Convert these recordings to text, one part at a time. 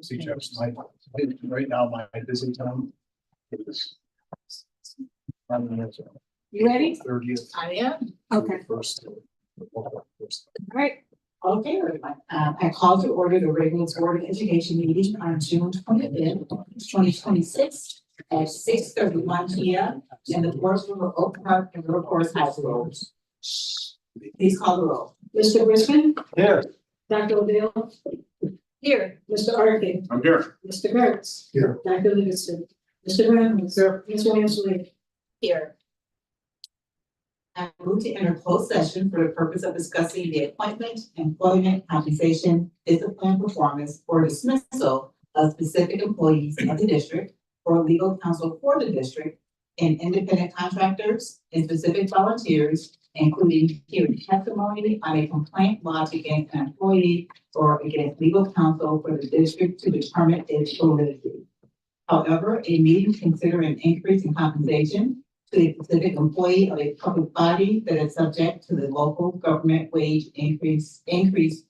See, Jeff's right now, my busy time is. You ready? 30th. I am. Okay. First. All right. Okay, everyone. I call to order the regular Board of Education meeting on June 25th, 2026 at 6:31 p.m. in the fourth room of Oak Park and River Forest High School. Please call the roll. Mr. Richmond? Here. Dr. Odell? Here. Mr. Arkin? I'm here. Mr. Gertz? Here. Dr. Livingston? Mr. Brown? Here. Ms. Williams-Lee? Here. I move to enter closed session for the purpose of discussing the appointment, employment, compensation, discipline, performance, or dismissal of specific employees of the district or legal counsel for the district and independent contractors and specific volunteers, including hearing testimony on a complaint lodged against an employee or against legal counsel for the district to determine its validity. However, a meeting to consider an increase in compensation to a specific employee of a public body that is subject to the Local Government Wage Increase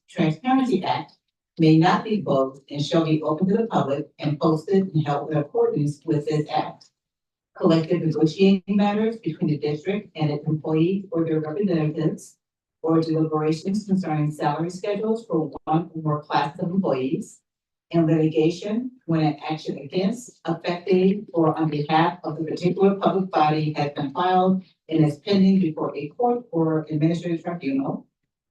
Transparency Act may not be closed and shall be open to the public and posted and held in accordance with this act. Collective negotiating matters between the district and its employees or their representatives, or deliberations concerning salary schedules for one or more classes of employees, and litigation when an action against, affecting, or on behalf of the particular public body has been filed and is pending before a court or administrative tribunal,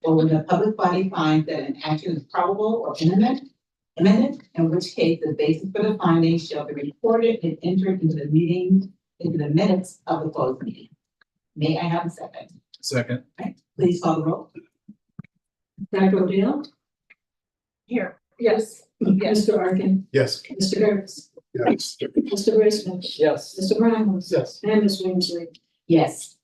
or when the public body finds that an action is probable or imminent, in which case the basis for the findings shall be recorded and entered into the minutes of the closed meeting. May I have a second? Second. Right. Please call the roll. Dr. Odell? Here. Yes. Mr. Arkin? Yes. Mr. Gertz? Yes. Mr. Richmond? Yes. Mr. Brown? Yes. And Ms. Williams-Lee? Yes.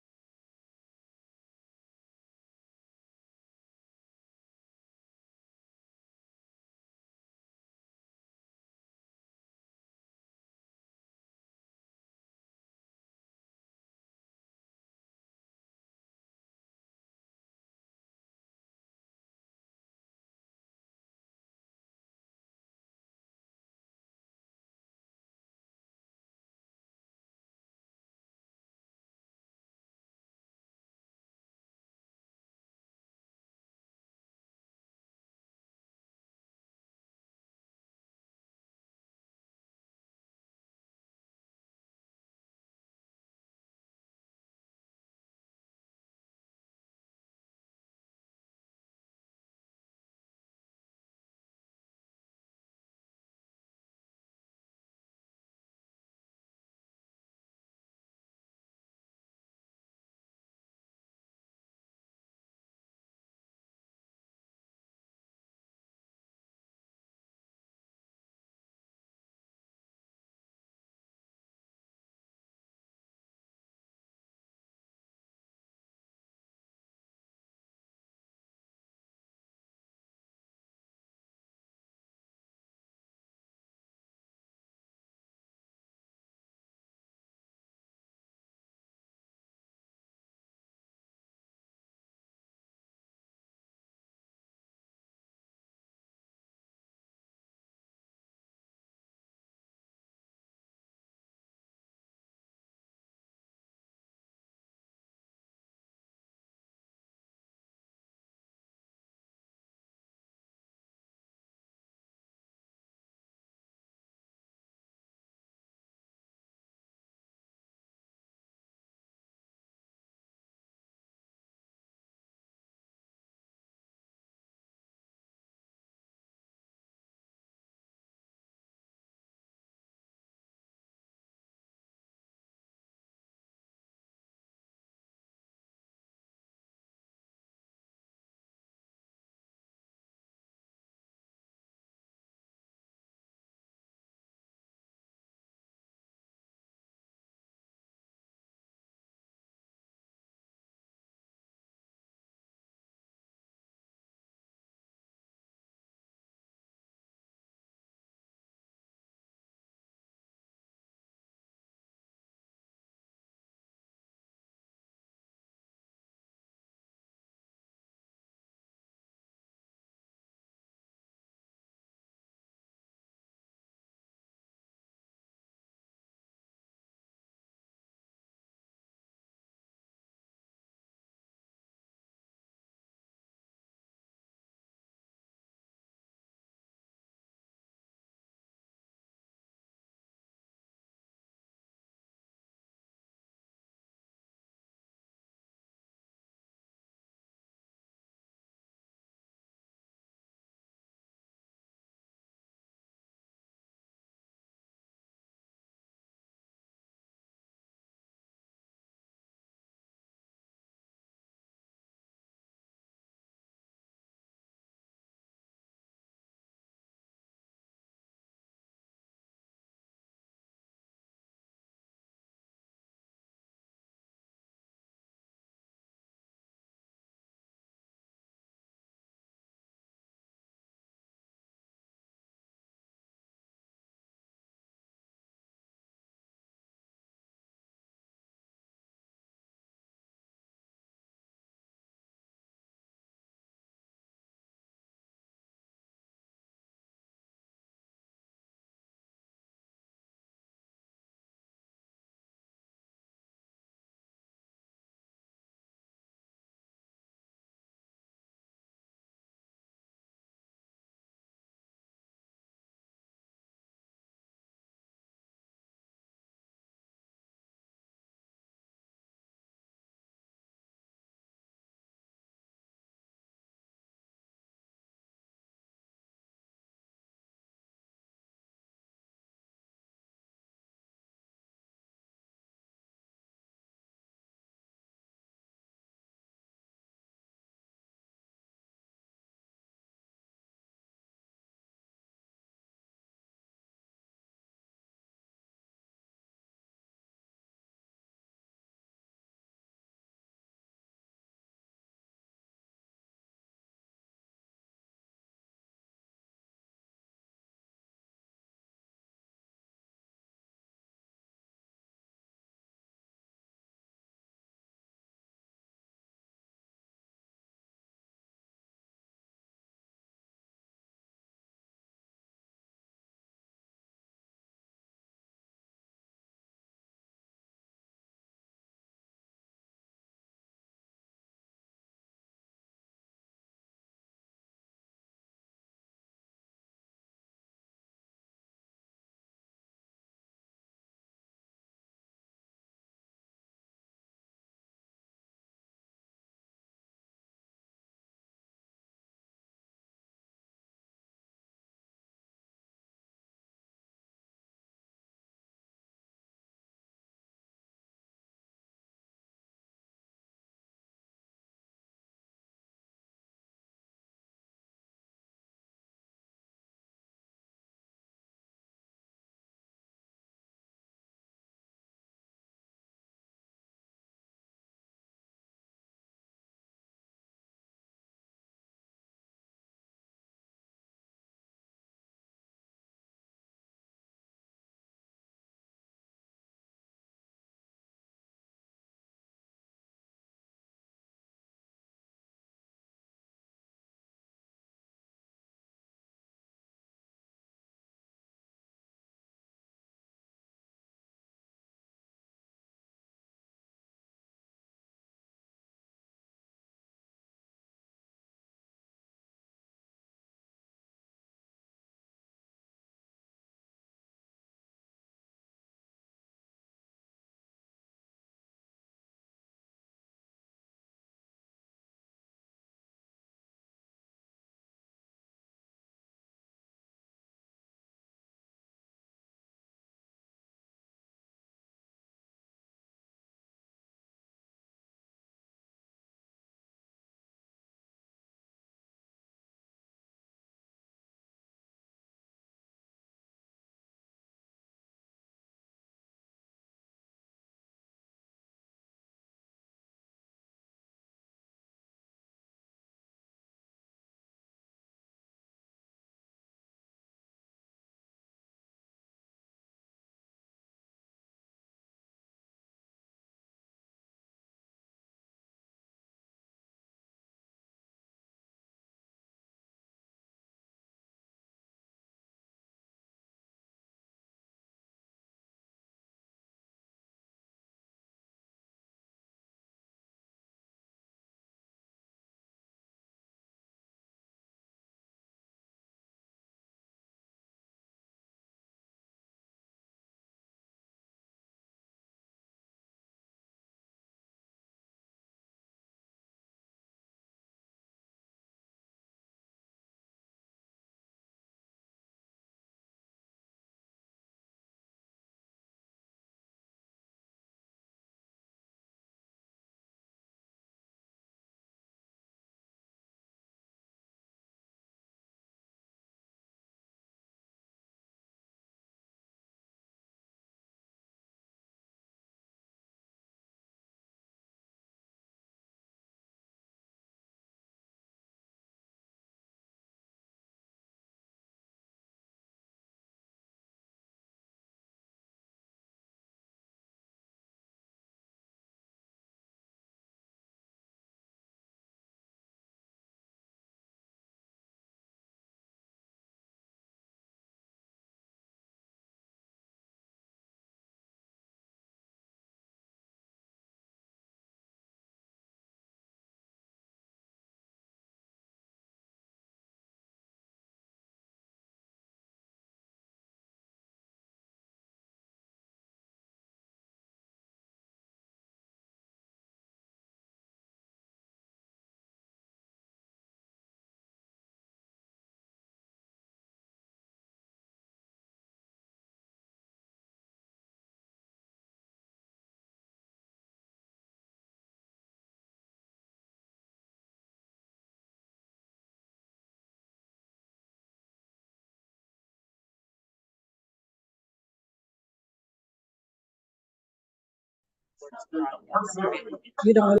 You don't.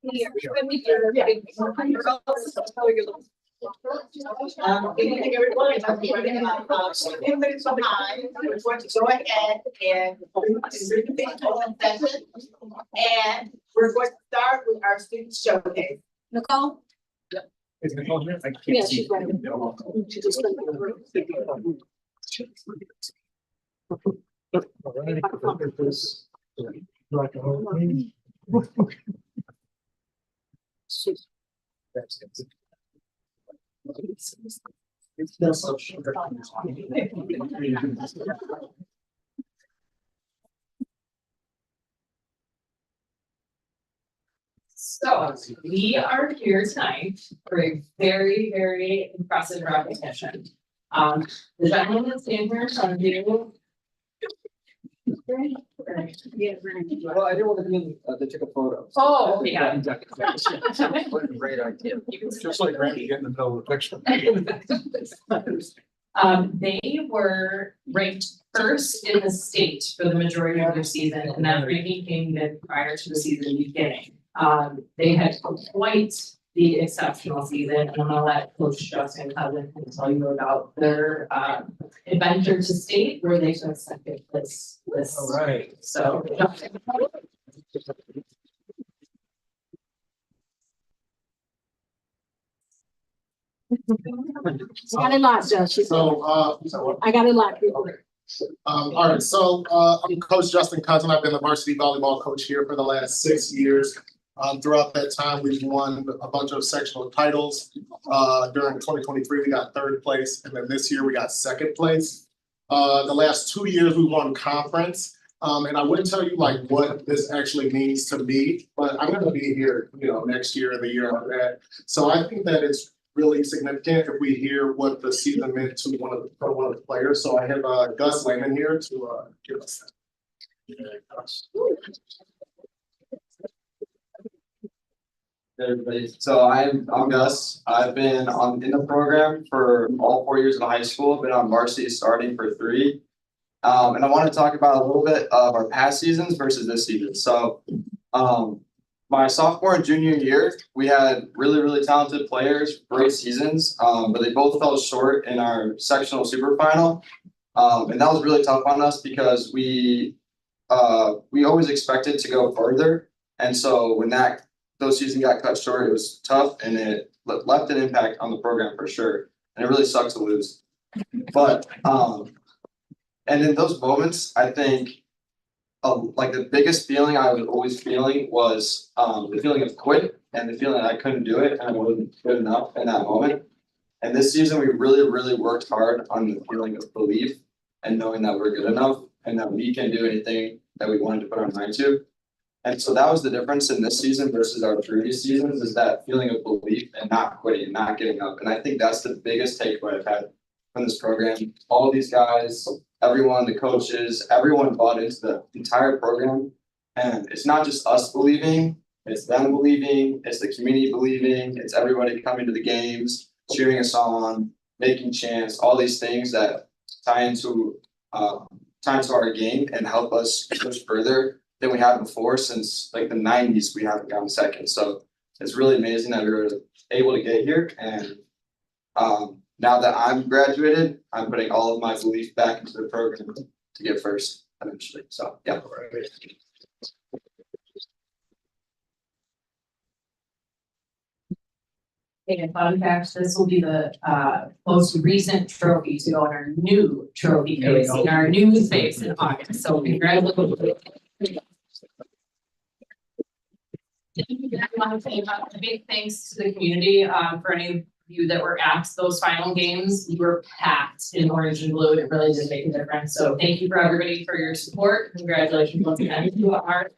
Good evening, everyone. I'm behind. We're going to go ahead and open session. And we're going to start with our student showcase. Nicole? Is Nicole here? I can't Yeah, see. she's right. She just went through. So we are here tonight for a very, very impressive recognition. The gentleman that's standing here in front of you. Well, I didn't want to be, they took a photo. Oh, yeah. What a great idea. Just like Randy getting in the middle of the picture. They were ranked first in the state for the majority of their season, and that ranking came in prior to the season beginning. They had quite the exceptional season, and I'm gonna let Coach Justin Cousin tell you about their adventure to state where they took second place. All right. So. I got a lot, Josh. I got a lot. All right, so I'm Coach Justin Cousin. I've been the varsity volleyball coach here for the last 6 years. Throughout that time, we've won a bunch of sectional titles. During 2023, we got 3rd place, and then this year we got 2nd place. The last 2 years, we won conference. And I wouldn't tell you like what this actually means to me, but I'm gonna be here, next year and the year after that. So I think that it's really significant if we hear what the season meant to one of the players. So I have Gus Lehman here to give us that. Hey, everybody. So I'm Gus. I've been in the program for all 4 years of high school. Been on varsity starting for 3. And I want to talk about a little bit of our past seasons versus this season. So my sophomore and junior year, we had really, really talented players, great seasons, but they both fell short in our sectional super final. And that was really tough on us because we always expected to go further. And so when those seasons got cut short, it was tough and it left an impact on the program for sure. And it really sucks to lose. But and in those moments, I think like the biggest feeling I was always feeling was the feeling of quit and the feeling that I couldn't do it and I wasn't good enough in that moment. And this season, we really, really worked hard on the feeling of belief and knowing that we're good enough and that we can do anything that we wanted to put our mind to. And so that was the difference in this season versus our previous seasons, is that feeling of belief and not quitting and not giving up. And I think that's the biggest takeaway I've had from this program. All these guys, everyone, the coaches, everyone bought into the entire program. And it's not just us believing, it's them believing, it's the community believing, it's everybody coming to the games, cheering us on, making chants, all these things that tie into our game and help us push further than we have before. Since like the 90s, we haven't gotten second. So it's really amazing that we were able to get here. And now that I'm graduated, I'm putting all of my belief back into the program to get first eventually. So yeah. And fun fact, this will be the most recent trophy to go in our new trophy There we case, go. in our new space in August, so congratulations. I want to say a big thanks to the community, for any of you that were at those final games. You were packed in orange and blue, and it really did make a difference, so thank you for everybody for your support. Congratulations once again to our.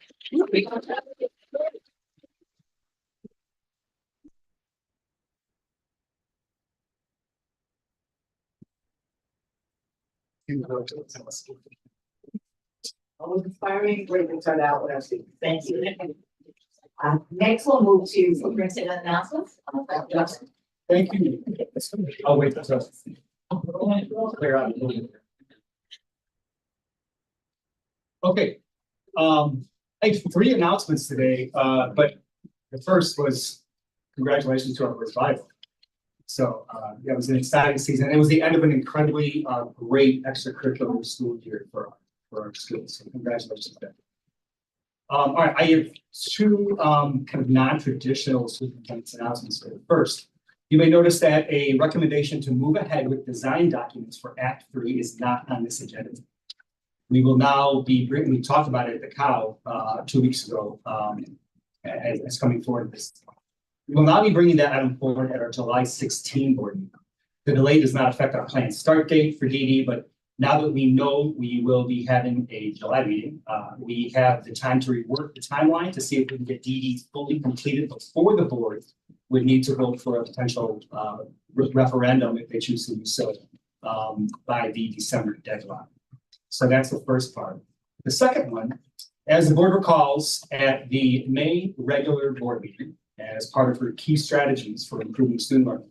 Always inspiring, great to turn out what I see. Thank you. Next we'll move to superintendent announcements. Justin. Thank you. I'll wait, that's us. Clear out. Okay, I have 3 announcements today, but the first was congratulations to our revival. So, yeah, it was an exciting season. It was the end of an incredibly great extracurricular school year for our schools. So congratulations to them. All right, I have 2 kind of non-traditional superintendent's announcements. First, you may notice that a recommendation to move ahead with design documents for Act 3 is not on this agenda. We will now be bringing, we talked about it at the COW 2 weeks ago, as coming forward this. We will now be bringing that item forward at our July 16 board meeting. The delay does not affect our planned start date for DD, but now that we know we will be having a July meeting, we have the time to rework the timeline to see if we can get DD fully completed before the board would need to vote for a potential referendum if they choose to do so by the December deadline. So that's the first part. The second one, as the board recalls, at the May regular board meeting, as part of her key strategies for improving student learning,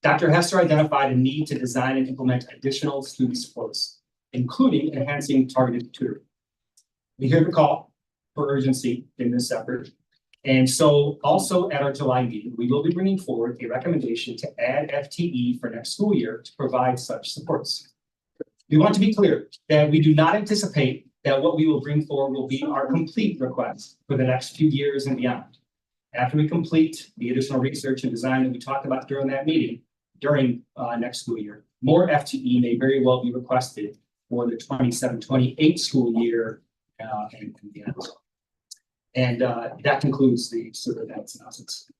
Dr. Hester identified a need to design and implement additional student supports, including enhancing targeted tutoring. We hear the call for urgency in this effort. And so also at our July meeting, we will be bringing forward a recommendation to add FTE for next school year to provide such supports. We want to be clear that we do not anticipate that what we will bring forward will be our complete request for the next few years and beyond. After we complete the additional research and design that we talked about during that meeting, during next school year, more FTE may very well be requested for the 27-28 school year and beyond. And that concludes the superintendent's announcements.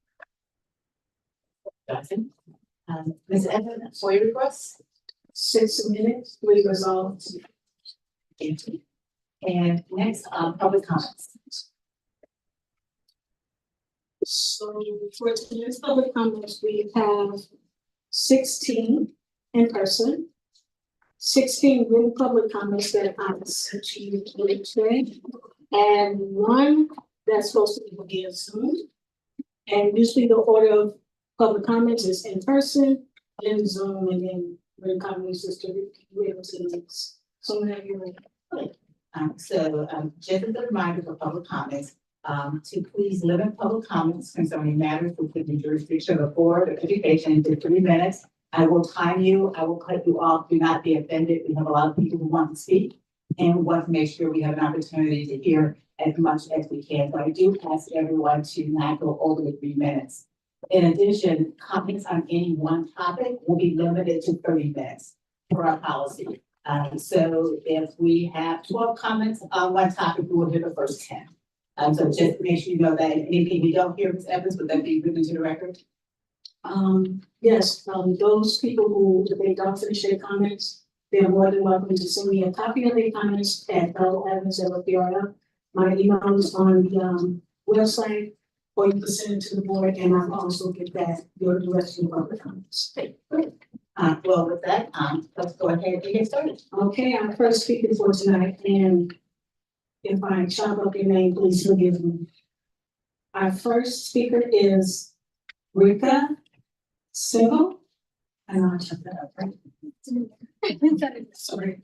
Johnson. Ms. Evans, for your request. 6 minutes, we resolve. Thank you. And next, public comments. So for today's public comments, we have 16 in person, 16 written public comments that I sent to you today, and 1 that's supposed to be via Zoom. And usually the order of public comments is in person, then Zoom, and then written comments is to read to the next. So whenever you're ready. Just as a reminder for public comments, to please limit public comments concerning matters within the jurisdiction of the Board of Education to 3 minutes. I will time you, I will cut you off, do not be offended. We have a lot of people who want to speak and we want to make sure we have an opportunity to hear as much as we can. So I do ask everyone to not go over the 3 minutes. In addition, comments on any one topic will be limited to 30 minutes for our policy. So if we have 12 comments on one topic, we will hear the first 10. So just to make sure you know that anything we don't hear, Ms. Evans, would that be written to the record? Yes, those people who, if they don't finish their comments, they're more than welcome to send me a copy of their comments at evans@PRF. My email is on the website, or you can send it to the board, and I'll also get that, your rest of your public comments. Okay, great. Well, with that, let's go ahead and get started. Okay, our first speaker for tonight, and if I chop up your name, please forgive me. Our first speaker is Rika Sybil. I know I chopped that up, right? Sorry.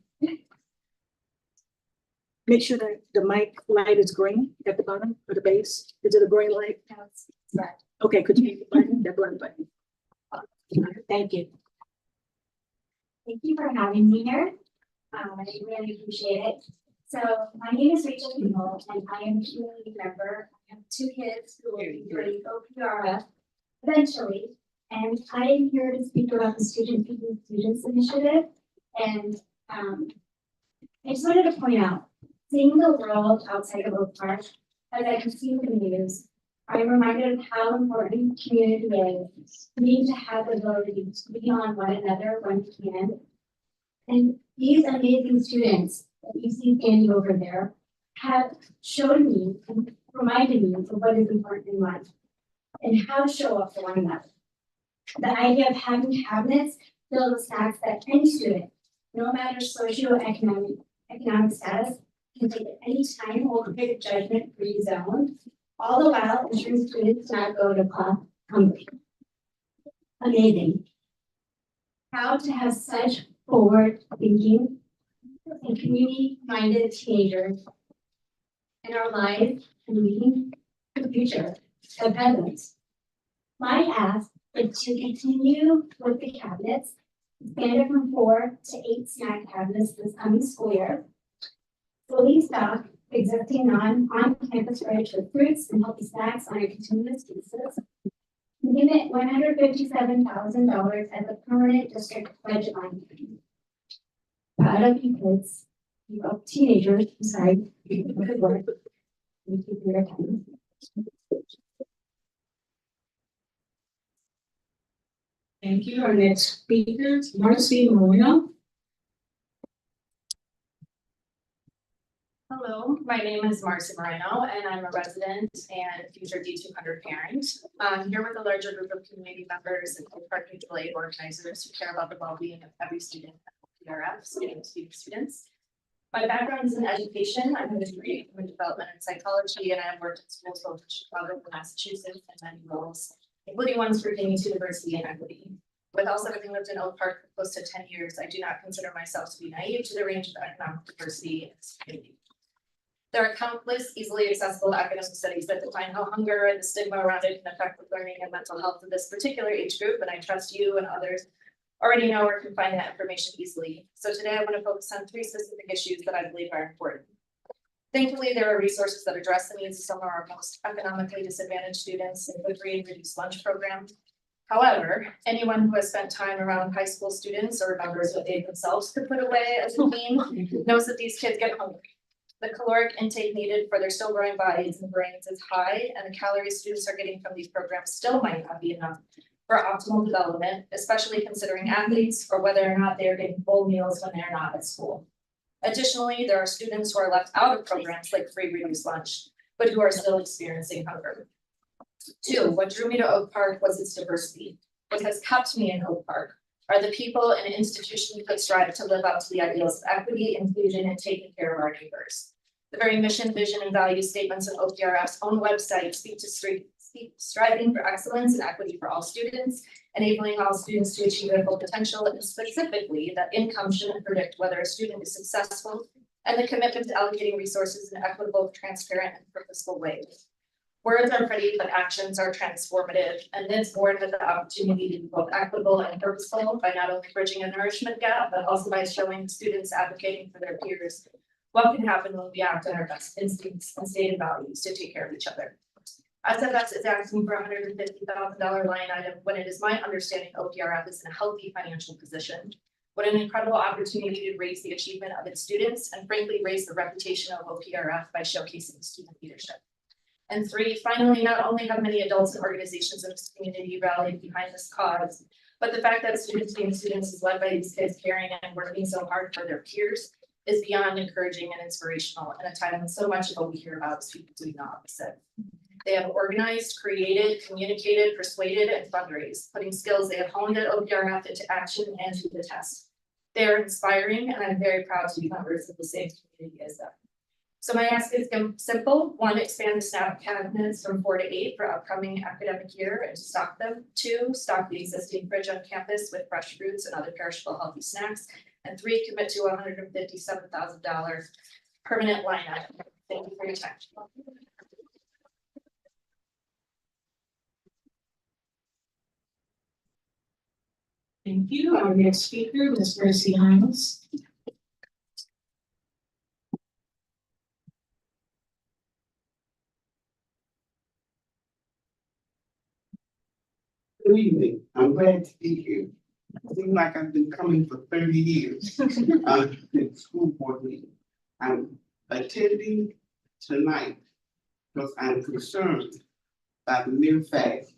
Make sure that the mic light is green at the bottom or the base. Is it a green light? Right. Okay, could you hit the button, that button? Thank you. Thank you for having me here. I really appreciate it. So my name is Rachel Kimball, and I am a community member. I have 2 kids who will be joining OPRF eventually, And I am here to speak about the Student Feeding Students Initiative. And I just wanted to point out, seeing the world outside of Oak Park, as I consume the news, I'm reminded of how important community is. We need to have the ability to be on one another when we can. And these amazing students that you see standing over there have shown me and reminded me of what is important in life and how to show up for one another. The idea of having cabinets filled with snacks that any student, no matter socioeconomic status, can take at any time or create a judgment-free zone, all the while ensuring students not go to class hungry. Amazing. Proud to have such forward-thinking and community-minded teenagers in our lives and leading the future of present. My ask is to continue with the cabinets, expanded from 4 to 8 snack cabinets this coming school year. Fully stock existing on-campus fridge with fruits and healthy snacks on a continuous basis. Limit $157,000 as a permanent district budget line. Proud of you kids, you teenagers, I'm sorry, good work. Thank you for your time. Thank you. Our next speaker is Marcy Moreno. Hello, my name is Marcy Moreno, and I'm a resident and future D200 parent. I'm here with a larger group of community members and Oak Park mutual aid organizers who care about the well-being of every student at PRF, students. My background is in education. I have a degree in human development and psychology, and I have worked in schools both in Chicago and Massachusetts in many roles, including ones pertaining to diversity and equity. With also having lived in Oak Park for close to 10 years, I do not consider myself to be naive to the range of economic diversity in this community. There are countless easily accessible academic studies that define how hunger and the stigma around it can affect the learning and mental health of this particular age group, and I trust you and others already know or can find that information easily. So today I want to focus on 3 specific issues that I believe are important. Thankfully, there are resources that address the needs of some of our most economically disadvantaged students in the free and reduced lunch program. However, anyone who has spent time around high school students or members of they themselves could put away as a teen knows that these kids get hungry. The caloric intake needed for their still growing bodies and brains is high, and the calories students are getting from these programs still might not be enough for optimal development, especially considering athletes or whether or not they are getting full meals when they're not at school. Additionally, there are students who are left out of programs like free reduced lunch, but who are still experiencing hunger. 2, what drew me to Oak Park was its diversity. What has kept me in Oak Park are the people and institutions that strive to live up to the ideals of equity, inclusion, and taking care of our neighbors. The very mission, vision, and value statements of OPRF's own website speak to striving for excellence and equity for all students, enabling all students to achieve their full potential, and specifically that income shouldn't predict whether a student is successful, and the commitment to allocating resources in an equitable, transparent, and purposeful ways. Words are pretty, but actions are transformative, and this board has the opportunity to be both equitable and purposeful by not only bridging a nourishment gap, but also by showing students advocating for their peers what can happen when we act on our best instincts and stated values to take care of each other. SFS is asking for $150,000 line item when it is my understanding OPRF is in a healthy financial position. What an incredible opportunity to raise the achievement of its students and frankly raise the reputation of OPRF by showcasing student leadership. And 3, finally, not only have many adults and organizations in this community rallied behind this cause, but the fact that students being students is led by these kids caring and working so hard for their peers is beyond encouraging and inspirational in a time when so much of what we hear about is people doing the opposite. They have organized, created, communicated, persuaded, and fundraised, putting skills they have honed at OPRF into action and to the test. They are inspiring, and I'm very proud to be members of the same community as them. So my ask is simple. 1, expand the SNAP cabinets from 4 to 8 for upcoming academic year and to stock them. 2, stock the existing fridge on campus with fresh fruits and other perishable healthy snacks. And 3, commit to $157,000 permanent line item. Thank you for your time. Thank you. Our next speaker, Ms. Mercy Hines. Good evening. I'm glad to be here. It seems like I've been coming for 30 years. In school board meeting. I'm attending tonight because I'm concerned by the mere fact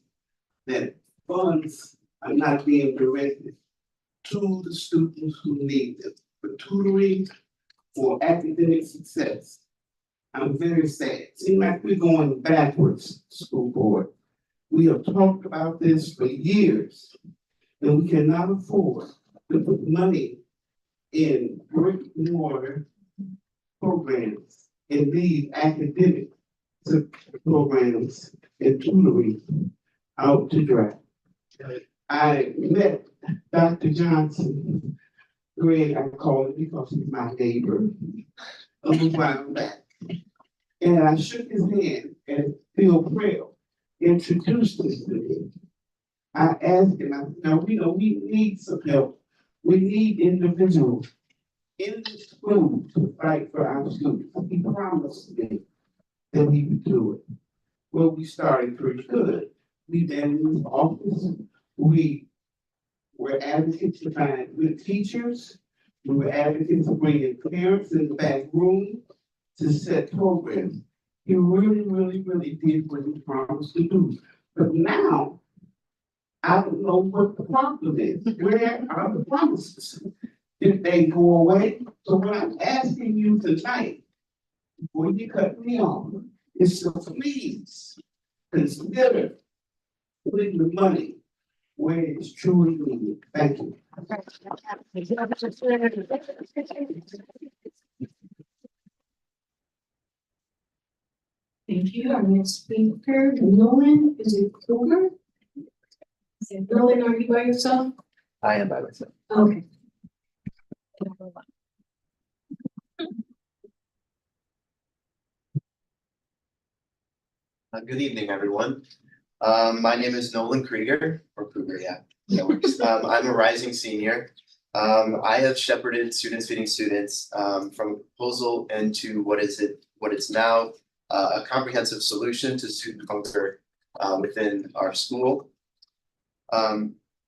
that funds are not being directed to the students who need them for tutoring, for academic success. I'm very sad. Seems like we're going backwards, school board. We have talked about this for years, and we cannot afford to put money in brick and mortar programs and leave academic programs and tutoring out to dry. I met Dr. Johnson, Greg, I call him because he's my neighbor, a little while back. And I shook his hand, and Phil Prell introduced us to me. I asked him, now we know we need some help. We need individuals in the school to fight for our students. He promised me that he would do it. Well, we started pretty good. We met in his office. We were advocates to find good teachers. We were advocates for bringing parents in the back room to set programs. He really did what he promised to do. But now, I don't know what the problem is. Where are the promises? Did they go away? So what I'm asking you tonight, before you cut me off, is to please consider putting the money where it's truly needed. Thank you. Thank you. Our next speaker, Nolan, is it Kruger? Nolan, are you by yourself? I am by myself. Okay. Good evening, everyone. My name is Nolan Krieger, or Kruger, yeah, that works. I'm a rising senior. I have shepherded Students Feeding Students from a proposal into what it's now a comprehensive solution to student hunger within our school.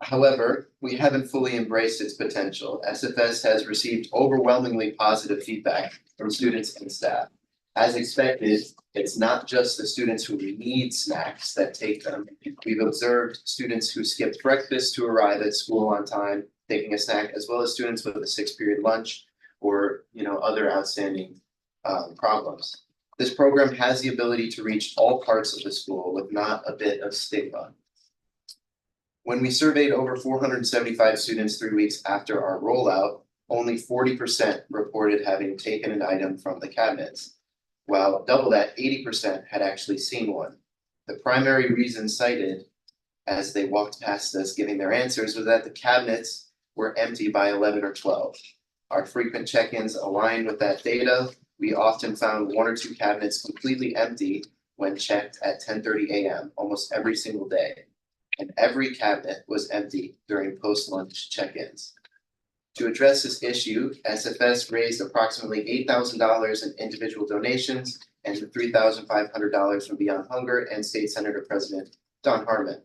However, we haven't fully embraced its potential. SFS has received overwhelmingly positive feedback from students and staff. As expected, it's not just the students who need snacks that take them. We've observed students who skipped breakfast to arrive at school on time, taking a snack, as well as students with a 6-period lunch or other outstanding problems. This program has the ability to reach all parts of the school with not a bit of stigma. When we surveyed over 475 students 3 weeks after our rollout, only 40% reported having taken an item from the cabinets, while double that, 80% had actually seen one. The primary reason cited as they walked past us giving their answers was that the cabinets were empty by 11 or 12. Our frequent check-ins aligned with that data. We often found 1 or 2 cabinets completely empty when checked at 10:30 a.m. almost every single day. And every cabinet was empty during post-lunch check-ins. To address this issue, SFS raised approximately $8,000 in individual donations and $3,500 from Beyond Hunger and State Senator President Don Harmon.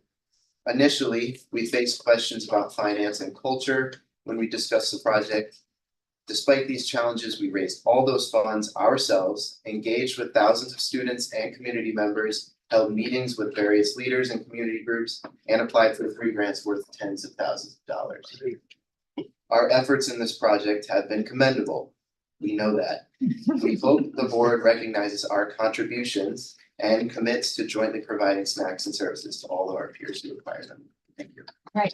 Initially, we faced questions about finance and culture when we discussed the project. Despite these challenges, we raised all those funds ourselves, engaged with thousands of students and community members, held meetings with various leaders and community groups, and applied for 3 grants worth tens of thousands of dollars. Our efforts in this project have been commendable. We know that. We hope the board recognizes our contributions and commits to jointly providing snacks and services to all of our peers who require them. Thank you. Right.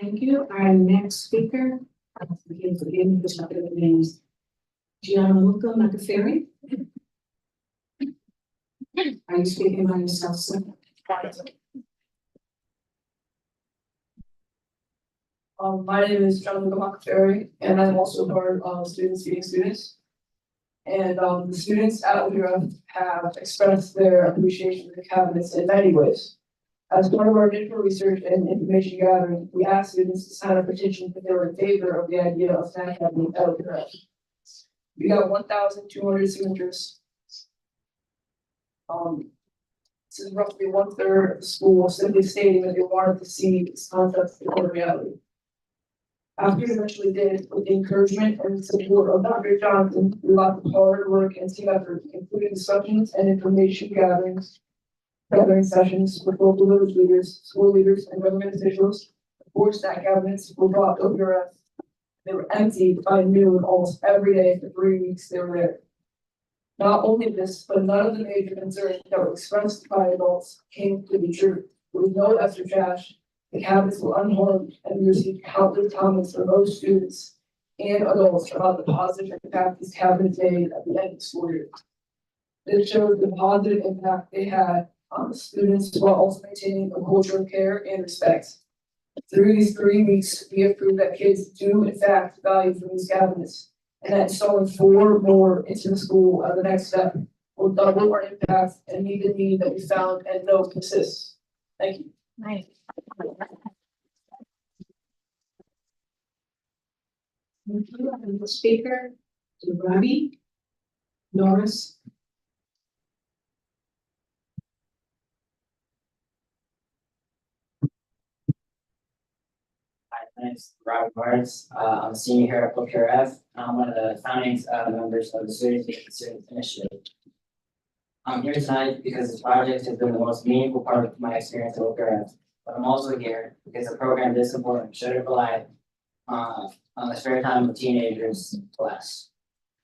Thank you. Our next speaker, forgive me for some of the names. Gianluca McAferry. Are you speaking by yourself, sir? My name is Gianluca McAferry, and I'm also part of Students Feeding Students. And the students at URA have expressed their appreciation for the cabinets in many ways. As part of our digital research and information gathering, we asked students to sign a petition if they were in favor of the idea of snack cabinet at URA. We got 1,200 signatures, This is roughly 1/3 of the school simply stating that they wanted to see this concept become a reality. After we eventually did, with the encouragement and support of Dr. Johnson, we lots of hard work and team effort, including discussions and information gathering sessions with local village leaders, school leaders, and government officials. Board stack cabinets were brought to OPRF. They were emptied by noon almost every day for 3 weeks they were there. Not only this, but none of the major concerns that were expressed by adults came to be true. There was no extra trash, the cabinets were unharmed, and we received countless comments from both students and adults about the positive impact these cabinets made at the end of the school year. This showed the positive impact they had on the students while also maintaining a culture of care and respect. Through these 3 weeks, we have proved that kids do in fact value from these cabinets, and that installing 4 more into the school as the next step will double our impact and meet the need that we found and know persists. Thank you. Nice. Thank you. And the speaker, to Robbie, Norris. Hi, my name's Robert Barnes. I'm a senior here at OPRF. I'm one of the founding members of the Students Making Students Initiative. I'm here tonight because this project has been the most meaningful part of my experience at OPRF. But I'm also here because the program this important should have relied on the spare time of teenagers less.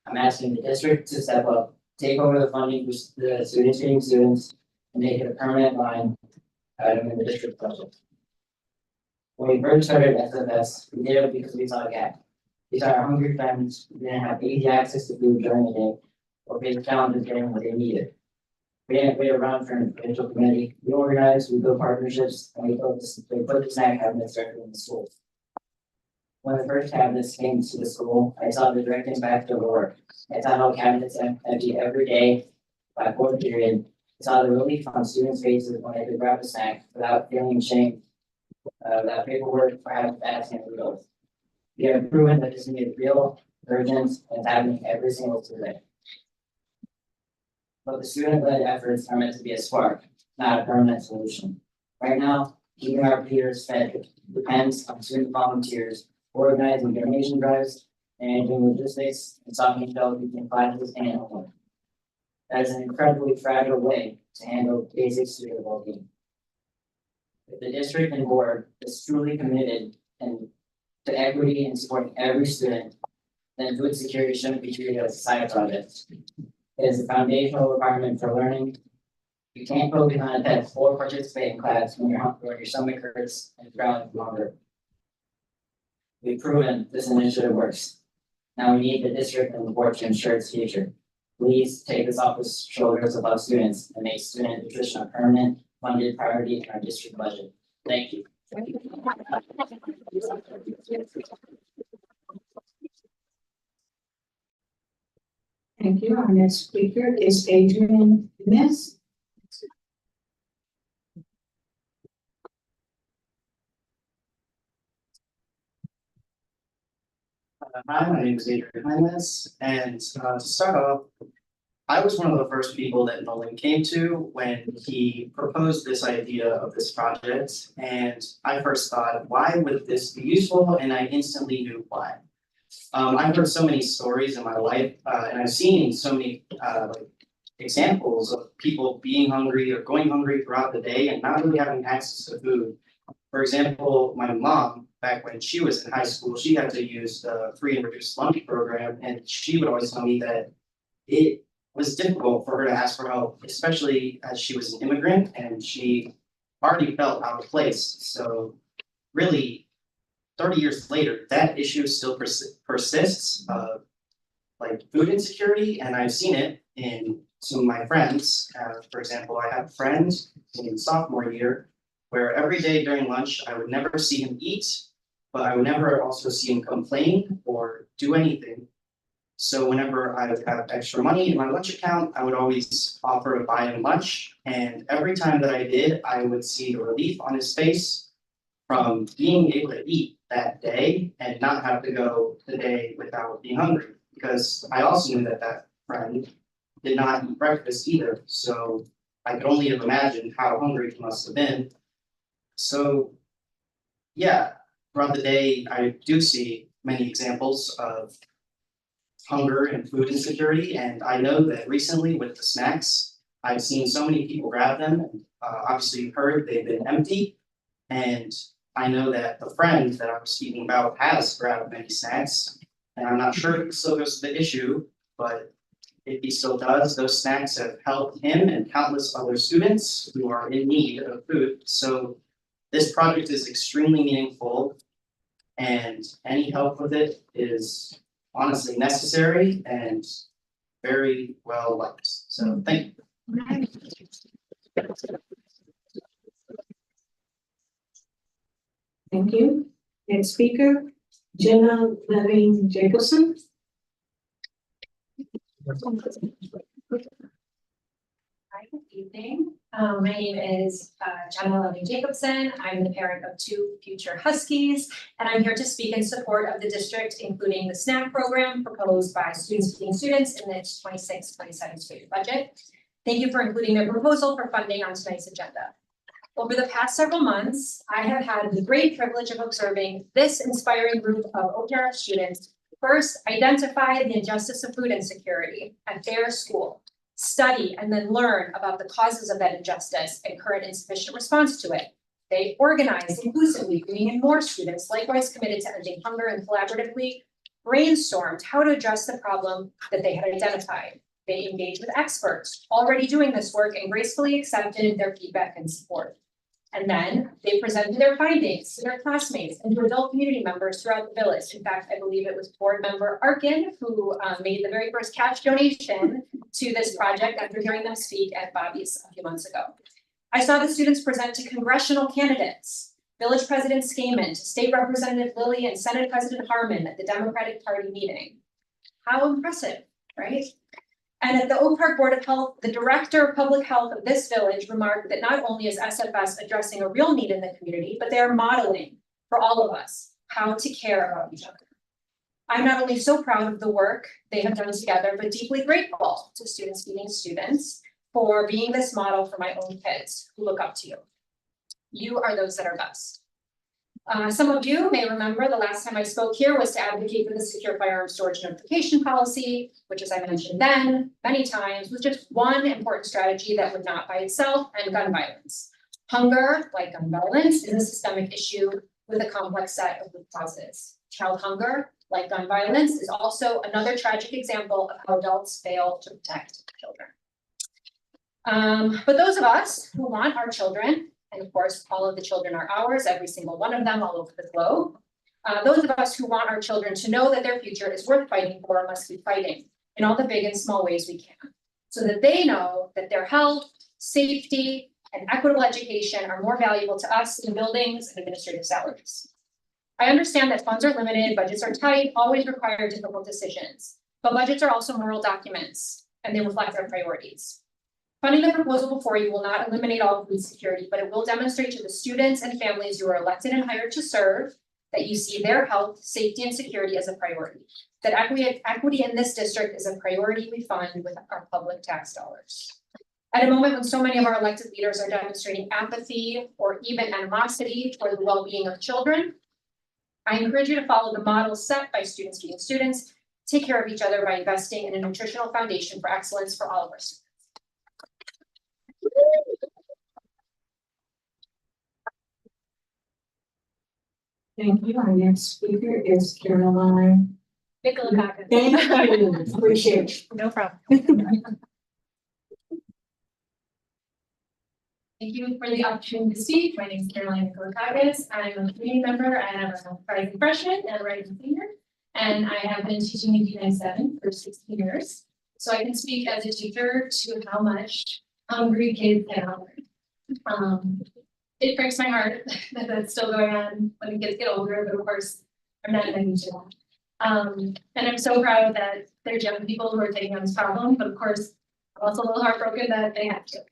I'm asking the district to step up, take over the funding for the Students Making Students, and make it a permanent line item in the district budget. When we first started SFS, we did it because we saw a gap. We saw our hungry families who didn't have easy access to food during the day, or faced challenges getting what they needed. We didn't wait around for an official committee. We organized, we built partnerships, and we put the snack cabinets directly in the schools. When the first cabinets came to the school, I saw the direct impact of the work. I saw how cabinets empty every day by fourth period. I saw the relief on students' faces when they could grab a snack without feeling ashamed. That paperwork perhaps asking for both. We have proven that this is real, urgent, and happening every single Tuesday. But the student-led efforts are meant to be a spark, not a permanent solution. Right now, keeping our peers fed depends on student volunteers, organizing donation drives, managing logistics, and solving shelves between classes and homework. That is an incredibly fragile way to handle basic student well-being. If the district and board is truly committed to equity and supporting every student, then food security shouldn't be treated as a side project. It is a foundational requirement for learning. You can't focus on a test or participate in class when your stomach hurts and growling from hunger. We've proven this initiative works. Now we need the district and the board to ensure its future. Please take this off the shoulders of our students and make student nutrition a permanent funded priority in our district budget. Thank you. Thank you. Our next speaker is Adrian Miss. Hi, my name is Adrian Hymas, and to start off, I was one of the first people that Nolan came to when he proposed this idea of this project, and I first thought, why would this be useful? And I instantly knew why. I've heard so many stories in my life, and I've seen so many examples of people being hungry or going hungry throughout the day and not really having access to food. For example, my mom, back when she was in high school, she had to use the free and reduced lunch program, and she would always tell me that it was difficult for her to ask for help, especially as she was an immigrant and she already felt out of place. So really, 30 years later, that issue still persists, like food insecurity, and I've seen it in some of my friends. For example, I have a friend in sophomore year where every day during lunch, I would never see him eat, but I would never also see him complain or do anything. So whenever I would have extra money in my lunch account, I would always offer to buy him lunch. And every time that I did, I would see the relief on his face from being able to eat that day and not have to go the day without being hungry. Because I also knew that that friend did not eat breakfast either, so I could only have imagined how hungry he must have been. So, yeah, throughout the day, I do see many examples of hunger and food insecurity, and I know that recently with the snacks, I've seen so many people grab them, and obviously you've heard they've been empty. And I know that the friend that I was speaking about has grabbed many snacks, and I'm not sure if he still goes to the issue, but if he still does, those snacks have helped him and countless other students who are in need of food. So this project is extremely meaningful, and any help with it is honestly necessary and very well liked. So thank you. Thank you. Next speaker, Jenna Levine Jacobson. Hi, good evening. My name is Jenna Levine Jacobson. I'm the parent of 2 future Huskies, and I'm here to speak in support of the district, including the snack program proposed by Students Feeding Students in the 26-27 school year budget. Thank you for including their proposal for funding on tonight's agenda. Over the past several months, I have had the great privilege of observing this inspiring group of OPRF students first identify the injustice of food insecurity at their school, study and then learn about the causes of that injustice and current insufficient response to it. They organized inclusively, bringing in more students, likewise committed to ending hunger, and collaboratively brainstormed how to address the problem that they had identified. They engaged with experts already doing this work and gracefully accepted their feedback and support. And then they presented their findings to their classmates and to adult community members throughout the village. In fact, I believe it was board member Arkin who made the very first cash donation to this project after hearing them speak at Bobby's a few months ago. I saw the students present to congressional candidates, Village President Skaman, to State Representative Lilly, and Senate President Harmon at the Democratic Party meeting. How impressive, right? And at the Oak Park Board of Health, the Director of Public Health of this village remarked that not only is SFS addressing a real need in the community, but they are modeling for all of us how to care about each other. I'm not only so proud of the work they have done together, but deeply grateful to Students Feeding Students for being this model for my own kids who look up to you. You are those that are best. Some of you may remember the last time I spoke here was to advocate for the secure firearms storage notification policy, which, as I mentioned then many times, was just one important strategy that would not by itself end gun violence. Hunger, like gun violence, is a systemic issue with a complex set of root causes. Child hunger, like gun violence, is also another tragic example of how adults fail to protect children. But those of us who want our children, and of course, all of the children are ours, every single one of them all over the globe. Those of us who want our children to know that their future is worth fighting for must be fighting in all the big and small ways we can, so that they know that their health, safety, and equitable education are more valuable to us than buildings and administrative salaries. I understand that funds are limited, budgets are tight, always require difficult decisions, but budgets are also moral documents, and they reflect our priorities. Funding the proposal before you will not eliminate all food security, but it will demonstrate to the students and families you are elected and hired to serve that you see their health, safety, and security as a priority. That equity in this district is a priority we fund with our public tax dollars. At a moment when so many of our elected leaders are demonstrating apathy or even animosity toward the well-being of children, I encourage you to follow the model set by Students Feeding Students, take care of each other by investing in a nutritional foundation for excellence for all of our students. Thank you. Our next speaker is Caroline. Nicola. Thank you. Appreciate it. No problem. Thank you for the opportunity to speak. My name is Caroline Nicolakakis. I'm a community member. I am a rising freshman and a rising senior, and I have been teaching in D97 for 16 years. So I can speak as a teacher to how much hungry kids get hungry. It breaks my heart that that's still going on when the kids get older, but of course, I'm not immune to that. And I'm so proud that there's young people who are taking on this problem, but of course, I'm also a little heartbroken that they have to.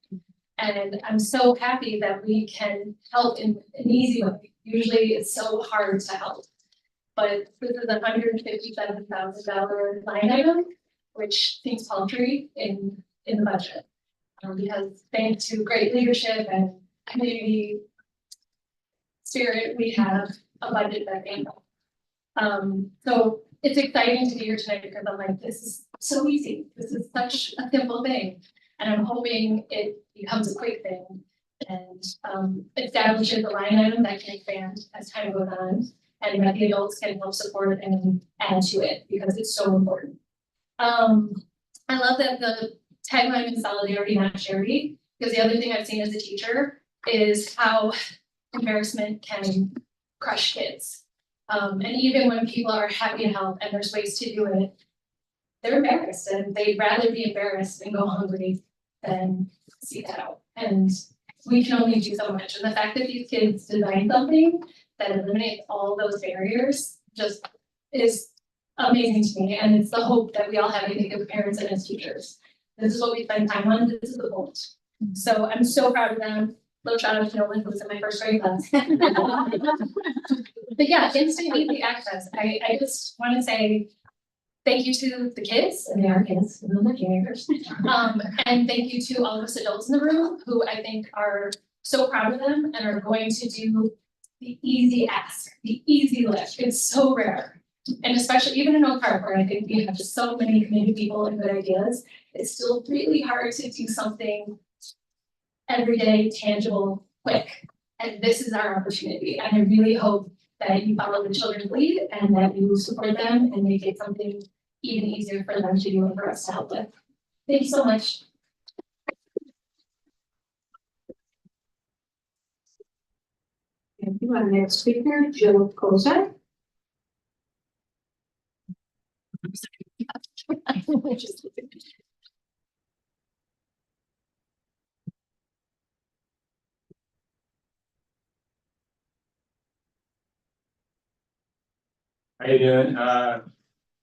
And I'm so happy that we can help in an easy way. Usually it's so hard to help. But this is a $157,000 line item which seems paltry in the budget. Because thanks to great leadership and community spirit, we have a budget that's ample. So it's exciting to be here tonight because I'm like, this is so easy. This is such a simple thing. And I'm hoping it becomes a quick thing and establishes a line item that can expand as time goes on and that the adults can help support and add to it because it's so important. I love that the tagline is solidarity, not charity, because the other thing I've seen as a teacher is how embarrassment can crush kids. And even when people are happy to help and there's ways to do it, they're embarrassed and they'd rather be embarrassed and go hungry than seek out. And we can only do so much. And the fact that these kids designed something that eliminates all those barriers just is amazing to me. And it's the hope that we all have, I think, as parents and as teachers. This is what we spend time on. This is the point. So I'm so proud of them. Little shout out to Nolan, who was in my first grade class. But yeah, instant easy access. I just want to say thank you to the kids, and they are kids, and they're teenagers. And thank you to all of us adults in the room who I think are so proud of them and are going to do the easy ask, the easy lift. It's so rare. And especially even in Oak Park, where I think we have just so many community people and good ideas, it's still really hard to do something everyday, tangible, quick. And this is our opportunity. And I really hope that you follow the children's lead and that you support them and make it something even easier for them to do and for us to help with. Thank you so much. Thank you. Our next speaker, Jill Kozak. How you doing?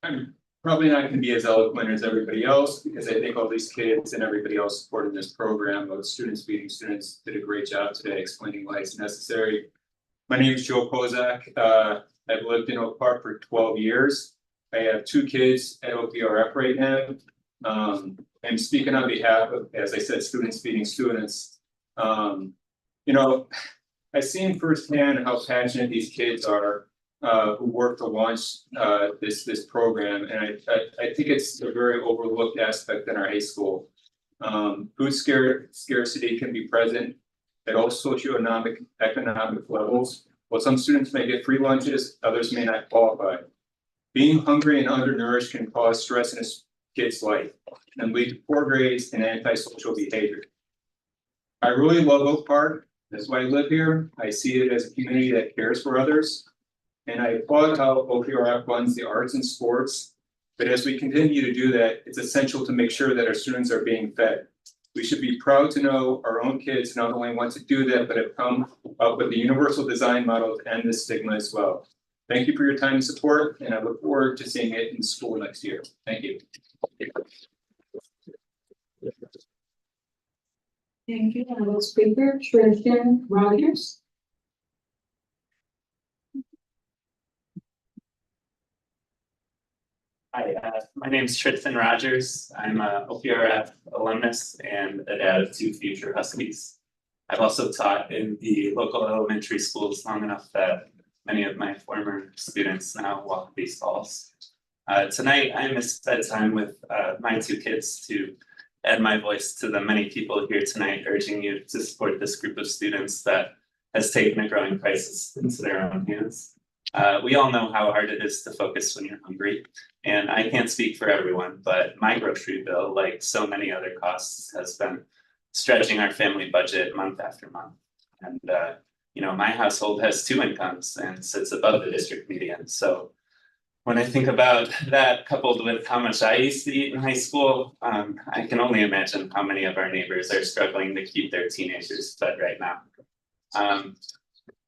I'm probably not gonna be as eloquent as everybody else because I think all these kids and everybody else supporting this program of students feeding students did a great job today explaining why it's necessary. My name is Joe Kozak. I've lived in Oak Park for 12 years. I have 2 kids at OPRF right now. I'm speaking on behalf of, as I said, students feeding students. You know, I've seen firsthand how passionate these kids are. Who work to launch this program, and I think it's a very overlooked aspect in our high school. Food scarcity can be present at all socioeconomic levels. While some students may get free lunches, others may not qualify. Being hungry and undernourished can cause stress in a kid's life and lead to poor grades and antisocial behavior. I really love Oak Park. That's why I live here. I see it as a community that cares for others. And I applaud how OPRF funds the arts and sports, but as we continue to do that, it's essential to make sure that our students are being fed. We should be proud to know our own kids not only want to do that, but have come up with the universal design model to end this stigma as well. Thank you for your time and support, and I look forward to seeing it in school next year. Thank you. Thank you. Our next speaker, Tristan Rogers. Hi, my name is Tristan Rogers. I'm a OPRF alumnus and a dad of 2 future Huskies. I've also taught in the local elementary schools long enough that many of my former students now walk these halls. Tonight, I spent time with my 2 kids to add my voice to the many people here tonight, urging you to support this group of students that has taken a growing crisis into their own hands. We all know how hard it is to focus when you're hungry, and I can't speak for everyone, but my grocery bill, like so many other costs, has been stretching our family budget month after month. And you know, my household has 2 incomes and sits above the district median. So when I think about that, coupled with how much I used to eat in high school, I can only imagine how many of our neighbors are struggling to keep their teenagers fed right now.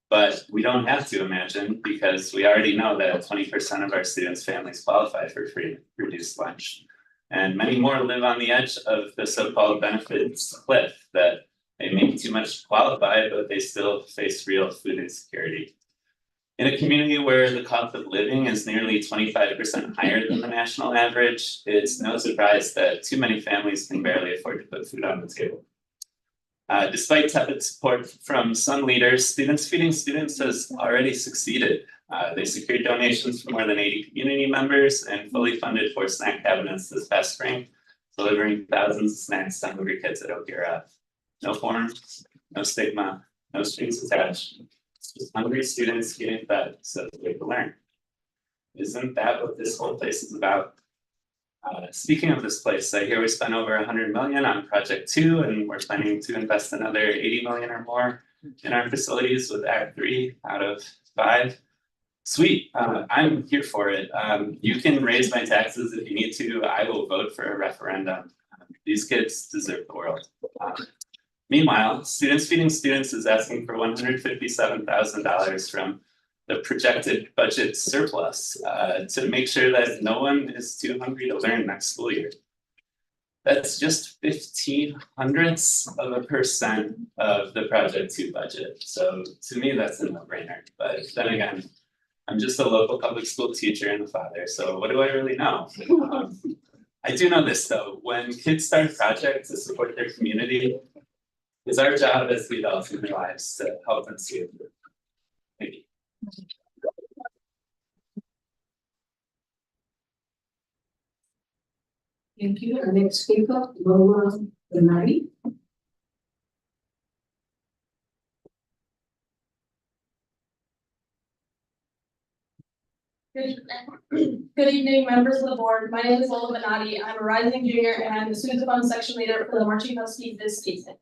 But we don't have to imagine because we already know that 20% of our students' families qualify for free reduced lunch. And many more live on the edge of the so-called benefits cliff that they make too much to qualify, but they still face real food insecurity. In a community where the cost of living is nearly 25% higher than the national average, it's no surprise that too many families can barely afford to put food on the table. Despite tepid support from some leaders, Students Feeding Students has already succeeded. They secured donations from more than 80 community members and fully funded 4 snack cabinets this past spring, delivering thousands of snacks to hungry kids at OPRF. No forms, no stigma, no strings attached. Just hungry students getting fed so that they can learn. Isn't that what this whole place is about? Speaking of this place, I hear we spent over 100 million on Project 2, and we're planning to invest another 80 million or more in our facilities with Act 3 out of 5. Sweet, I'm here for it. You can raise my taxes if you need to. I will vote for a referendum. These kids deserve the world. Meanwhile, Students Feeding Students is asking for $157,000 from the projected budget surplus to make sure that no one is too hungry to learn next school year. That's just 0.15% of the Project 2 budget. So to me, that's a no-brainer. But then again, I'm just a local public school teacher and a father, so what do I really know? I do know this though, when kids start projects to support their community, it's our job as the adults in their lives to help them see it through. Thank you. Thank you. Our next speaker, Lola Benardi. Good evening, members of the board. My name is Lola Benatti. I'm a rising junior and I'm the student fund section leader for the Marching Huskies this season.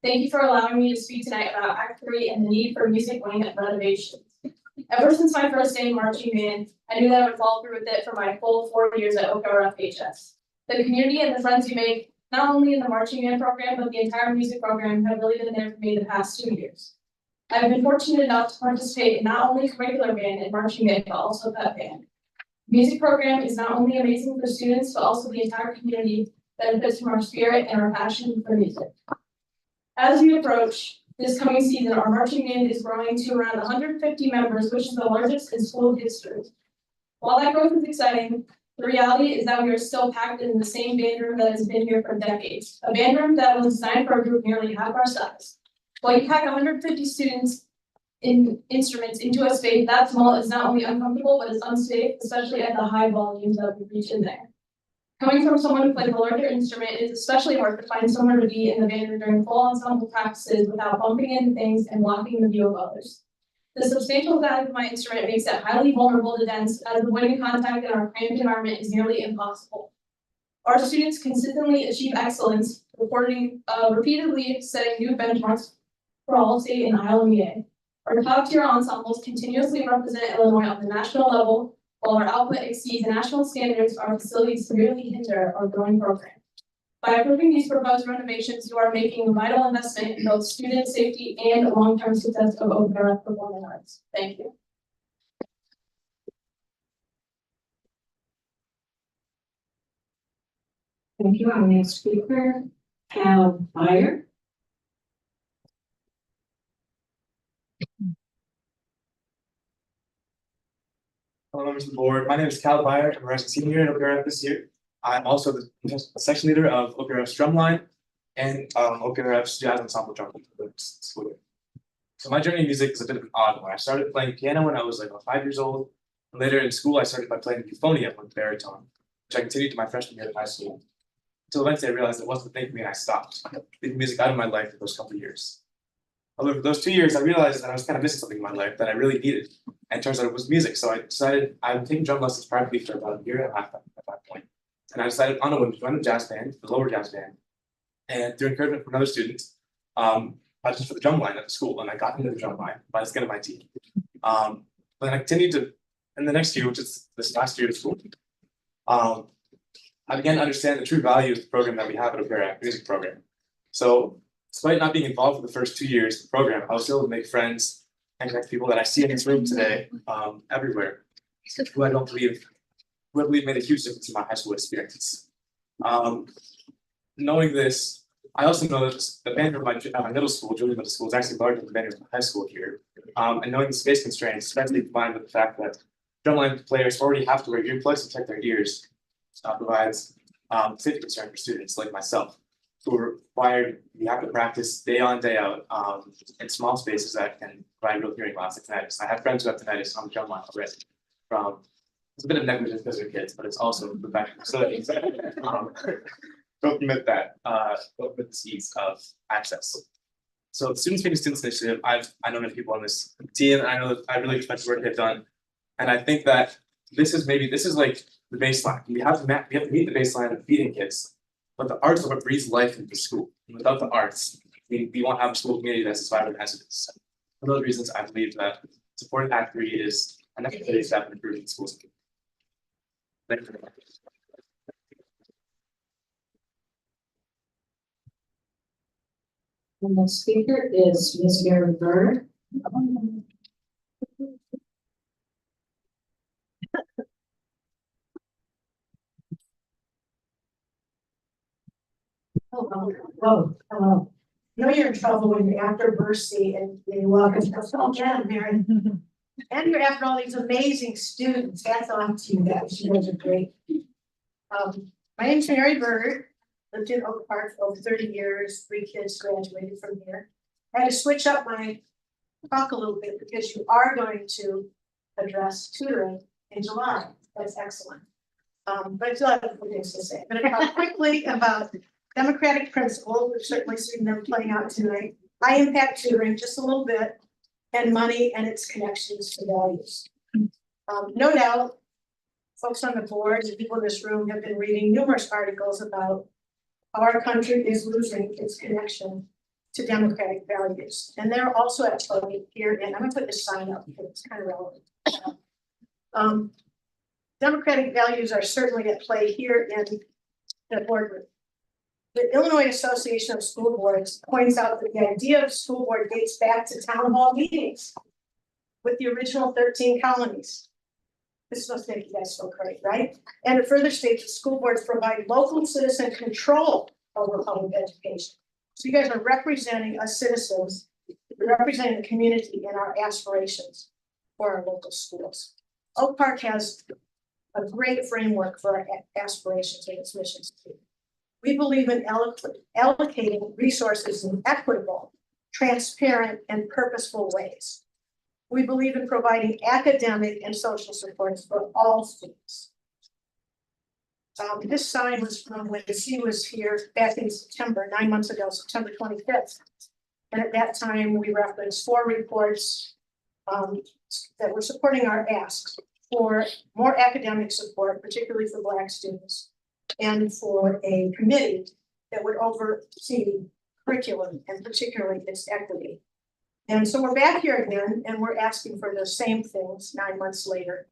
Thank you for allowing me to speak tonight about Act 3 and the need for music wing renovations. Ever since my first day in marching band, I knew that I would follow through with it for my full 4 years at OKRFHS. The community and the friends you make, not only in the marching band program, but the entire music program have really been there for me the past 2 years. I've been fortunate enough to participate in not only regular band and marching band, but also pep band. Music program is not only amazing for students, but also the entire community benefits from our spirit and our passion for music. As we approach this coming season, our marching band is growing to around 150 members, which is the largest in school history. While that growth is exciting, the reality is that we are still packed in the same band room that has been here for decades. A band room that was designed for a group nearly half our size. While you pack 150 students in instruments into a space that small is not only uncomfortable, but it's unsafe, especially at the high volumes that we reach in there. Coming from someone who plays a larger instrument, it is especially hard to find somewhere to be in the band room during full ensemble practices without bumping into things and blocking the view of others. The substantial size of my instrument makes it highly vulnerable to dents, as avoiding contact in our cramped environment is nearly impossible. Our students consistently achieve excellence, repeatedly setting new benchmarks for all state and ILMEA. Our top tier ensembles continuously represent Illinois on the national level, while our output exceeds national standards. Our facilities severely hinder our growing program. By approving these proposed renovations, you are making a vital investment in both student safety and long-term success of OPRF Performing Arts. Thank you. Thank you. Our next speaker, Cal Meyer. Hello, members of the board. My name is Cal Byer. I'm a rising senior at OPRF this year. I'm also the section leader of OPRF's drumline and OPRF's jazz ensemble drum for the school year. So my journey in music is a bit of an odd one. I started playing piano when I was like 5 years old. And later in school, I started by playing euphonium with baritone, which I continued to my freshman year of high school. Until eventually I realized it wasn't the thing for me and I stopped, leaving music out of my life for those couple of years. However, those 2 years, I realized that I was kind of missing something in my life that I really needed. And it turns out it was music. So I decided I would take drum lessons privately for about a year and a half at that point. And I decided on a whim to join the jazz band, the lower jazz band. And through encouragement from another student, I auditioned for the drum line at the school and I got into the drum line by the skin of my teeth. But then I continued to, in the next year, which is this last year of school, I began to understand the true value of the program that we have at OPRF, music program. So despite not being involved for the first 2 years of the program, I was able to make friends and connect people that I see in this room today, everywhere, who I believe made a huge difference in my high school experience. Knowing this, I also know that the banner of my middle school, Julie Middle School, is actually larger than the banner of my high school here. And knowing the space constraints, especially combined with the fact that drumline players already have to wear earplugs to protect their ears, provides safety concern for students like myself, who are required, you have to practice day on, day out, in small spaces that can provide real hearing loss like tinnitus. I have friends who have tinnitus on the drumline already from, it's a bit of negligence because they're kids, but it's also professional. So don't admit that, with the ease of access. So the Students Meeting Students Initiative, I know many people on this team, I know that I really respect the work they've done. And I think that this is like the baseline. We have to meet the baseline of feeding kids, but the arts are what breathes life into school. And without the arts, we won't have a school community that's as vibrant as it is. For those reasons, I believe that supporting Act 3 is a necessary step in improving schools. Thank you very much. The next speaker is Ms. Mary Bird. Hello. You know you're in trouble when you're after Bercy and you walk and go, oh, yeah, Mary. And you're after all these amazing students. Hats off to you guys. You guys are great. My name's Mary Bird. Lived in Oak Park for over 30 years. 3 kids graduated from here. I had to switch up my talk a little bit because you are going to address tutoring in July. That's excellent. But I still have a few things to say. I'm going to talk quickly about democratic principles. We've certainly seen them playing out tonight. High impact tutoring, just a little bit, and money and its connections to values. No doubt, folks on the board and people in this room have been reading numerous articles about how our country is losing its connection to democratic values. And they're also at play here, and I'm gonna put this sign up because it's kind of relevant. Democratic values are certainly at play here in the boardroom. The Illinois Association of School Boards points out that the idea of school board dates back to town hall meetings with the original 13 colonies. This must make you guys feel great, right? And it further states that school boards provide local citizen control over public education. So you guys are representing us citizens, you're representing the community and our aspirations for our local schools. Oak Park has a great framework for our aspirations and its missions. We believe in allocating resources in equitable, transparent, and purposeful ways. We believe in providing academic and social supports for all students. This sign was from when she was here back in September, 9 months ago, September 25th. And at that time, we referenced 4 reports that were supporting our asks for more academic support, particularly for Black students, and for a committee that would oversee curriculum and particularly its equity. And so we're back here again, and we're asking for those same things 9 months later,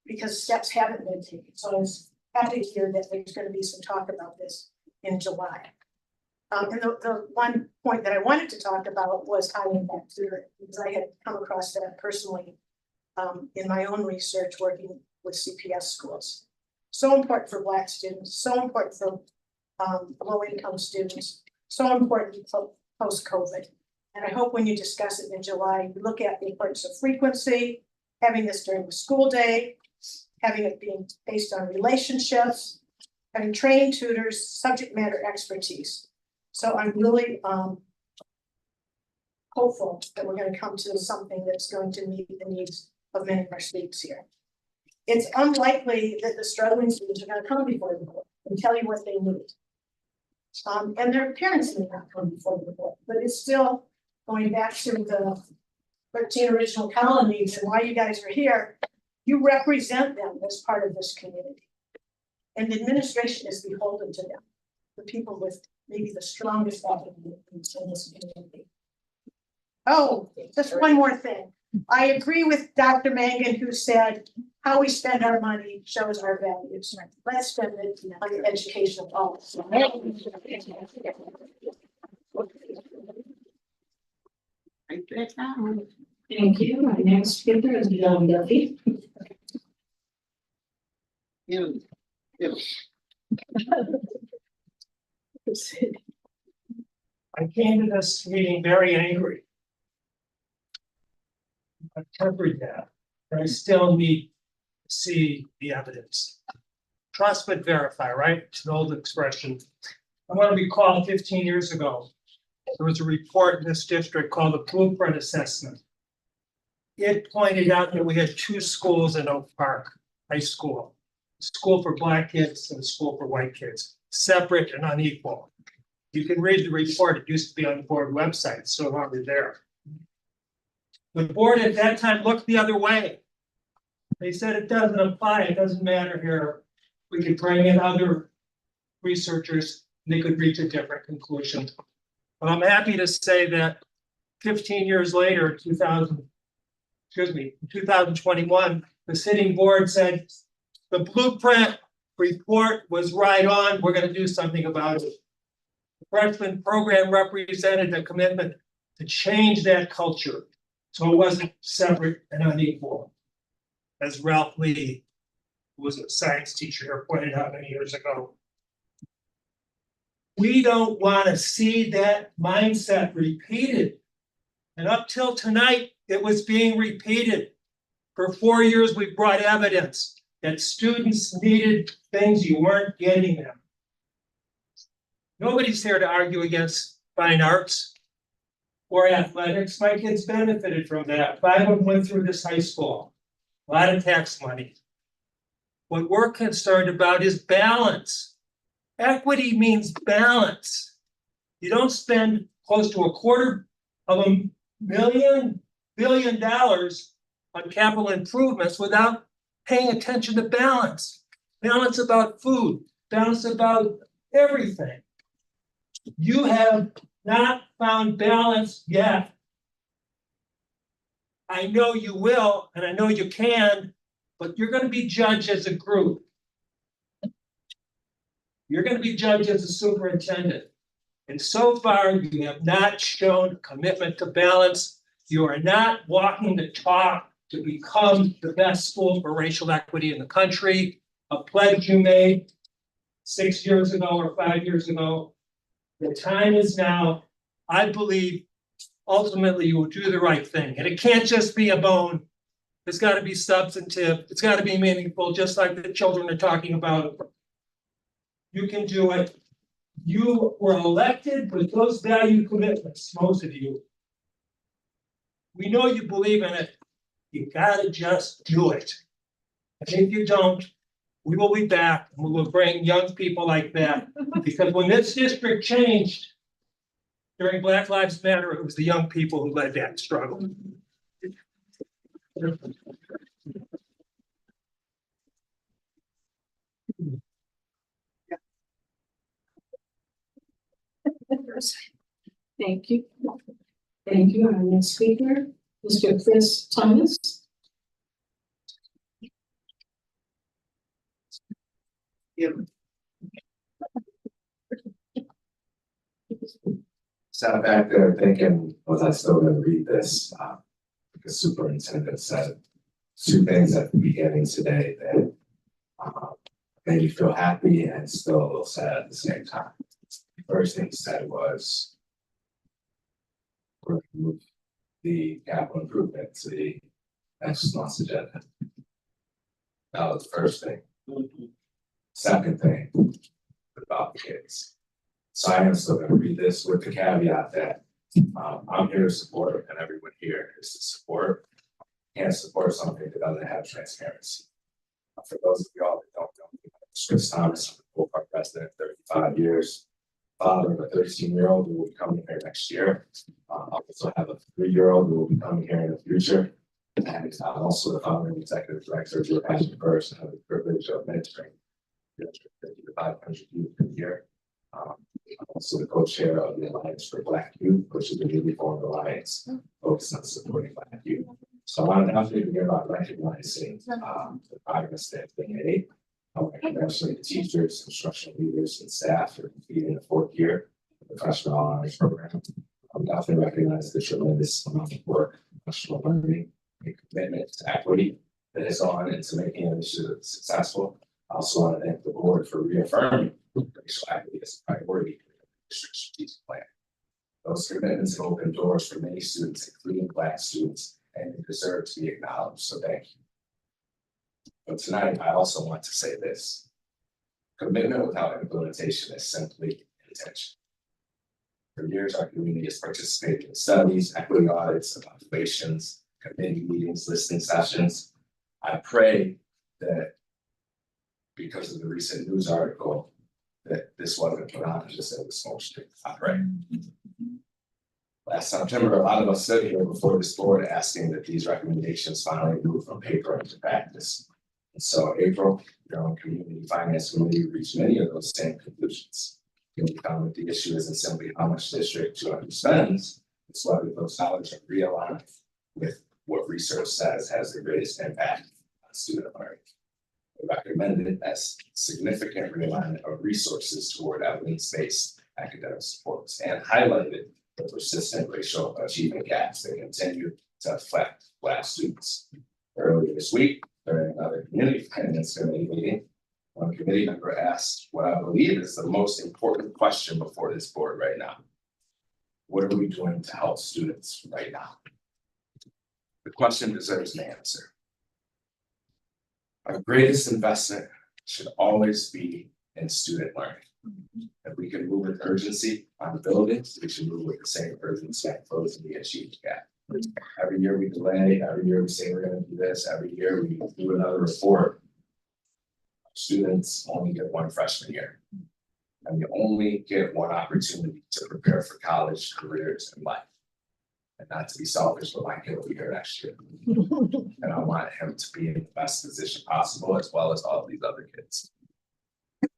because steps haven't been taken. So I was happy to hear that there's going to be some talk about this in July. And the one point that I wanted to talk about was high impact tutoring, because I had come across that personally in my own research working with CPS schools. So important for Black students, so important for low income students, so important post-COVID. And I hope when you discuss it in July, you look at the importance of frequency, having this during the school day, having it being based on relationships, having trained tutors, subject matter expertise. So I'm really hopeful that we're going to come to something that's going to meet the needs of many of our students here. It's unlikely that the struggling students are going to come before the board and tell you what they need. And their parents may not come before the board, but it's still going back to the 13 original colonies and why you guys are here. You represent them as part of this community. And the administration is beholden to them, the people with maybe the strongest advocacy in this community. Oh, just one more thing. I agree with Dr. Mangan, who said how we spend our money shows our values. Let's spend it on the education of all. Thank you. My next speaker is John Duffy. I came to this meeting very angry. I've tempered that, but I still need to see the evidence. Trust but verify, right? It's an old expression. I want to recall 15 years ago, there was a report in this district called the Blueprint Assessment. It pointed out that we had two schools in Oak Park High School, a school for Black kids and a school for white kids, separate and unequal. You can read the report. It used to be on the board website. It's no longer there. The board at that time looked the other way. They said it doesn't apply. It doesn't matter here. We could bring in other researchers and they could reach a different conclusion. But I'm happy to say that 15 years later, 2021, the sitting board said the blueprint report was right on. We're going to do something about it. The freshman program represented a commitment to change that culture so it wasn't separate and unequal. As Ralph Lee, who was a science teacher here, pointed out many years ago. We don't want to see that mindset repeated. And up till tonight, it was being repeated. For 4 years, we brought evidence that students needed things you weren't getting them. Nobody's here to argue against fine arts or athletics. My kids benefited from that. 5 of them went through this high school. A lot of tax money. What we're concerned about is balance. Equity means balance. You don't spend close to $250 billion on capital improvements without paying attention to balance. Balance about food, balance about everything. You have not found balance yet. I know you will, and I know you can, but you're going to be judged as a group. You're going to be judged as a superintendent. And so far, you have not shown commitment to balance. You are not walking the talk to become the best school for racial equity in the country. A pledge you made 6 years ago or 5 years ago. The time is now. I believe ultimately you will do the right thing. And it can't just be a bone. It's got to be substantive. It's got to be meaningful, just like the children are talking about. You can do it. You were elected with those value commitments, most of you. We know you believe in it. You gotta just do it. And if you don't, we will be back and we will bring young people like that. Because when this district changed during Black Lives Matter, it was the young people who led that struggle. Thank you. Thank you. Our next speaker, Mr. Chris Thomas. Sat back there thinking, was I still gonna read this? The superintendent said 2 things at the beginning today that made me feel happy and still a little sad at the same time. The first thing he said was, we're gonna move the capital improvement to the next month's agenda. That was the first thing. Second thing about the kids. So I am still gonna read this with the caveat that I'm here to support, and everyone here is to support. Can't support something that doesn't have transparency. For those of y'all that don't know, Chris Thomas, I'm the Oak Park resident, 35 years, father of a 13-year-old who will be coming here next year. I also have a 3-year-old who will be coming here in the future. And I'm also the founder and executive director of Your Passion First, and have the privilege of mentoring 50 to 500 youth per year. I'm also the co-chair of the Alliance for Black Youth, which is a newly formed alliance focused on supporting Black youth. So I wanted to ask you to hear about recognizing the progress that's being made. I want to congratulate the teachers, instructional leaders, and staff for completing the 4th year of the professional honors program. I would definitely recognize the tremendous amount of work, professional learning, and commitment to equity that is on into making initiative successful. I also want to thank the board for reaffirming racial equity as a priority in the district's strategic plan. Those commitments have opened doors for many students, including Black students, and they deserve to be acknowledged, so thank you. But tonight, I also want to say this. Commitment without implementation is simply intention. For years, our community has participated in studies, equity audits, evaluations, committee meetings, listening sessions. I pray that because of the recent news article, that this wasn't put on just as a smoke screen. I pray. Last September, a lot of us stood here before this board asking that these recommendations finally move from paper into practice. And so April, your own community finance committee reached many of those same conclusions. And we found that the issue isn't simply how much District 200 spends, it's whether those dollars are realigned with what research says has the greatest impact on student learning. We recommended as significant realignment of resources toward evidence-based academic supports and highlighted the persistent racial achievement gaps that continue to affect Black students. Earlier this week, during another community finance committee meeting, one committee member asked what I believe is the most important question before this board right now. What are we doing to help students right now? The question deserves an answer. Our greatest investment should always be in student learning. If we can move with urgency on buildings, we should move with the same urgency on closing the achievement gap. Every year we delay, every year we say we're going to do this, every year we do another report. Students only get one freshman year. And you only get one opportunity to prepare for college, careers, and life. And not to be selfish, but my kid will be here next year. And I want him to be in the best position possible, as well as all these other kids.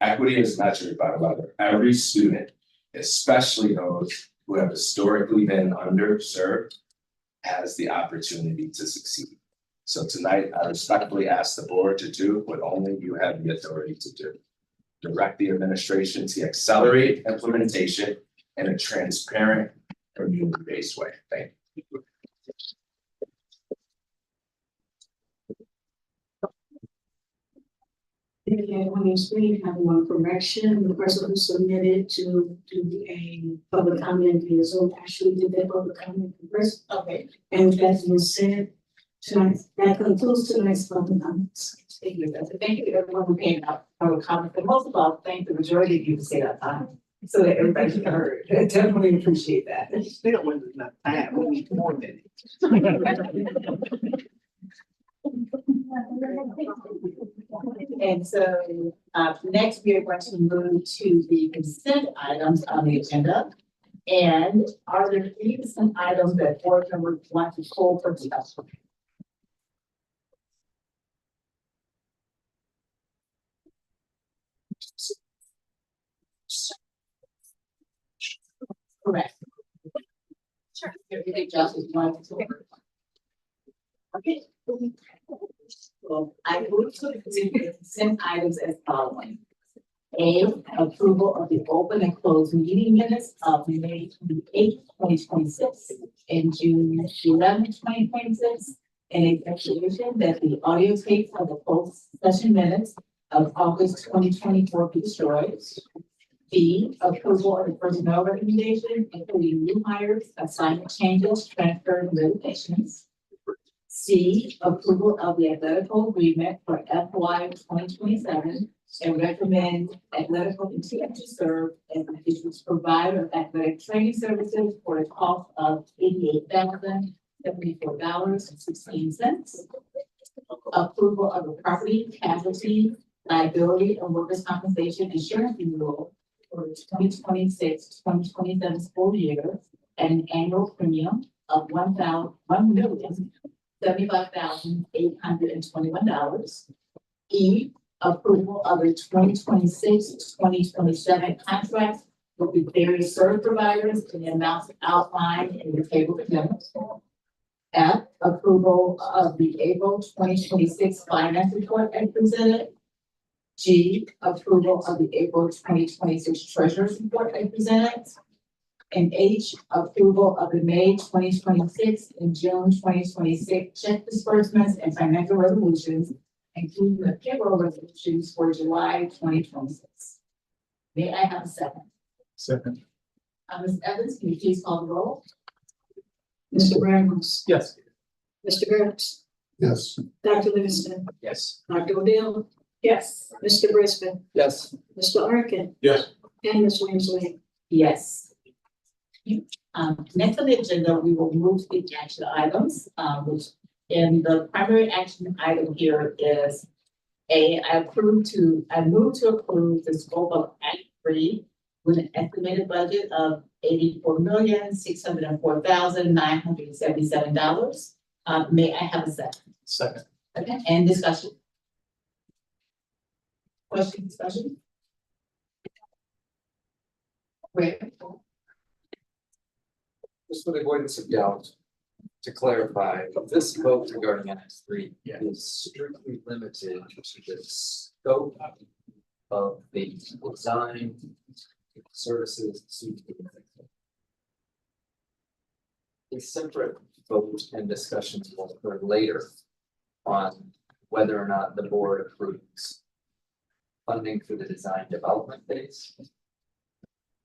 Equity is measured by whether every student, especially those who have historically been underserved, has the opportunity to succeed. So tonight, I respectfully ask the board to do what only you have the authority to do. Direct the administration to accelerate implementation in a transparent, community-based way. Thank you. On your screen, have one correction. The person who submitted to do a public comment via Zoom actually did that public comment first. Okay. And that was said tonight, that concludes tonight's public comments. Thank you to everyone who came out for comments, and most of all, thank the majority of you to say that time, so that everybody can heard. I definitely appreciate that. Still, when there's not time, we need more than And so, next we are going to move to the consent items on the agenda. And are there any consent items that board members want to pull for discussion? Correct. Sure. Everything else is one to. Okay. Well, I move to the consent items as following. A, approval of the open and closed meeting minutes of May 28th, 2026 and June 11th, 2026. And a declaration that the audio tapes of the closed session minutes of August 2024 be destroyed. B, approval of the personnel recommendation, including new hires, assignment changes, transfers, and resignations. C, approval of the athletical agreement for FY 2027 and recommend athletical continue to serve as the district's provider of athletic training services for a cost of $88,074.16. Approval of the property, casualty, liability, and workers' compensation insurance renewal for the 2026-2027 school year at an annual premium of $1,075,821. E, approval of the 2026-2027 contracts with the various service providers in the amounts outlined in the table of minutes. F, approval of the April 2026 finance report as presented. G, approval of the April 2026 treasurer's report as presented. And H, approval of the May 2026 and June 2026 check disbursements and financial resolutions, including the payroll resolutions for July 2026. May I have a second? Second. Ms. Evans, can you please call the roll? Mr. Bramhouse. Yes. Mr. Burns. Yes. Dr. Livingston. Yes. Dr. Odell. Yes. Mr. Brisbane. Yes. Mr. Arkin. Yes. And Ms. Williams Lee. Yes. Next on the agenda, we will move to the action items, which in the primary action item here is I move to approve the scope of Act 3 with an estimated budget of $84,604,977. May I have a second? Second. Okay, and discussion? Question, discussion? Wait. Just for the avoidance of doubt, to clarify, this vote regarding Annex 3 is strictly limited to the scope of the design, services. A separate vote and discussions will occur later on whether or not the board approves funding for the design development phase.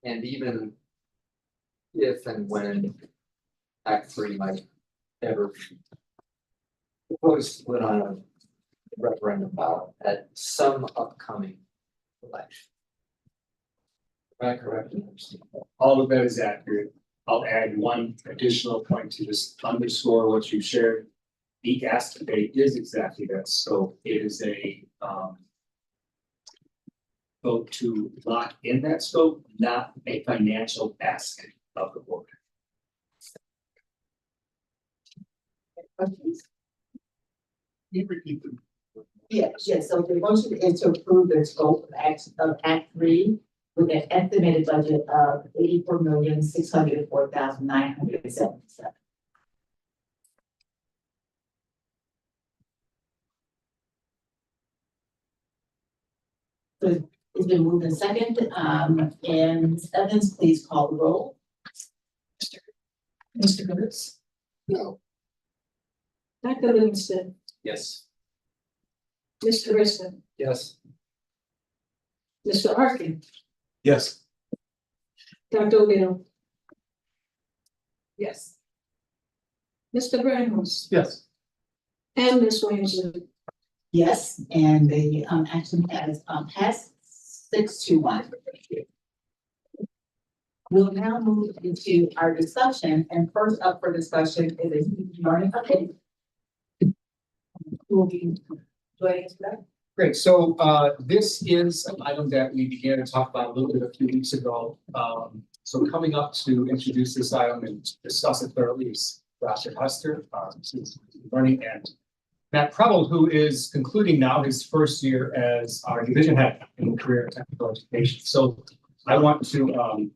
And even if and when Act 3 might ever be proposed to put on a referendum ballot at some upcoming election. Am I correct in understanding? All of that is accurate. I'll add one additional point to just underscore what you shared. The ask debate is exactly that. So it is a vote to lock in that scope, not a financial ask of the board. Questions? Can you repeat them? Yes, so the motion is to approve the scope of Act 3 with an estimated budget of $84,604,977. So it's been moved in second, and Evans, please call the roll. Mr. Burns. No. Dr. Livingston. Yes. Mr. Brisbane. Yes. Mr. Arkin. Yes. Dr. Odell. Yes. Mr. Bramhouse. Yes. And Ms. Williams Lee. Yes, and the action has passed 6-1. We'll now move into our discussion, and first up for discussion is a learning update. Who will be joining us today? Great, so this is an item that we began to talk about a little bit a few weeks ago. So coming up to introduce this item and discuss it thoroughly is Dr. Hester, learning, and Matt Preble, who is concluding now his first year as our division head in career and technical education. So I want to,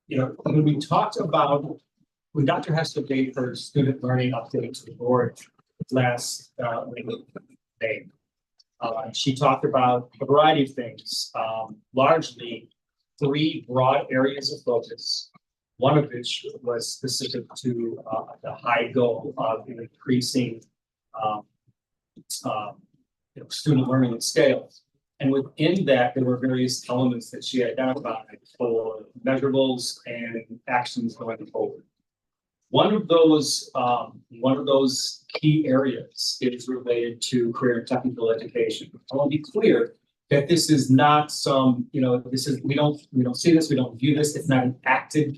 when we talked about, when Dr. Hester gave her student learning update to the board last May, she talked about a variety of things, largely 3 broad areas of focus. One of which was specific to the high goal of increasing student learning at scale. And within that, there were various elements that she identified for measurables and actions going forward. One of those key areas is related to career and technical education. I want to be clear that this is not some, we don't see this, we don't view this. It's not an active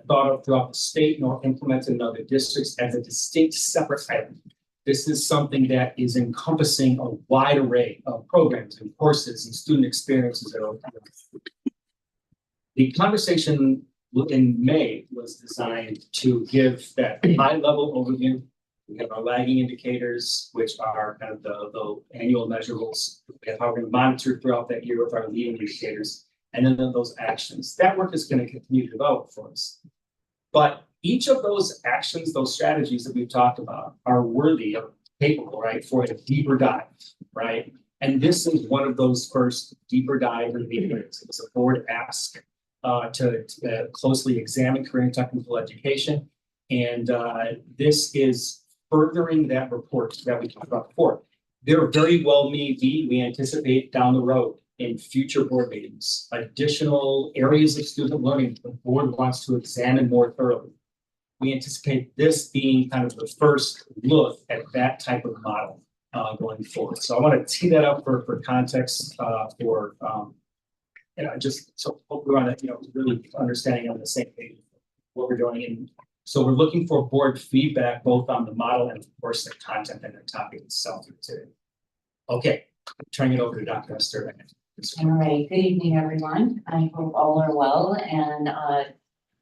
thought of throughout the state nor implemented in other districts as a distinct separate item. This is something that is encompassing a wide array of programs and courses and student experiences that are. The conversation in May was designed to give that high level overview. We have our lagging indicators, which are kind of the annual measurables. We have how we're going to monitor throughout that year with our leading indicators, and then those actions. That work is going to continue to develop for us. But each of those actions, those strategies that we've talked about are worthy of capable, right, for a deeper dive, right? And this is one of those first deeper dive meetings. It was a board ask to closely examine career and technical education. And this is furthering that report that we talked about before. There very well may be, we anticipate down the road, in future board meetings, additional areas of student learning the board wants to examine more thoroughly. We anticipate this being kind of the first look at that type of model going forward. So I want to tee that up for context for just so hopefully we're on really understanding on the same page what we're doing. And so we're looking for board feedback both on the model and of course the content and the topic itself today. Okay, turning it over to Dr. Esther. All right, good evening, everyone. I hope all are well. And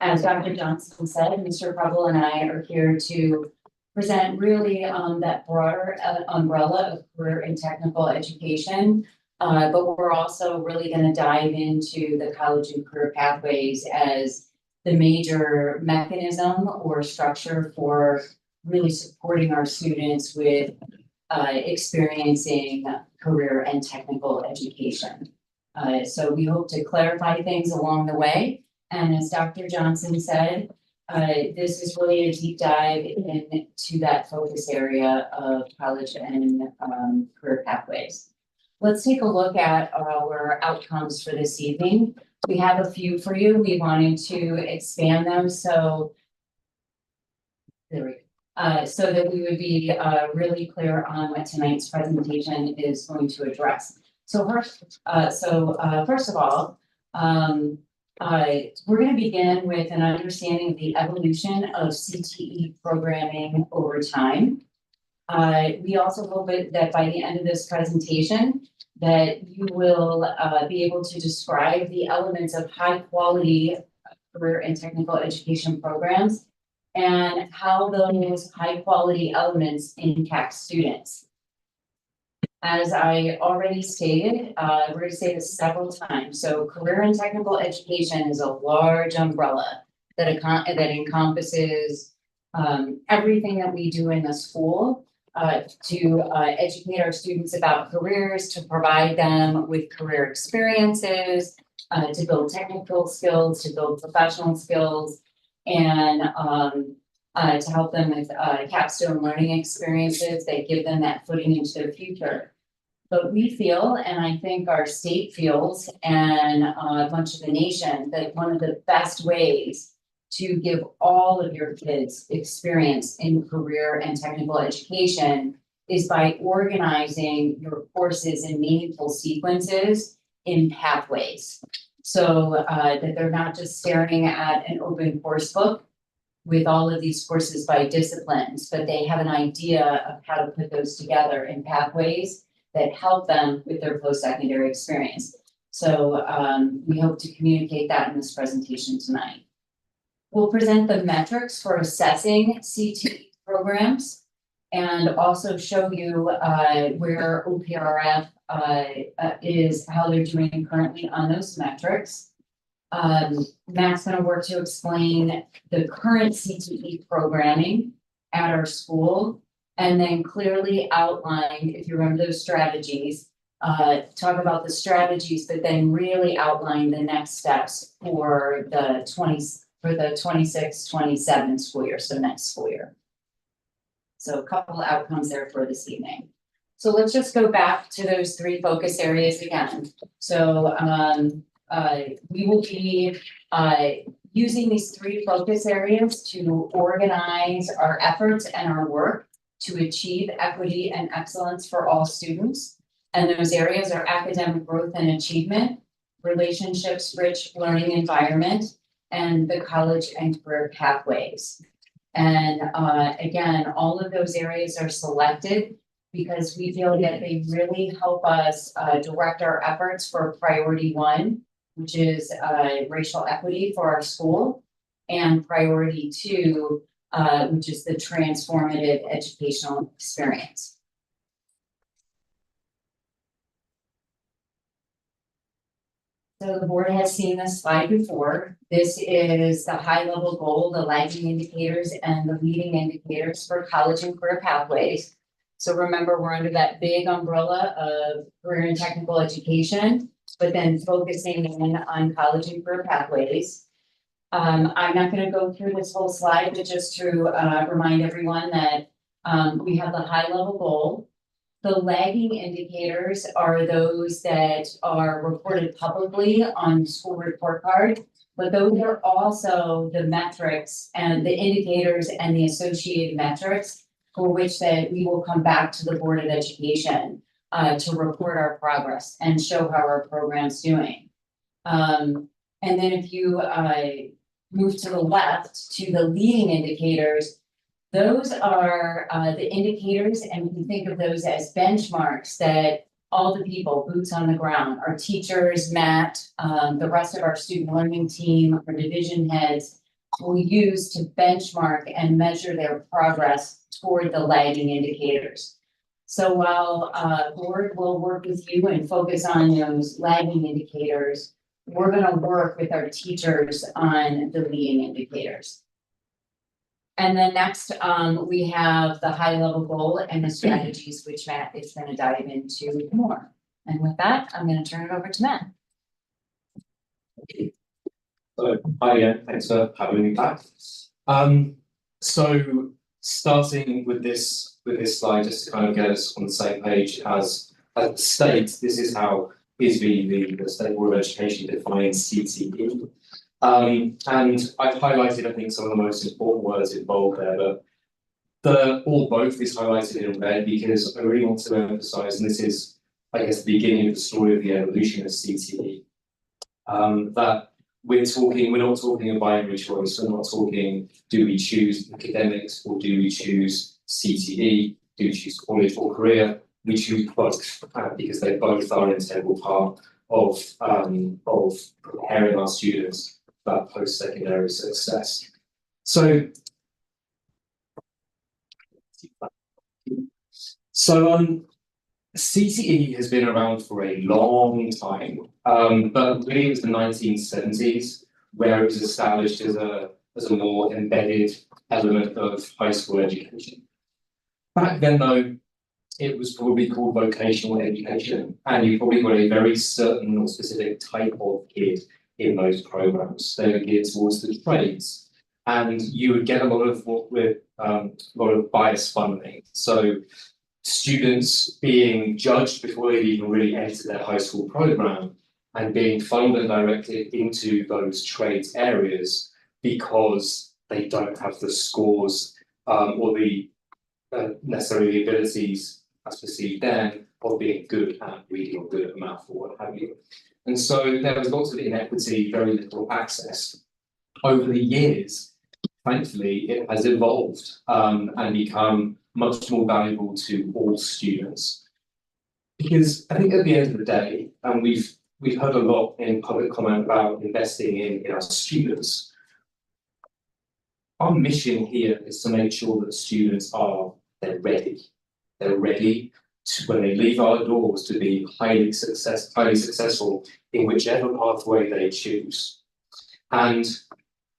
as Dr. Johnson said, Mr. Preble and I are here to present really that broader umbrella of career and technical education. But we're also really going to dive into the college and career pathways as the major mechanism or structure for really supporting our students with experiencing career and technical education. So we hope to clarify things along the way. And as Dr. Johnson said, this is really a deep dive into that focus area of college and career pathways. Let's take a look at our outcomes for this evening. We have a few for you. We wanted to expand them so there we go. So that we would be really clear on what tonight's presentation is going to address. So first of all, we're going to begin with an understanding of the evolution of CTE programming over time. We also hope that by the end of this presentation, that you will be able to describe the elements of high quality career and technical education programs and how those high quality elements impact students. As I already stated, we're going to say this several times. So career and technical education is a large umbrella that encompasses everything that we do in the school to educate our students about careers, to provide them with career experiences, to build technical skills, to build professional skills, and to help them with capstone learning experiences that give them that footing into their future. But we feel, and I think our state feels, and a bunch of the nation, that one of the best ways to give all of your kids experience in career and technical education is by organizing your courses in meaningful sequences in pathways. So that they're not just staring at an open course book with all of these courses by disciplines, but they have an idea of how to put those together in pathways that help them with their post-secondary experience. So we hope to communicate that in this presentation tonight. We'll present the metrics for assessing CTE programs and also show you where OPRF is, how they're doing currently on those metrics. Matt's going to work to explain the current CTE programming at our school and then clearly outline, if you remember those strategies, talk about the strategies, but then really outline the next steps for the 26-27 school year, so next school year. So a couple of outcomes there for this evening. So let's just go back to those three focus areas again. So we will be using these three focus areas to organize our efforts and our work to achieve equity and excellence for all students. And those areas are academic growth and achievement, relationships-rich learning environment, and the college and career pathways. And again, all of those areas are selected because we feel that they really help us direct our efforts for priority one, which is racial equity for our school, and priority two, which is the transformative educational experience. So the board has seen this slide before. This is the high level goal, the lagging indicators and the leading indicators for college and career pathways. So remember, we're under that big umbrella of career and technical education, but then focusing in on college and career pathways. I'm not going to go through this whole slide, but just to remind everyone that we have the high level goal. The lagging indicators are those that are reported publicly on school report card. But those are also the metrics and the indicators and the associated metrics for which that we will come back to the Board of Education to report our progress and show how our program's doing. And then if you move to the left to the leading indicators, those are the indicators, and we can think of those as benchmarks that all the people, boots on the ground, our teachers, Matt, the rest of our student learning team, our division heads, will use to benchmark and measure their progress toward the lagging indicators. So while board will work with you and focus on those lagging indicators, we're gonna work with our teachers on the leading indicators. And then next, we have the high level goal and the strategies, which Matt is gonna dive into more. And with that, I'm gonna turn it over to Matt. So, hi again, thanks for having me back. So starting with this slide, just to kind of get us on the same page as a state, this is how ISB, the State Board of Education, defines CTE. And I've highlighted, I think, some of the most important words involved there, but the or both is highlighted in red because I really want to emphasize, and this is, I guess, the beginning of the story of the evolution of CTE, that we're not talking a binary choice. We're not talking, do we choose academics or do we choose CTE? Do we choose college or career? We choose both because they both are an integral part of preparing our students for that post-secondary success. So CTE has been around for a long time, but really it was the 1970s where it was established as a more embedded element of high school education. Back then, though, it was probably called vocational education, and you probably got a very certain or specific type of kid in those programs. They were geared towards the trades, and you would get a lot of bias funding. So students being judged before they even really enter their high school program and being funded and directed into those trades areas because they don't have the scores or the necessarily the abilities as perceived then of being good at reading or good at math or what have you. And so there was lots of inequity, very little access. Over the years, thankfully, it has evolved and become much more valuable to all students. Because I think at the end of the day, and we've heard a lot in public comment about investing in our students, our mission here is to make sure that students they're ready. They're ready to, when they leave our doors, to be highly successful in whichever pathway they choose. And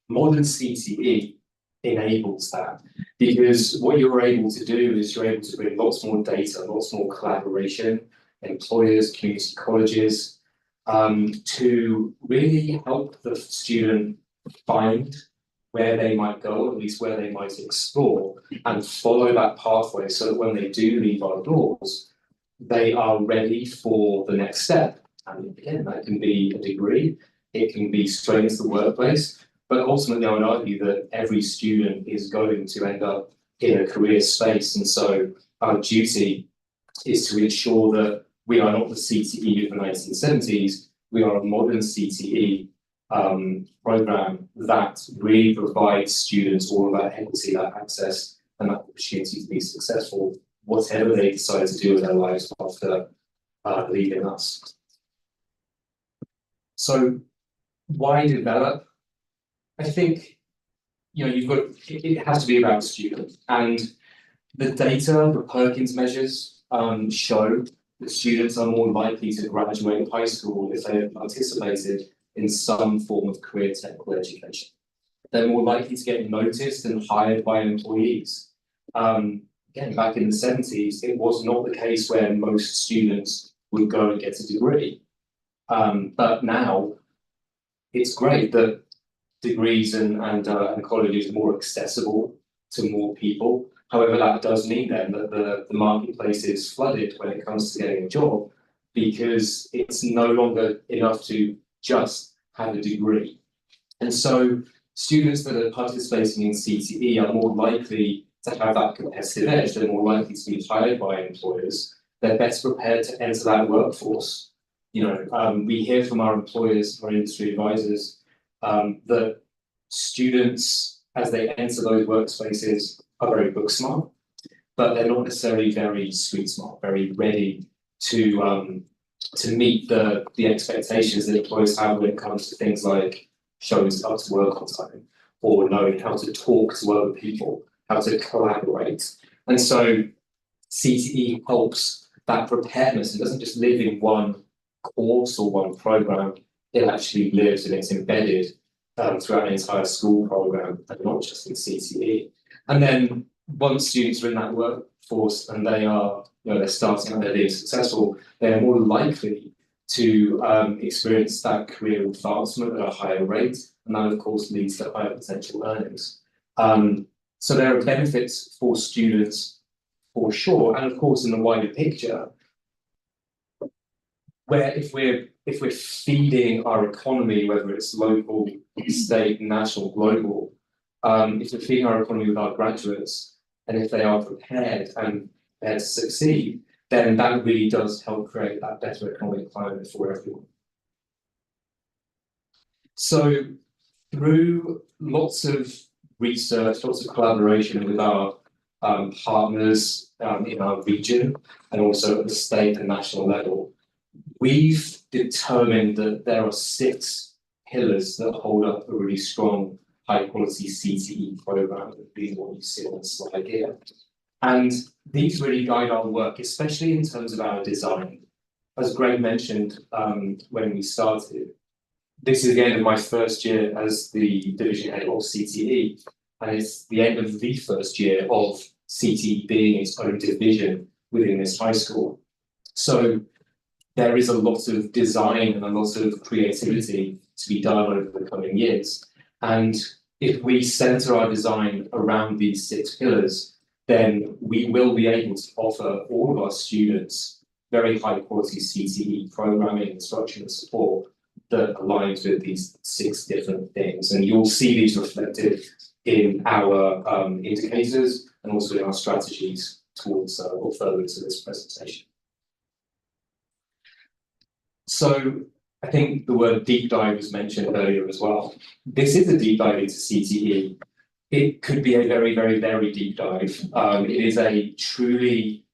modern CTE enables that, because what you're able to do is you're able to bring lots more data, lots more collaboration, employers, community colleges, to really help the student find where they might go, or at least where they might explore, and follow that pathway so that when they do leave our doors, they are ready for the next step. And again, that can be a degree, it can be straight into the workplace, but ultimately I would argue that every student is going to end up in a career space. And so our duty is to ensure that we are not the CTE of the 1970s, we are a modern CTE program that really provides students all of that equity, that access, and that opportunity to be successful, whatever they decide to do with their lives after leaving us. So why develop? I think, it has to be about students, and the data, the Perkins measures show that students are more likely to graduate high school if they have participated in some form of career technical education. They're more likely to get noticed and hired by employees. Again, back in the 70s, it was not the case where most students would go and get a degree. But now, it's great that degrees and colleges are more accessible to more people. However, that does mean then that the marketplace is flooded when it comes to getting a job, because it's no longer enough to just have a degree. And so students that are participating in CTE are more likely to have that competitive edge. They're more likely to be hired by employers. They're better prepared to enter that workforce. We hear from our employers, our industry advisors, that students, as they enter those workspaces, are very book smart, but they're not necessarily very street smart, very ready to meet the expectations that employers have when it comes to things like showing up to work on time, or knowing how to talk to other people, how to collaborate. And so CTE helps that preparedness. It doesn't just live in one course or one program, it actually lives and it's embedded throughout an entire school program, and not just in CTE. And then once students are in that workforce and they are, they're starting out, they're being successful, they're more likely to experience that career advancement at a higher rate, and that of course leads to higher potential earnings. So there are benefits for students for sure, and of course in the wider picture, where if we're feeding our economy, whether it's local, state, national, global, if we're feeding our economy with our graduates, and if they are prepared and prepared to succeed, then that really does help create that better economic climate for everyone. So through lots of research, lots of collaboration with our partners in our region, and also at the state and national level, we've determined that there are 6 pillars that hold up a really strong, high-quality CTE program, that being what you see on the slide here. And these really guide our work, especially in terms of our design. As Greg mentioned when we started, this is the end of my first year as the division head of CTE, and it's the end of the first year of CTE being its own division within this high school. So there is a lot of design and a lot of creativity to be done over the coming years. And if we center our design around these 6 pillars, then we will be able to offer all of our students very high quality CTE programming, instruction and support that aligns with these 6 different things. And you'll see these reflected in our indicators and also in our strategies towards or further into this presentation. So I think the word deep dive was mentioned earlier as well. This is a deep dive into CTE. It could be a very, very, very deep dive. It is a truly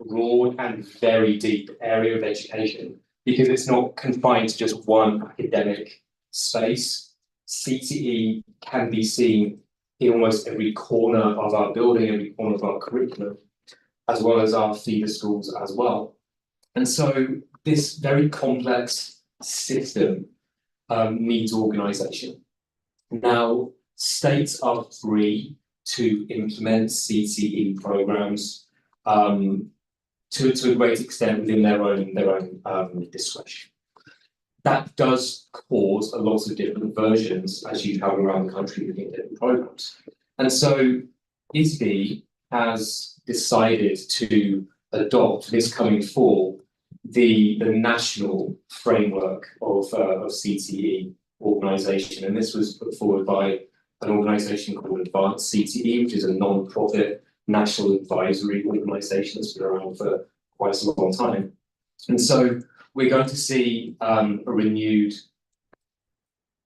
broad and very deep area of education, because it's not confined to just one academic space. CTE can be seen in almost every corner of our building, every corner of our curriculum, as well as our feeder schools as well. And so this very complex system needs organisation. Now, states are free to implement CTE programs to a great extent within their own discretion. That does cause a lot of different versions, as you have around the country within different programs. And so ISB has decided to adopt this coming fall the national framework of CTE organisation. And this was put forward by an organisation called Advanced CTE, which is a non-profit national advisory organisation that's been around for quite a long time. And so we're going to see a renewed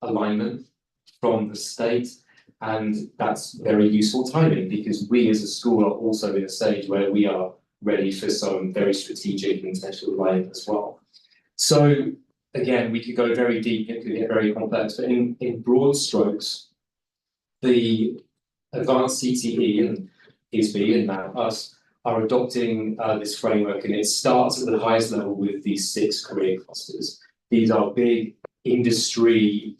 alignment from the state, and that's very useful timing, because we as a school are also in a stage where we are ready for some very strategic international alignment as well. So again, we could go very deep, it could get very complex, but in broad strokes, the Advanced CTE and ISB and now us are adopting this framework, and it starts at the highest level with these 6 career clusters. These are big industry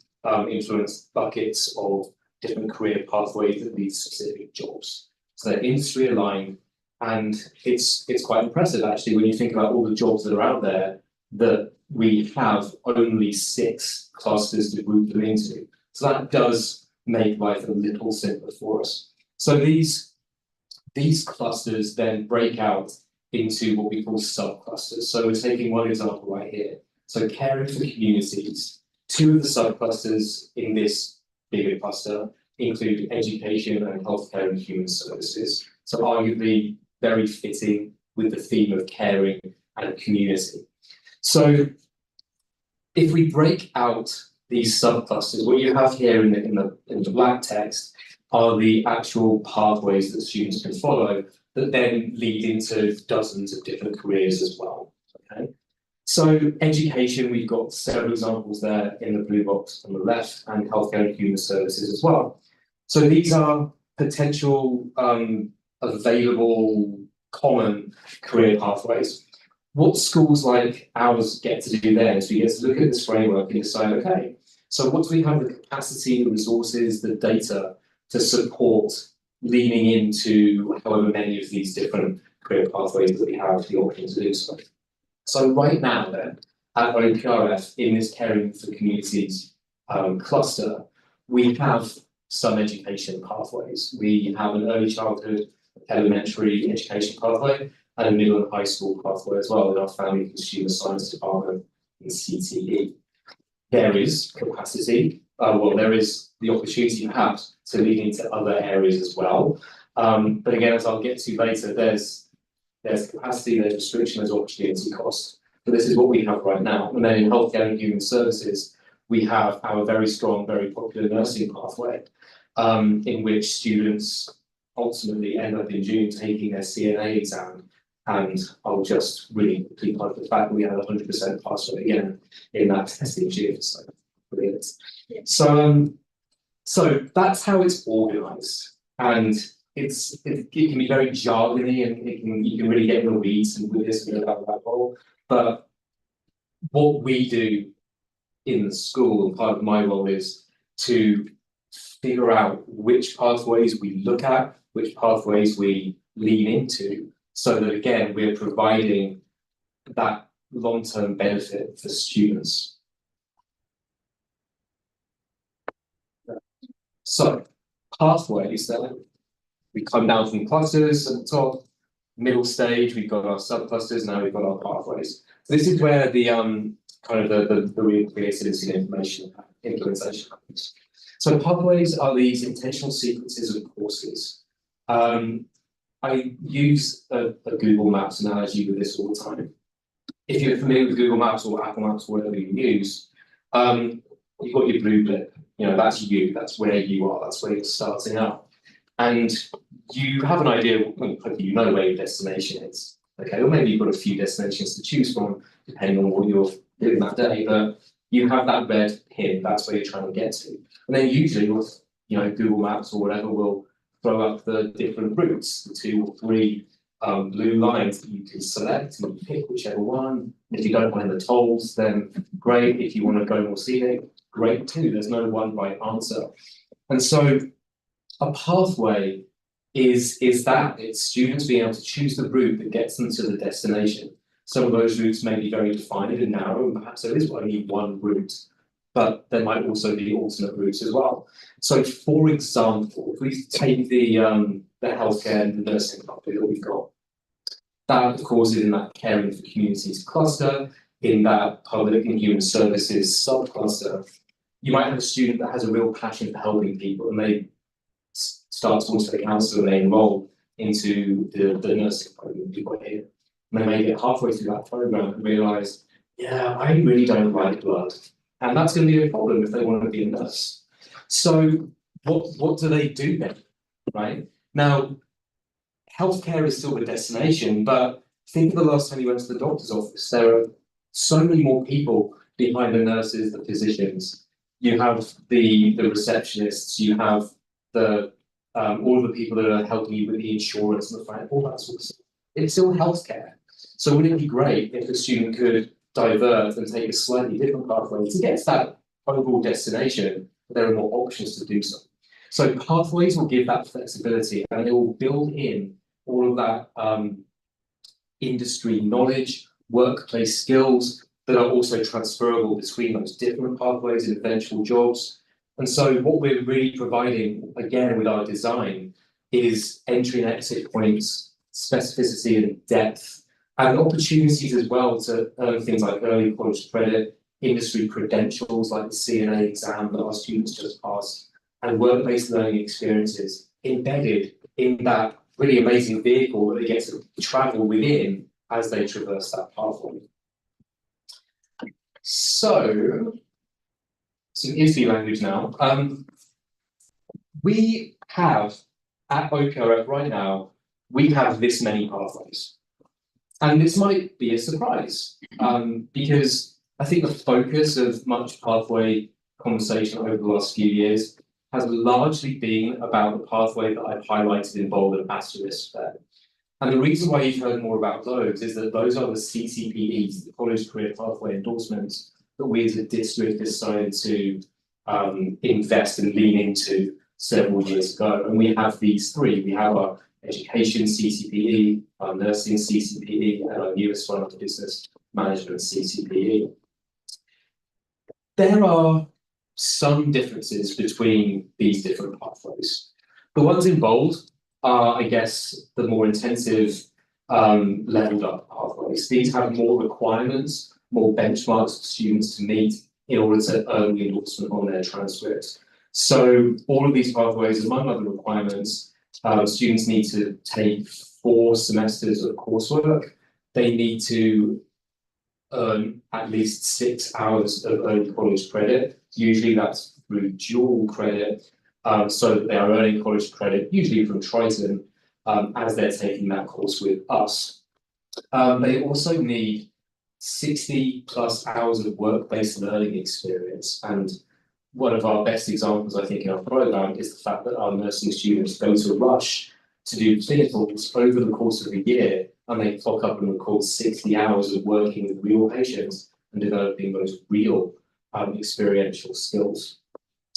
influenced buckets of different career pathways that lead to specific jobs. So they're industry aligned, and it's quite impressive actually when you think about all the jobs that are out there, that we have only 6 clusters to group them into. So that does make life a little simpler for us. So these these clusters then break out into what we call sub-clusters. So we're taking one example right here. So caring for communities. Two of the sub-clusters in this bigger cluster include education and healthcare and human services. So arguably very fitting with the theme of caring and community. So if we break out these sub-clusters, what you have here in the black text are the actual pathways that students can follow that then lead into dozens of different careers as well. Okay. So education, we've got several examples there in the blue box on the left, and healthcare and human services as well. So these are potential available common career pathways. What schools like ours get to do there is we get to look at this framework and decide, okay, so what do we have the capacity, the resources, the data to support leaning into however many of these different career pathways that we have the option to do so. So right now then, at OPRF, in this caring for communities cluster, we have some education pathways. We have an early childhood, elementary education pathway, and a middle and high school pathway as well in our family and consumer science department in CTE. There is capacity, there is the opportunity perhaps to lead into other areas as well. But again, as I'll get to later, there's capacity, there's restriction, there's opportunity cost. But this is what we have right now. And then in healthcare and human services, we have our very strong, very popular nursing pathway, in which students ultimately end up in June taking their CNA exam. And I'll just really quickly plug the fact that we had 100% pass rate again in that test in June. So brilliant. So that's how it's organised, and it can be very jargony, and you can really get in the weeds and with this and go down that hole. But what we do in the school, and part of my role, is to figure out which pathways we look at, which pathways we lean into, so that again we're providing that long-term benefit for students. So pathways, then we come down from clusters at the top, middle stage, we've got our subclusters, now we've got our pathways. So this is where the kind of the real creativity and information implementation happens. So pathways are these intentional sequences of courses. I use a Google Maps analogy with this all the time. If you're familiar with Google Maps or Apple Maps, or whatever you use, you've got your blue blip. You know, that's you, that's where you are, that's where you're starting out. And you have an idea, well, you know where your destination is. Okay, or maybe you've got a few destinations to choose from, depending on what you're doing that day, but you have that red pin, that's where you're trying to get to. And then usually with, you know, Google Maps or whatever will throw up the different routes, the 2 or 3 blue lines that you can select, and you pick whichever one. If you don't want the tolls, then great. If you want to go more scenic, great too. There's no one right answer. And so a pathway is that. It's students being able to choose the route that gets them to the destination. Some of those routes may be very defined and narrow, and perhaps there is only one route, but there might also be alternate routes as well. So for example, if we take the healthcare and the nursing pathway that we've got, that of course is in that caring for communities cluster, in that public and human services subcluster. You might have a student that has a real passion for helping people, and they start to also the council and they enroll into the nursing program you've got here. And they may get halfway through that program and realise, yeah, I really don't like blood. And that's going to be a problem if they want to be a nurse. So what do they do then, right? Now, healthcare is still the destination, but think of the last time you went to the doctor's office. There are so many more people behind the nurses, the physicians. You have the receptionists, you have the all of the people that are helping you with the insurance and the finance, all that sort of stuff. It's still healthcare. So wouldn't it be great if the student could divert and take a slightly different pathway to get to that overall destination, but there are more options to do so. So pathways will give that flexibility, and it will build in all of that industry knowledge, workplace skills that are also transferable between those different pathways and eventual jobs. And so what we're really providing, again, with our design, is entry and exit points, specificity and depth, and opportunities as well to earn things like early college credit, industry credentials like the CNA exam that our students just passed, and work-based learning experiences embedded in that really amazing vehicle that they get to travel within as they traverse that pathway. So, some ISB language now. We have at OPRF right now, we have this many pathways. And this might be a surprise, because I think the focus of much pathway conversation over the last few years has largely been about the pathway that I've highlighted in bold and asterisk there. And the reason why you've heard more about those is that those are the CCPEs, the College Career Pathway endorsements, that we as a district decided to invest and lean into several years ago. And we have these three. We have our education CCPE, our nursing CCPE, and our newest one, our business management CCPE. There are some differences between these different pathways. The ones in bold are, I guess, the more intensive leveled up pathways. These have more requirements, more benchmarks for students to meet in order to earn the endorsement on their transcripts. So all of these pathways, among other requirements, students need to take 4 semesters of coursework. They need to earn at least 6 hours of early college credit. Usually that's through dual credit, so that they are earning college credit, usually from Triton, as they're taking that course with us. They also need 60+ hours of work-based learning experience. And one of our best examples, I think, in our program is the fact that our nursing students go to Rush to do clinicals over the course of a year, and they clock up and record 60 hours of working with real patients and developing those real experiential skills.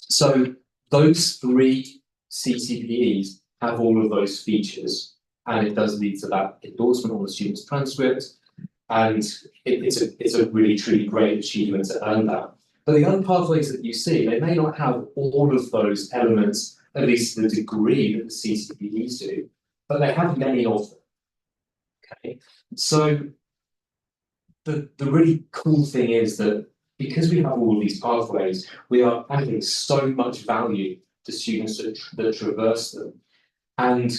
So those 3 CCPEs have all of those features, and it does lead to that endorsement on the student's transcript, and it's a really, truly great achievement to earn that. But the other pathways that you see, they may not have all of those elements, at least to the degree that the CCPEs do, but they have many of them. Okay, so the really cool thing is that because we have all of these pathways, we are adding so much value to students that traverse them. And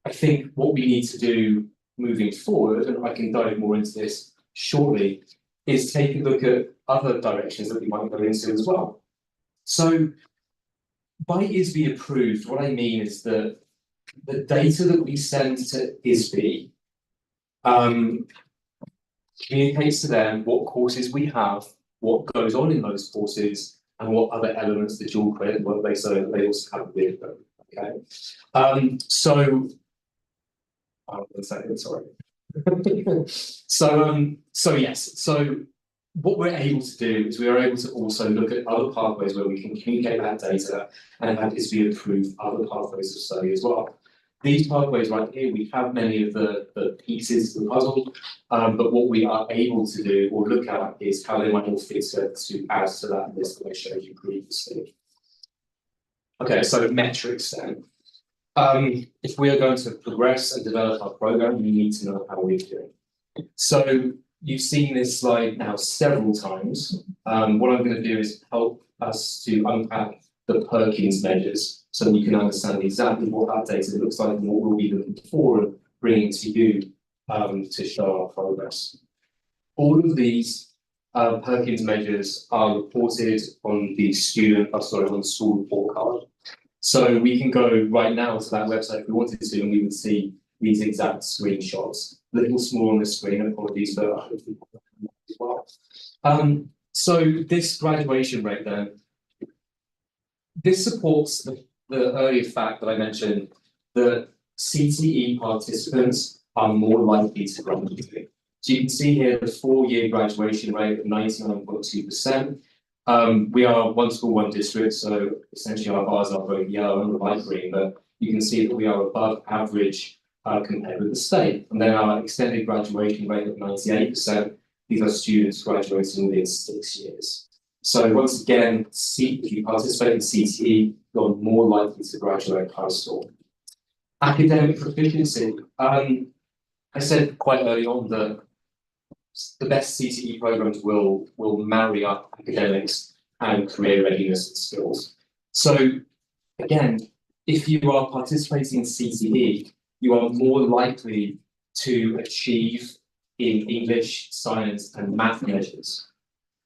I think what we need to do moving forward, and I can dive more into this shortly, is take a look at other directions that we might go into as well. So by ISB approved, what I mean is that the data that we send to ISB communicates to them what courses we have, what goes on in those courses, and what other elements the dual credit work-based learning they also have with them. Okay, so one second, sorry. So yes, so what we're able to do is we are able to also look at other pathways where we can communicate that data and have ISB approve other pathways of study as well. These pathways right here, we have many of the pieces of the puzzle, but what we are able to do or look at is how they might all fit to add to that list that I showed you previously. Okay, so metrics then. If we are going to progress and develop our program, we need to know how we're doing. So you've seen this slide now several times. What I'm going to do is help us to unpack the Perkins measures so that you can understand exactly what that data looks like and what we'll be looking for and bringing to you to show our progress. All of these Perkins measures are reported on the on the school report card. So we can go right now to that website if we wanted to, and we would see these exact screenshots. A little small on the screen, apologies for that as well. So this graduation rate then, this supports the earlier fact that I mentioned that CTE participants are more likely to graduate. So you can see here the 4-year graduation rate of 99.2%. We are one school, one district, so essentially our bars are both yellow and light green, but you can see that we are above average compared with the state. And then our extended graduation rate of 98%, these are students graduating within 6 years. So once again, if you participate in CTE, you're more likely to graduate high school. Academic proficiency. I said quite early on that the best CTE programs will marry up academics and career readiness and skills. So again, if you are participating in CTE, you are more likely to achieve in English, science, and math measures.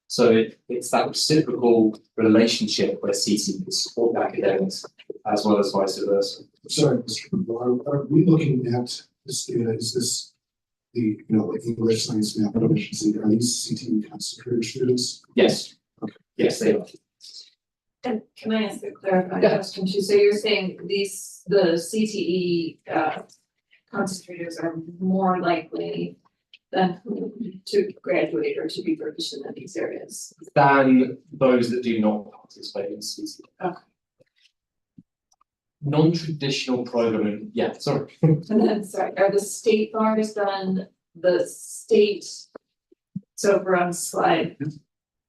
So it's that reciprocal relationship where CTE can support academics as well as vice versa. Sorry, Mr. Cooper, are we looking at this data? Is this the, like English, science, math, proficiency? Are these CTE concentrated students? Yes. Okay. Yes, they are. And can I ask a clarifying question too? So you're saying the CTE concentrators are more likely than to graduate or to be proficient in these areas? Than those that do not participate in CTE. Okay. Non-traditional programming, yeah, sorry. And then, sorry, are the state bars then the state, so we're on slide,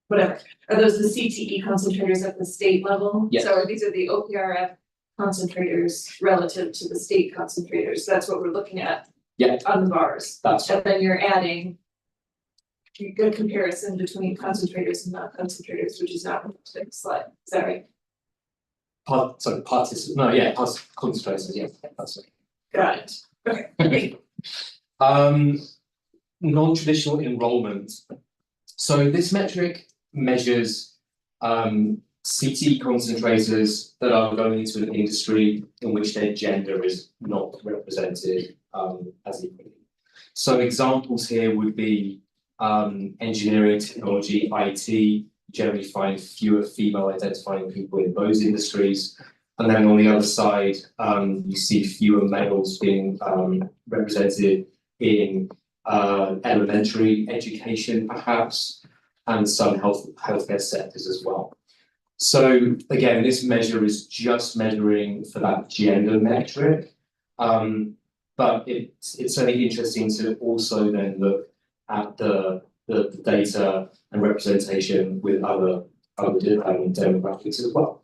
whatever, are those the CTE concentrators at the state level? Yes. So these are the OPRF concentrators relative to the state concentrators, that's what we're looking at. Yeah. On the bars. That's And then you're adding a good comparison between concentrators and non-concentrators, which is not on the next slide, is that right? Concentrators, yeah, that's right. Got it, okay. Non-traditional enrollment. So this metric measures CTE concentrators that are going into an industry in which their gender is not represented as equally. So examples here would be engineering, technology, IT. Generally find fewer female identifying people in those industries. And then on the other side, you see fewer males being represented in elementary education, perhaps, and some healthcare sectors as well. So again, this measure is just measuring for that gender metric, but it's certainly interesting to also then look at the data and representation with other demographics as well.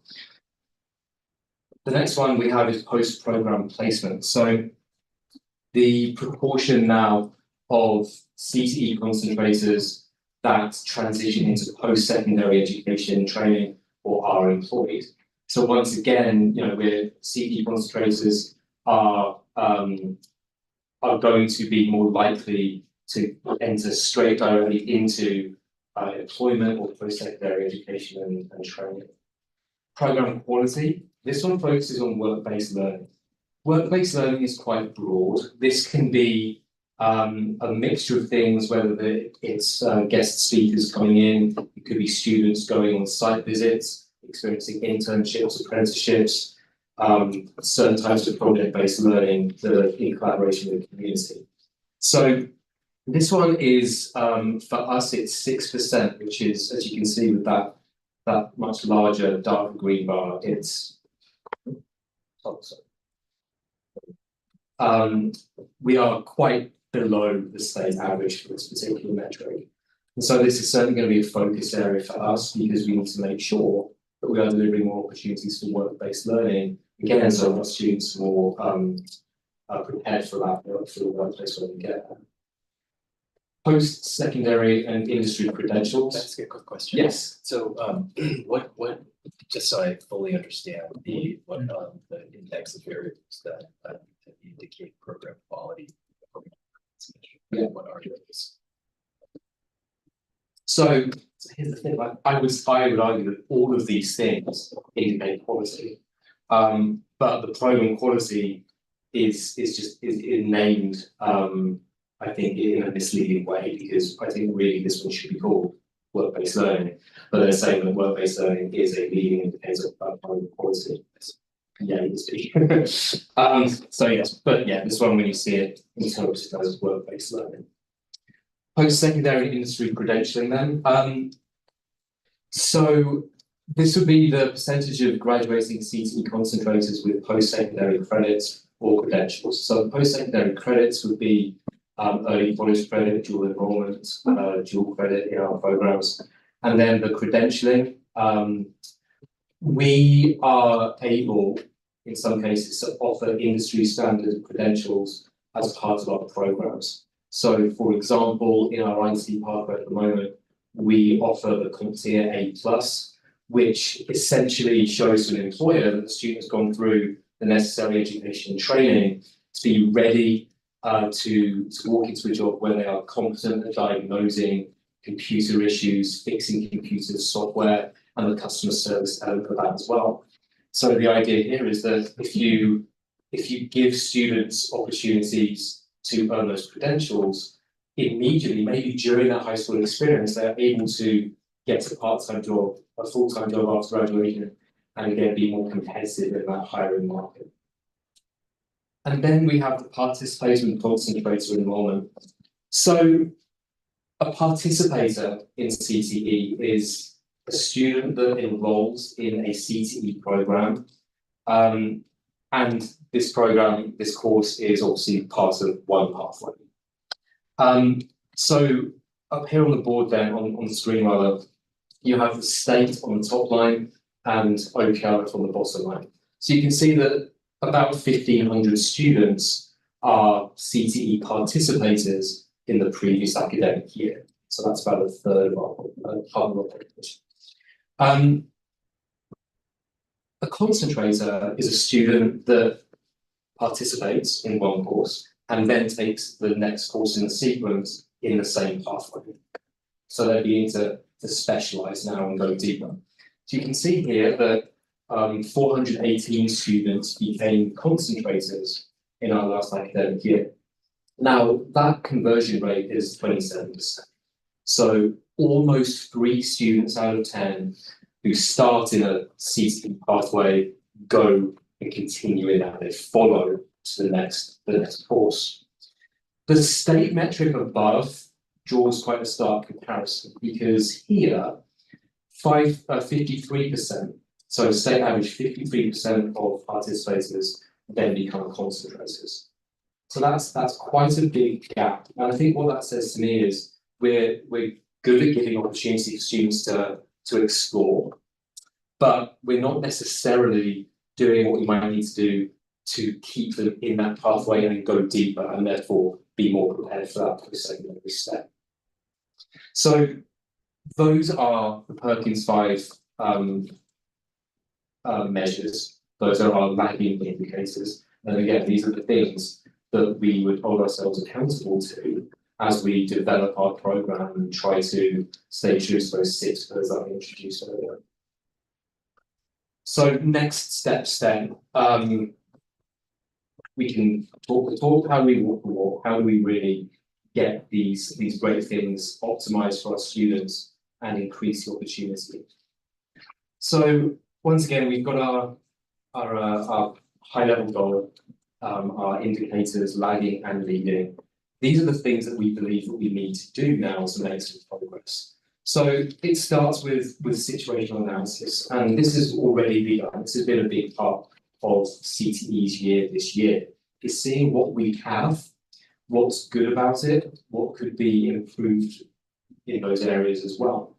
The next one we have is post-program placement. So the proportion now of CTE concentrators that transition into post-secondary education training or are employed. So once again, where CTE concentrators are going to be more likely to enter straight directly into employment or post-secondary education and training. Program quality. This one focuses on work-based learning. Work-based learning is quite broad. This can be a mixture of things, whether it's guest speakers coming in, it could be students going on site visits, experiencing internships, apprenticeships, certain types of project-based learning that are in collaboration with the community. So this one is, for us, it's 6%, which is, as you can see with that much larger dark green bar, it's, we are quite below the state average for this particular metric. And so this is certainly going to be a focus area for us because we need to make sure that we are delivering more opportunities for work-based learning, again, so our students are more prepared for that, for the workplace when we get there. Post-secondary and industry credentials. Can I ask a quick question? Yes. So, what, just so I fully understand the index of variables that indicate program quality. Yeah. What are those? So here's the thing, I would argue that all of these things indicate quality. But the program quality is named, I think, in a misleading way, because I think really this one should be called work-based learning, but they're saying that work-based learning is a leading indicator of program quality. Yeah, so yes, but yeah, this one when you see it interpreted as work-based learning. Post-secondary industry credentialing then. So this would be the percentage of graduating CTE concentrators with post-secondary credits or credentials. So post-secondary credits would be early college credit, dual enrollment, dual credit in our programs. And then the credentialing, we are able in some cases, to offer industry standard credentials as part of our programs. So, for example, in our IT pathway at the moment, we offer the CompTIA A+, which essentially shows to an employer that the student has gone through the necessary education and training to be ready to walk into a job where they are competent at diagnosing computer issues, fixing computer software, and the customer service element of that as well. So the idea here is that if you give students opportunities to earn those credentials, immediately, maybe during that high school experience, they're able to get a part-time job, a full-time job after graduation, and again, be more competitive in that hiring market. And then we have the participator and concentrator enrollment. So a participator in CTE is a student that enrolls in a CTE program. And this program, this course is obviously part of one pathway. So up here on the board then, on the screen rather, you have the state on the top line and OKRF on the bottom line. So you can see that about 1,500 students are CTE participators in the previous academic year. So that's about a third of our population. A concentrator is a student that participates in one course and then takes the next course in the sequence in the same pathway. So they're beginning to specialise now and go deeper. So you can see here that 418 students became concentrators in our last academic year. Now, that conversion rate is 27%. So almost 3 students out of 10 who start in a CTE pathway go and continue in that. They follow to the next course. The state metric above draws quite a stark comparison because here, 53%, so state average 53% of participators then become concentrators. So that's quite a big gap. And I think what that says to me is we're good at giving opportunity for students to explore, but we're not necessarily doing what we might need to do to keep them in that pathway and go deeper and therefore be more prepared for that post-secondary step. So those are the Perkins 5 measures. Those are our lagging indicators. And again, these are the things that we would hold ourselves accountable to as we develop our program and try to stay true to those 6 pillars that I introduced earlier. So next steps then, we can talk how we walk the walk, how do we really get these great things optimized for our students and increase the opportunity. So once again, we've got our high-level goal, our indicators, lagging and leading. These are the things that we believe that we need to do now to make some progress. So it starts with situational analysis, and this has already begun. This has been a big part of CTE's year this year, is seeing what we have, what's good about it, what could be improved in those areas as well.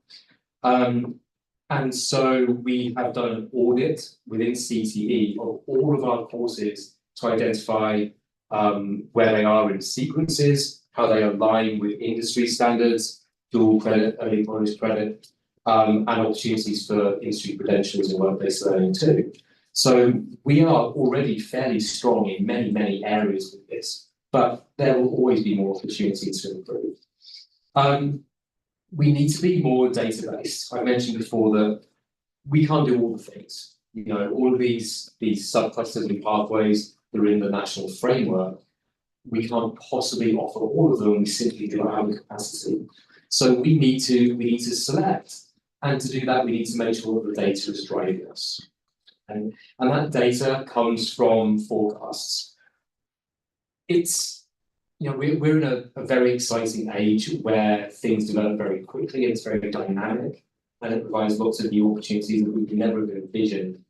And so we have done an audit within CTE of all of our courses to identify where they are in sequences, how they align with industry standards, dual credit, early college credit, and opportunities for industry credentials and work-based learning too. So we are already fairly strong in many, many areas with this, but there will always be more opportunities to improve. We need to be more data-based. I mentioned before that we can't do all the things. You know, all of these subclusters and pathways that are in the national framework, we can't possibly offer all of them. We simply do not have the capacity. So we need to select, and to do that, we need to make sure that the data is driving us. And that data comes from forecasts. It's, you know, we're in a very exciting age where things develop very quickly and it's very dynamic, and it provides lots of new opportunities that we could never have envisioned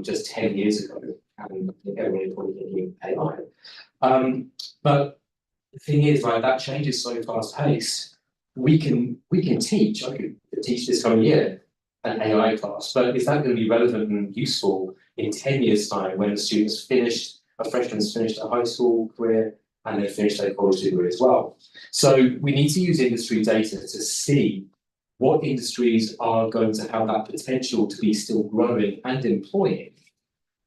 just 10 years ago. And everybody probably thinking AI. But the thing is, right, that change is so fast paced. We can teach. I could teach this coming year an AI class, but is that going to be relevant and useful in 10 years' time when the student's finished, a freshman's finished a high school career and they've finished their college degree as well. So we need to use industry data to see what industries are going to have that potential to be still growing and employing,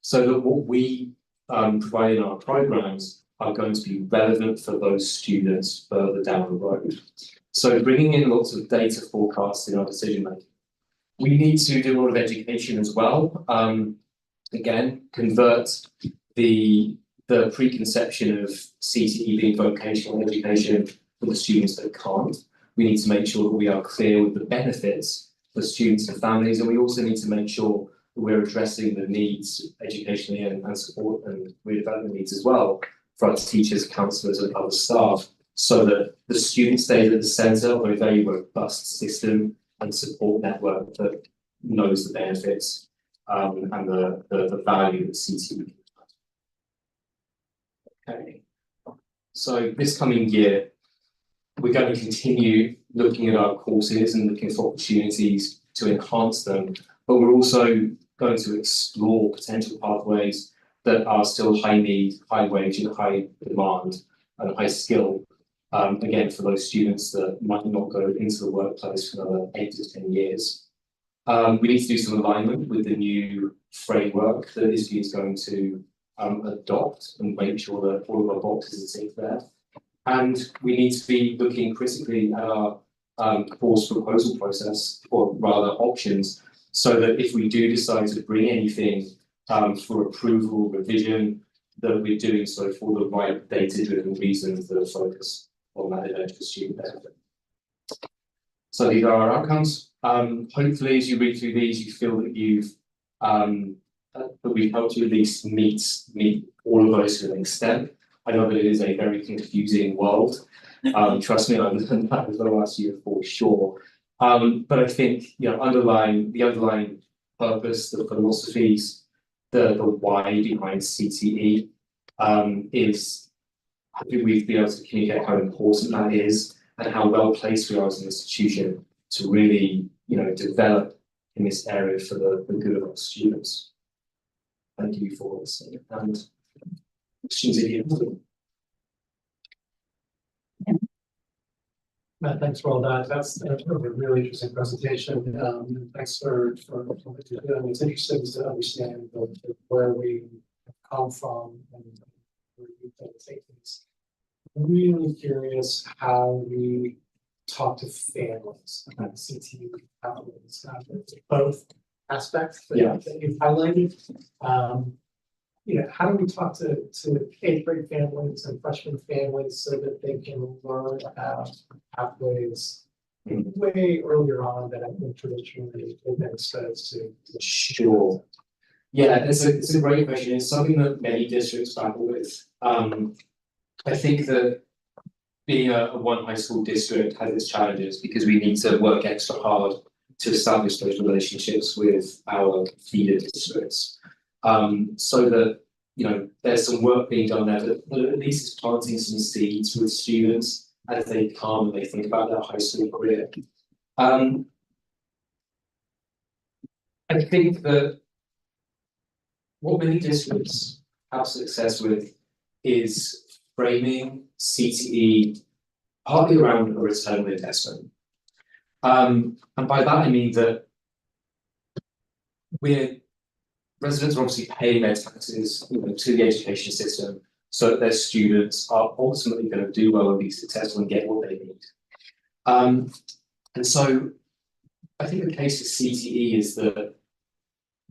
so that what we provide in our programs are going to be relevant for those students further down the road. So bringing in lots of data forecasts in our decision making. We need to do a lot of education as well. Again, convert the preconception of CTE being vocational education for the students that can't. We need to make sure that we are clear with the benefits for students and families, and we also need to make sure that we're addressing the needs educationally and support and redevelopment needs as well for our teachers, counsellors and other staff, so that the student stays at the centre of a very robust system and support network that knows the benefits and the value that CTE. Okay, so this coming year, we're going to continue looking at our courses and looking for opportunities to enhance them, but we're also going to explore potential pathways that are still high need, high wage and high demand and high skill, again, for those students that might not go into the workplace for another 8 to 10 years. We need to do some alignment with the new framework that ISB is going to adopt and make sure that all of our boxes are ticked there. And we need to be looking critically at our course proposal process, or rather options, so that if we do decide to bring anything for approval, revision, that we're doing so for the right data-driven reasons that are focused on that eventual student benefit. So these are our outcomes. Hopefully, as you read through these, you feel that you've that we've helped you at least meet all of those to an extent. I know that it is a very confusing world. Trust me, I've learned that over the last year for sure. But I think, you know, the underlying purpose, the philosophies, the why behind CTE is, I think we've been able to communicate how important that is and how well placed we are as an institution to really, you know, develop in this area for the good of our students. Thank you for listening. And questions if you have them. Matt, thanks for all that. That's a really interesting presentation. Thanks for what you're doing. It's interesting to understand where we have come from and where we've got to take things. I'm really curious how we talk to families about CTE families, both aspects that you've highlighted. You know, how do we talk to 8th grade families and freshman families so that they can learn about pathways way earlier on than I think traditionally they've been exposed to? Sure. Yeah, it's a great question. It's something that many districts battle with. I think that being a one high school district has its challenges because we need to work extra hard to establish those relationships with our feeder districts. So that, you know, there's some work being done there that at least is planting some seeds with students as they come and they think about their high school career. I think that what many districts have success with is framing CTE partly around a return on investment. And by that I mean that residents are obviously paying their taxes, you know, to the education system so that their students are ultimately going to do well and be successful and get what they need. And so I think the case for CTE is that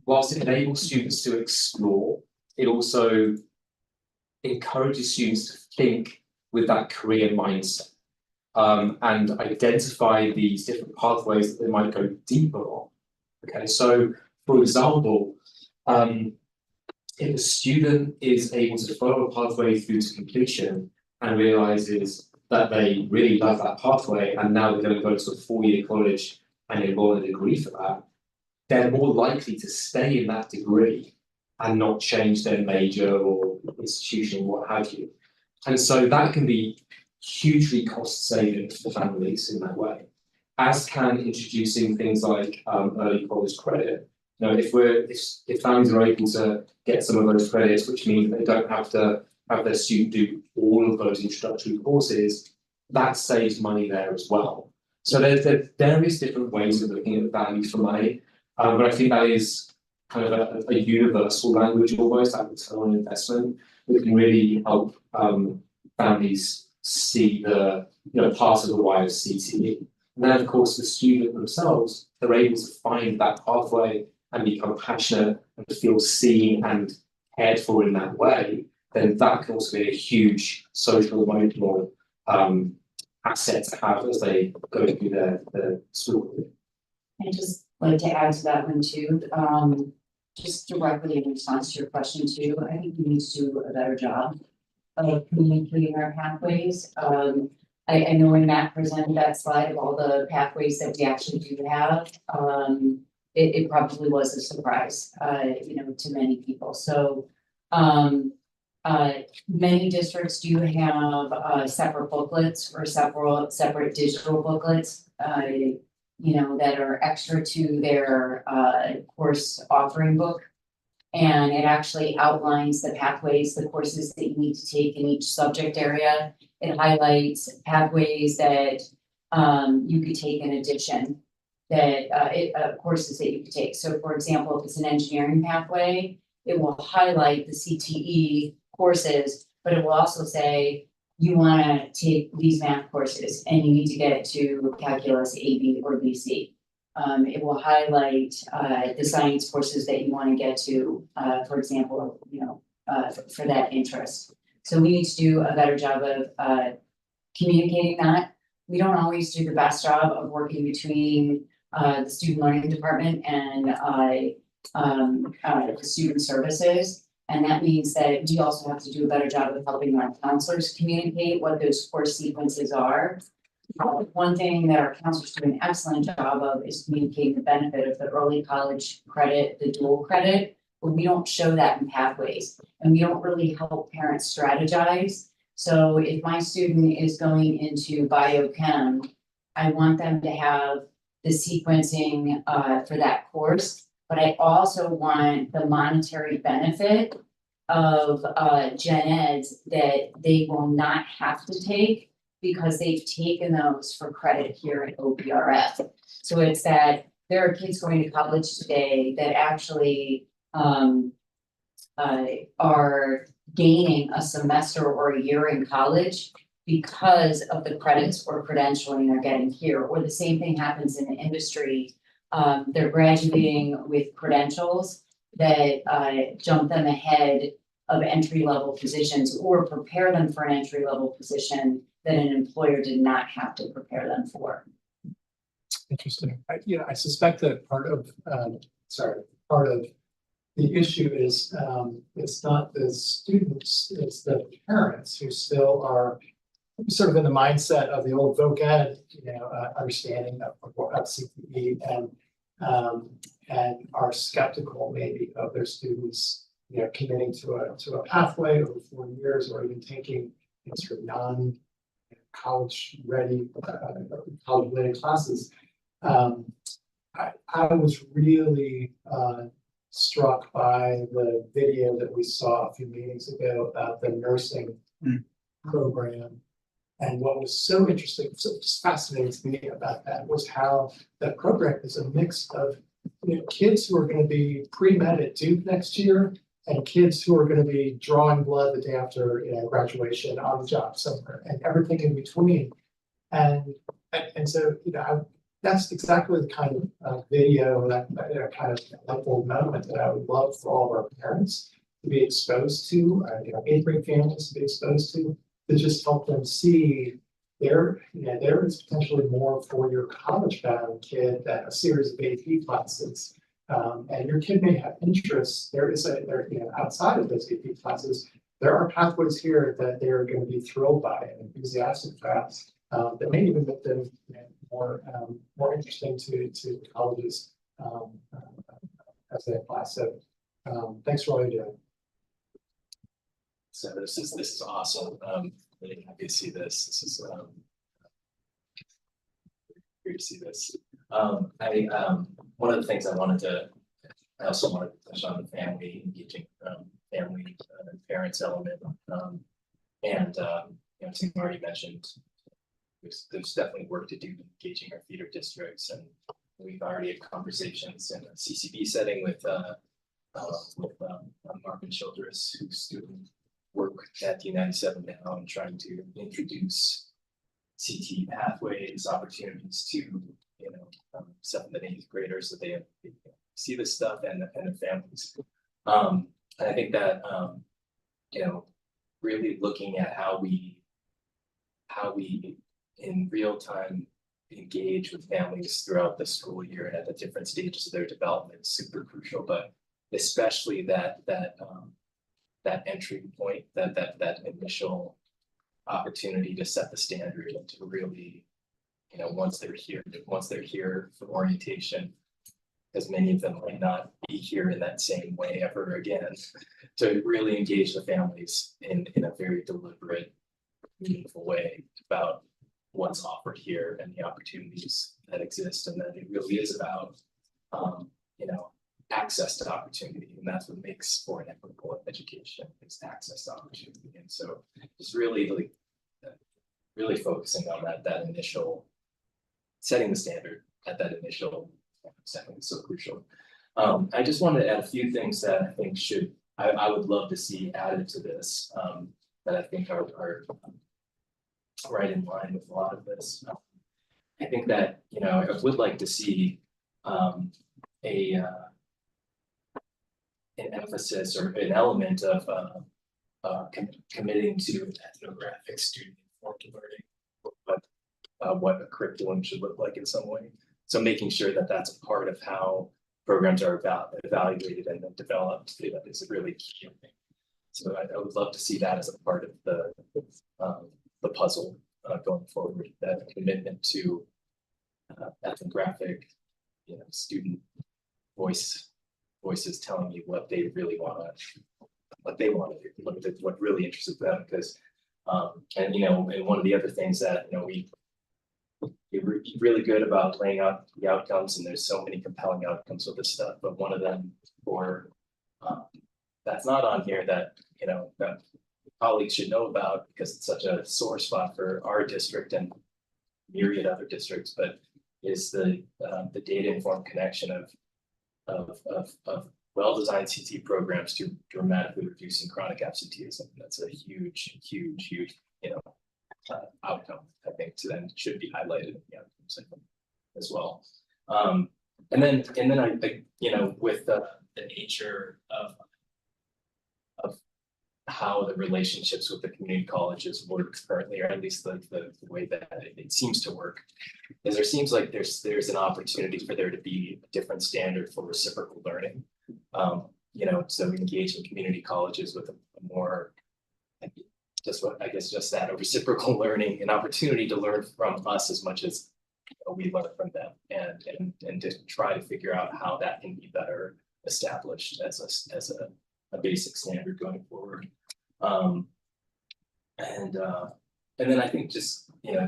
whilst it enables students to explore, it also encourages students to think with that career mindset and identify these different pathways that they might go deeper on. Okay, so for example, if a student is able to follow a pathway through to completion and realizes that they really love that pathway and now they're going to go to a 4-year college and enroll in a degree for that, they're more likely to stay in that degree and not change their major or institution, what have you. And so that can be hugely cost saving for families in that way, as can introducing things like early college credit You know, if families are able to get some of those credits, which means they don't have to have their student do all of those introductory courses, that saves money there as well. So there's various different ways of looking at value for money, but I think that is kind of a universal language almost, like return on investment, that can really help families see the part of the why of CTE. And then of course the student themselves, they're able to find that pathway and become passionate and feel seen and cared for in that way, then that can also be a huge social emotional asset to have as they go through their school. I just like to add to that one too, just directly in response to your question too, I think we need to do a better job of communicating our pathways. I know when Matt presented that slide of all the pathways that we actually do have, it probably was a surprise, to many people. So, many districts do have separate booklets or separate digital booklets, that are extra to their course offering book. And it actually outlines the pathways, the courses that you need to take in each subject area. It highlights pathways that you could take in addition, that courses that you could take. So for example, if it's an engineering pathway, it will highlight the CTE courses, but it will also say you want to take these math courses and you need to get to calculus A, B, or BC. It will highlight the science courses that you want to get to, for example, for that interest. So we need to do a better job of communicating that. We don't always do the best job of working between the student learning department and the student services. And that means that we also have to do a better job of helping our counselors communicate what those course sequences are. One thing that our counselors do an excellent job of is communicating the benefit of the early college credit, the dual credit, but we don't show that in pathways, and we don't really help parents strategize. So if my student is going into biochem, I want them to have the sequencing for that course, but I also want the monetary benefit of gen eds that they will not have to take because they've taken those for credit here at OPRF. So it's that there are kids going to college today that actually are gaining a semester or a year in college because of the credits or credentialing they're getting here. Or the same thing happens in the industry. They're graduating with credentials that jump them ahead of entry-level positions or prepare them for an entry-level position that an employer did not have to prepare them for. Interesting. I suspect that part of the issue is it's not the students, it's the parents who still are sort of in the mindset of the old voc ed, understanding of CTE and are skeptical maybe of their students, committing to a pathway over 4 years or even taking sort of non-college ready classes. I was really struck by the video that we saw a few meetings ago about the nursing program. And what was so interesting, so just fascinating to me about that was how that program is a mix of kids who are going to be pre-med at Duke next year and kids who are going to be drawing blood the day after graduation on the job somewhere and everything in between. And so that's exactly the kind of video, that kind of light bulb moment that I would love for all of our parents to be exposed to, eighth-grade families to be exposed to just help them see there is potentially more four-year college-bound kid than a series of AP classes. And your kid may have interests. Outside of those AP classes, there are pathways here that they're going to be thrilled by and enthusiastic about that may even make them more interesting to colleges as they apply. So thanks for all you're doing. So this is awesome. Really happy to see this. This is great to see this. One of the things I wanted to I also wanted to touch on the family engaging, family parents element. And you know, Tim already mentioned there's definitely work to do engaging our feeder districts, and we've already had conversations in a CCB setting with Marvin Childress, who's doing work at the United 7 now and trying to introduce CT pathways, opportunities to, you know, 7th and 8th graders so they see this stuff and the families. And I think that you know, really looking at how we in real time engage with families throughout the school year and at the different stages of their development is super crucial, but especially that entry point, that initial opportunity to set the standard and to really, you know, once they're here for orientation, because many of them might not be here in that same way ever again, to really engage the families in a very deliberate, meaningful way about what's offered here and the opportunities that exist, and that it really is about you know, access to opportunity, and that's what makes for an equitable education, is access to opportunity. And so just really like really focusing on that initial setting the standard at that initial setting is so crucial. I just wanted to add a few things that I think I would love to see added to this, that I think are right in line with a lot of this. I think that, you know, I would like to see an emphasis or an element of committing to ethnographic student informed learning, what a curriculum should look like in some way. So making sure that that's a part of how programs are evaluated and then developed is a really key thing. So I would love to see that as a part of the puzzle going forward, that commitment to ethnographic, you know, student voices telling you what they really want to do, what really interests them. Because and you know, and one of the other things that, you know, we're really good about laying out the outcomes, and there's so many compelling outcomes with this stuff, but one of them that's not on here that, you know, that colleagues should know about because it's such a sore spot for our district and myriad other districts, but is the data informed connection of well-designed CT programs to dramatically reducing chronic absenteeism. That's a huge, you know, outcome, I think, to them should be highlighted in the outcomes as well. And then I think, you know, with the nature of how the relationships with the community colleges work currently, or at least the way that it seems to work, is there seems like there's an opportunity for there to be a different standard for reciprocal learning. You know, so engaging community colleges with a more, just that, a reciprocal learning, an opportunity to learn from us as much as we learn from them, and to try to figure out how that can be better established as a basic standard going forward. And then I think just, you know,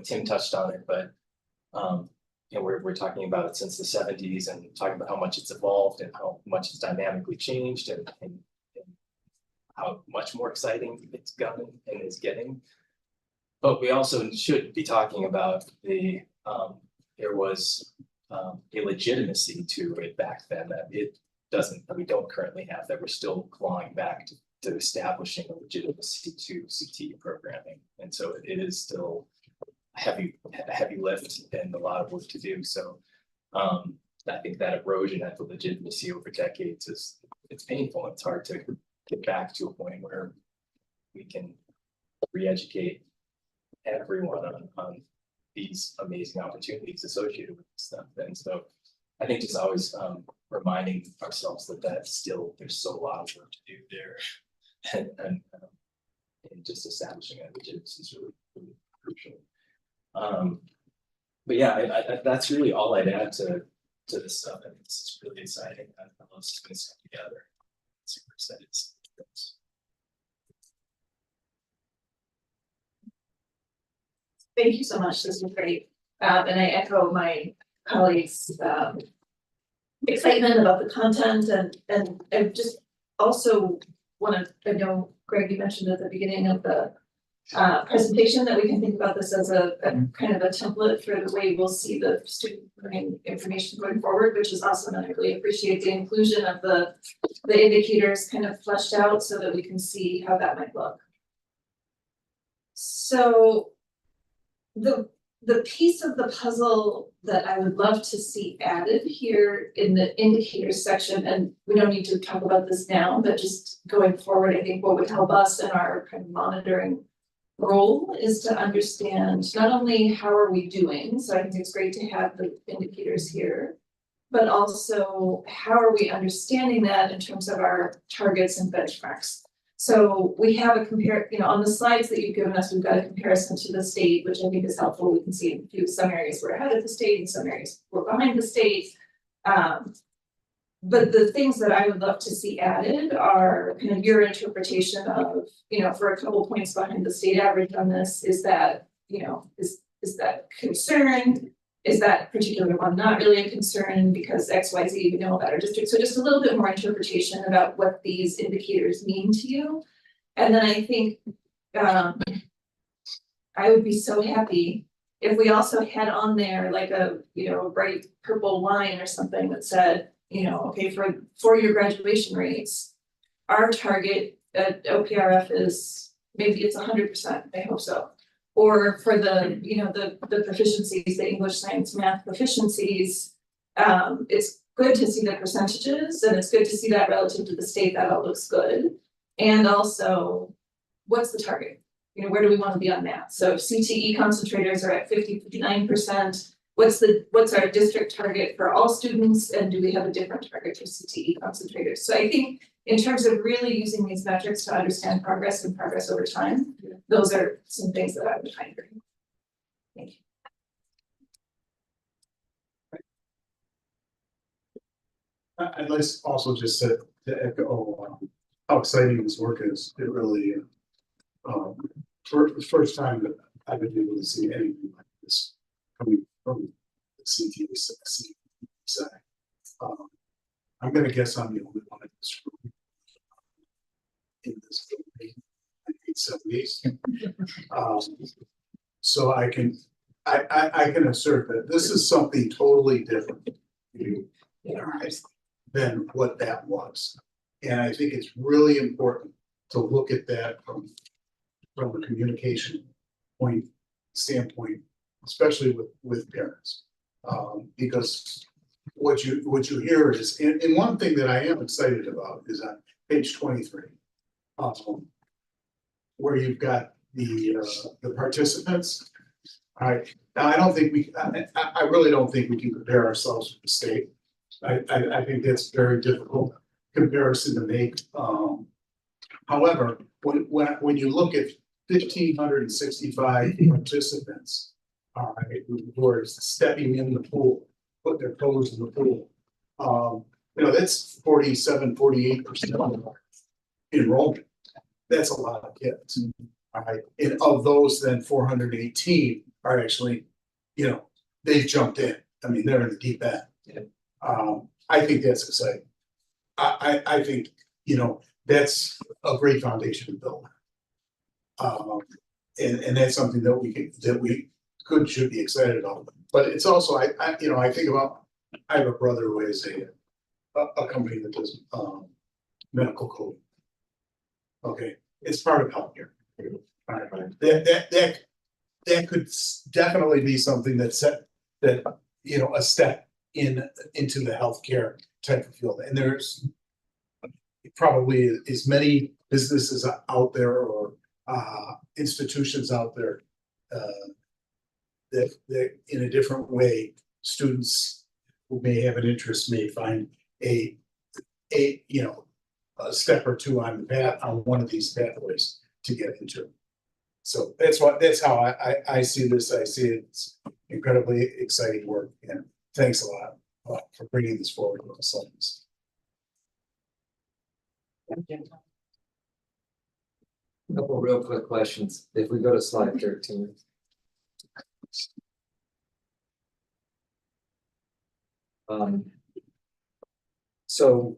Tim touched on it, but you know, we're talking about it since the 70s and talking about how much it's evolved and how much it's dynamically changed and how much more exciting it's gotten and is getting. But we also should be talking about there was a legitimacy to it back then that we don't currently have, that we're still clawing back to establishing a legitimacy to CT programming. And so it is still a heavy lift and a lot of work to do. So I think that erosion at the legitimacy over decades it's painful. It's hard to get back to a point where we can re-educate everyone on these amazing opportunities associated with this stuff. And so I think just always reminding ourselves that there's still a lot of work to do there, and just establishing that legitimacy is really crucial. But yeah, that's really all I'd add to this stuff. I think this is really exciting. I love seeing this come together. Super excited. Thank you so much. This was great. And I echo my colleagues' excitement about the content and I just also I know Greg, you mentioned at the beginning of the presentation that we can think about this as a kind of a template for the way we'll see the student learning information going forward, which is awesome, and I really appreciate the inclusion of the indicators kind of fleshed out so that we can see how that might look. So the piece of the puzzle that I would love to see added here in the indicators section, and we don't need to talk about this now, but just going forward, I think what would help us in our kind of monitoring role is to understand not only how are we doing, so I think it's great to have the indicators here, but also how are we understanding that in terms of our targets and benchmarks. So we have on the slides that you've given us, we've got a comparison to the state, which I think is helpful. We can see in a few, some areas we're ahead of the state, in some areas we're behind the state. But the things that I would love to see added are kind of your interpretation of, for a couple points behind the state average on this, is that, is that concern? Is that particular one not really a concern because XYZ, we know about our district? So just a little bit more interpretation about what these indicators mean to you. And then I think I would be so happy if we also had on there like a, a bright purple line or something that said, okay, for your graduation rates, our target at OPRF is, maybe it's 100%, I hope so. Or for the, the proficiencies, the English, science, math proficiencies, it's good to see the percentages and it's good to see that relative to the state, that all looks good. And also, what's the target? Where do we want to be on that? So if CTE concentrators are at 59%, what's our district target for all students? And do we have a different target for CTE concentrators? So I think in terms of really using these metrics to understand progress and progress over time, those are some things that I would find very important. Thank you. I'd like also just to echo how exciting this work is. It really, for the first time that I've been able to see anything like this coming from the CTA side. I'm going to guess I'm the only one in this room in this building in the 1970s. So I can assert that this is something totally different than what that was. And I think it's really important to look at that from a communication standpoint, especially with parents. Because what you hear is, and one thing that I am excited about is on page 23, where you've got the participants. All right, now I really don't think we can compare ourselves with the state. I think that's very difficult comparison to make. However, when you look at 1,565 participants, all right, who are stepping in the pool, put their toes in the pool, that's 48% of our enrollment. That's a lot of kids. All right, and of those, then 418 are actually, they've jumped in. I mean, they're in the deep end. Yeah. I think that's exciting. I think, that's a great foundation to build. And that's something that we should be excited about. But it's also, I think about, I have a brother who has a company that does medical coding. Okay, it's part of healthcare. That could definitely be something that a step into the healthcare type of field. And there's probably as many businesses out there or institutions out there that in a different way, students who may have an interest may find a step or two on one of these pathways to get into. So that's how I see this. I see it's incredibly exciting work, and thanks a lot for bringing this forward with us on this. A couple real quick questions. If we go to slide 13. So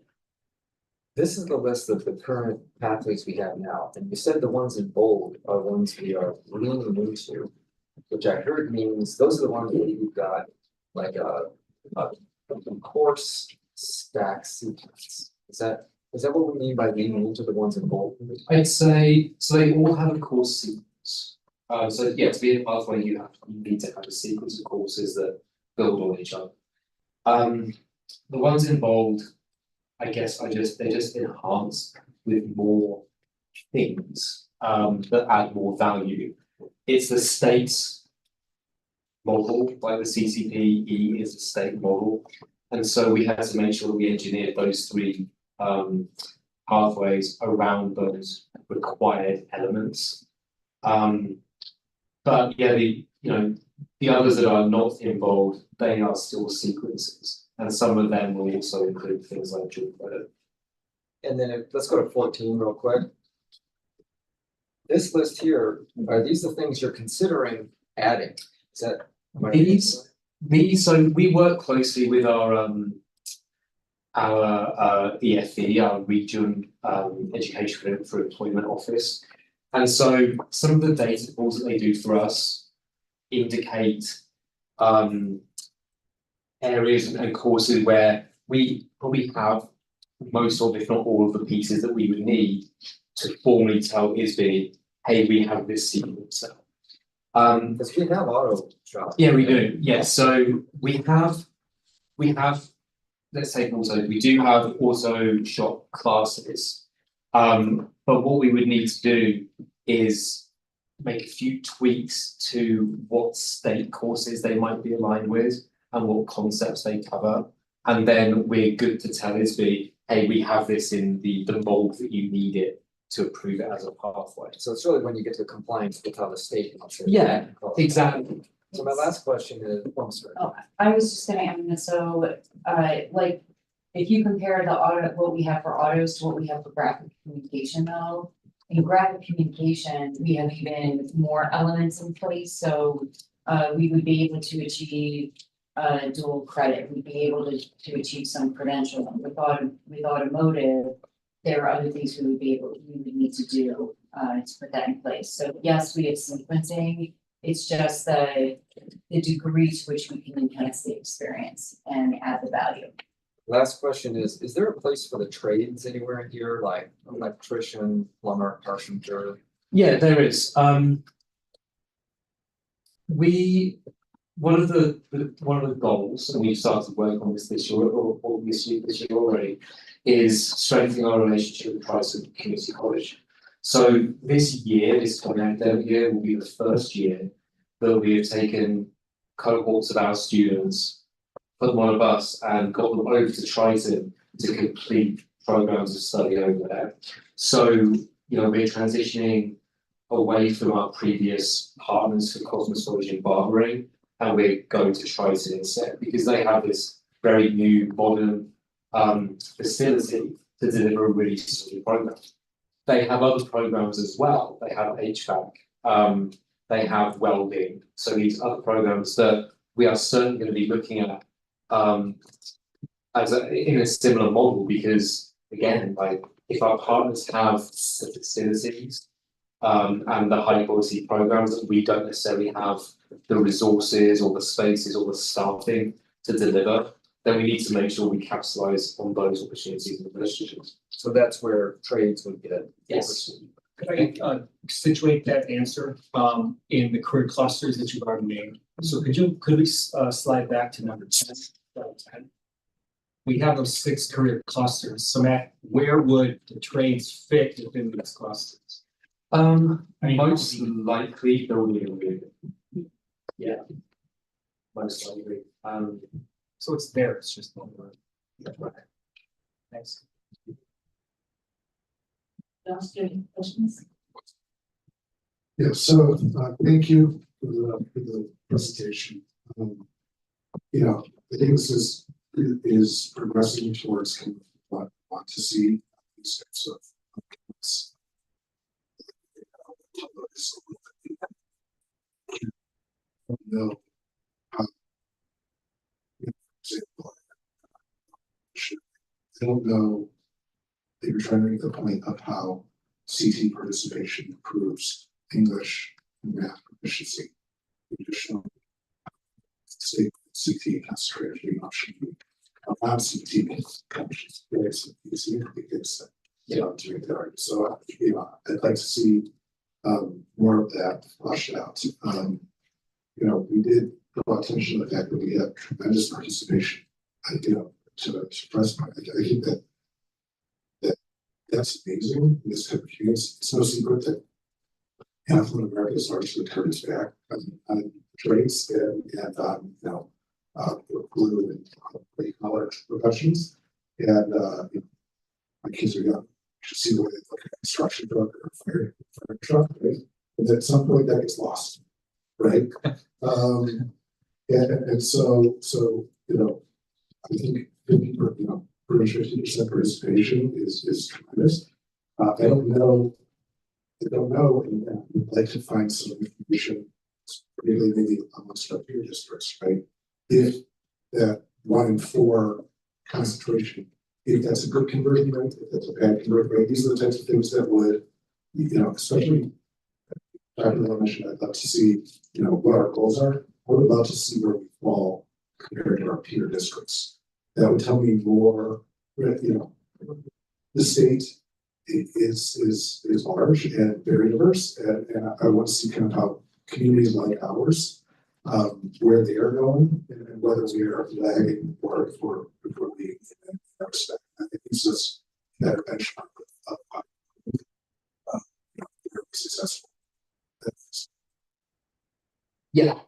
this is the list of the current pathways we have now, and you said the ones in bold are ones we are leaning into, which I heard means those are the ones where you've got like a course stack sequence. Is that what we mean by leaning into the ones in bold? I'd say, so they all have a course sequence. So yeah, to be in a pathway, you need to have a sequence of courses that build on each other. The ones in bold, I guess they're just enhanced with more things that add more value. It's the state's model, like the CCPE is a state model. And so we had to make sure that we engineered those three pathways around those required elements. But yeah, the others that are not involved, they are still sequences. And some of them will also include things like dual credit. And then let's go to 14 real quick. This list here, are these the things you're considering adding? Is that? These, so we work closely with our EFE, our Region Education for Employment Office. And so some of the data pools that they do for us indicate areas and courses where we probably have most of, if not all of the pieces that we would need to formally tell ISB, hey, we have this sequence. Because we have auto shop. Yeah, we do. Yeah, so we have, let's take also, we do have auto shop classes. But what we would need to do is make a few tweaks to what state courses they might be aligned with and what concepts they cover. And then we're good to tell ISB, hey, we have this in the mold that you need it to approve it as a pathway. So it's really when you get to compliance with how the state wants it. Yeah, exactly. So my last question is, sorry. Oh, I was just gonna add, so, like, if you compare the auto, what we have for autos to what we have for graphic communication though, in graphic communication, we have even more elements in place, so, we would be able to achieve dual credit, we'd be able to achieve some credential. With automotive, there are other things we would need to do to put that in place. So yes, we have sequencing. It's just the degree to which we can enhance the experience and add the value. Last question is there a place for the trades anywhere in here, like electrician, plumber, carpenter? Yeah, there is. One of the goals, and we've started work on this year or this year already, is strengthening our relationship with Triton Community College. So this coming academic year will be the first year that we have taken cohorts of our students, put them on a bus and got them over to Triton to complete programs of study over there. So, we're transitioning away from our previous partners for cosmetology and barbering, and we're going to Triton instead because they have this very new modern facility to deliver a really solid program. They have other programs as well. They have HVAC, they have welding. So these other programs that we are certainly going to be looking at in a similar model because again, like if our partners have the facilities and the high quality programs that we don't necessarily have the resources or the spaces or the staffing to deliver, then we need to make sure we capitalize on those opportunities and relationships. So that's where trades would get. Yes. Could I situate that answer in the career clusters that you've already made? So could we slide back to number 10? We have those 6 career clusters. So Matt, where would the trades fit within these clusters? Most likely building and moving. Yeah. Most likely. So it's there, it's just one word. Right. Thanks. Any questions? Yeah, so thank you for the presentation. I think this is progressing towards kind of what I want to see these types of documents. No. For example, don't know that you're trying to make the point of how CT participation improves English and math proficiency. You just show state CT has strategy option. Non-CT coaches, because to make that argument. So I'd like to see more of that flushed out. We did draw attention to the fact that we have tremendous participation. To express my, I think that's amazing in this type of case. It's no secret that affluent America is largely turned its back on trades and blue and gray collar professions. And my kids are young. You should see the way they look at construction truck or fire truck, right? And at some point that gets lost, right? And so I think 50% participation is tremendous. I don't know, and would like to find some information, particularly maybe amongst our peer districts, right? If that 1 in 4 concentration, if that's a good conversion rate, if that's a bad conversion rate, these are the types of things that would, especially Dr. Lowe mentioned, I'd love to see, what our goals are. I would love to see where we fall compared to our peer districts. That would tell me more, the state is large and very diverse, and I want to see kind of how communities like ours, where they are going, and whether we are lagging or if we're leading in that respect. I think this is better benchmark of successful. Yeah,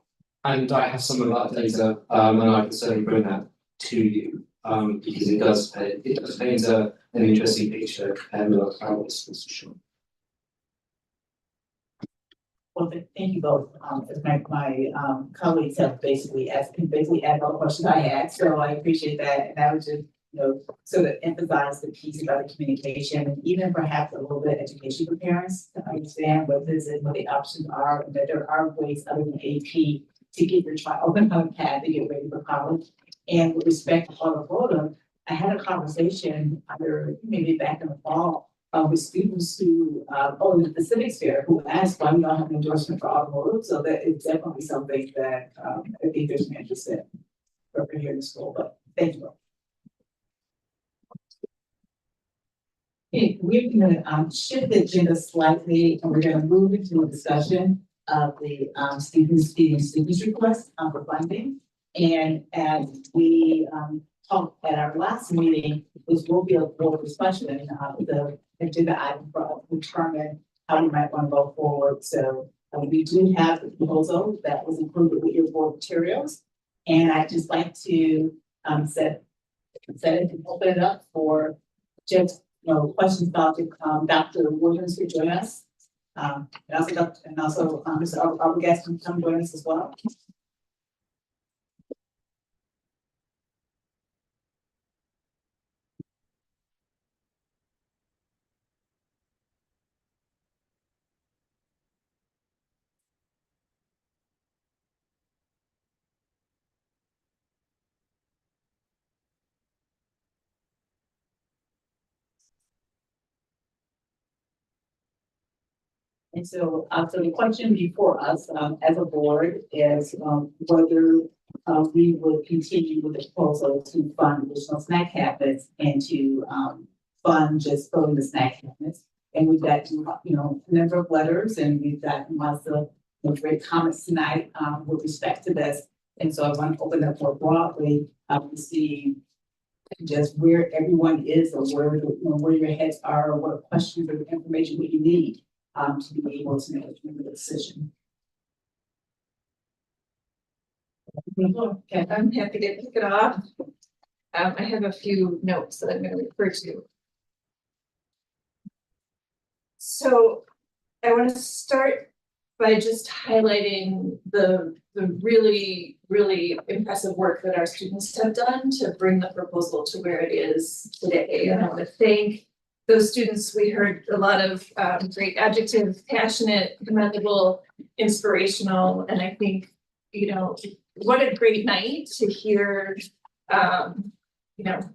and I have some of that data, and I can certainly bring that to you, because it does paint an interesting picture compared with our current position. Well, thank you both. My colleagues have basically asked all the questions I had, so I appreciate that. And I would just, sort of emphasize the piece about the communication, and even perhaps a little bit of education for parents to understand what this is, what the options are, and that there are ways other than AP to get your child on a path to get ready for college. And with respect to automotive, I had a conversation maybe back in the fall with students who, the civics fair, who asked why we don't have an endorsement for automotive. So that is definitely something that I think there's an interest in for here in the school. But thank you. Okay, we're going to shift the agenda slightly, and we're going to move into a discussion of the students' request for funding. And as we talked at our last meeting, this will be a board discussion, the agenda item for determine how we might want to go forward. So we do have the proposal that was included with your board materials, and I'd just like to set it and open it up for just questions about Dr. Williams to join us, and also Mr. Arbogast can come join us as well. And so the question before us as a board is whether we would continue with the proposal to fund additional snack cabinets and to fund just filling the snack cabinets. And we've got a number of letters, and we've got lots of great comments tonight with respect to this. And so I want to open up more broadly to see just where everyone is, or where your heads are, or what questions or information that you need to be able to make a decision. Okay, I'm happy to kick it off. I have a few notes that I'm going to refer to. So I want to start by just highlighting the really, really impressive work that our students have done to bring the proposal to where it is today. And I want to thank those students. We heard a lot of great adjectives: passionate, commendable, inspirational, and I think, what a great night to hear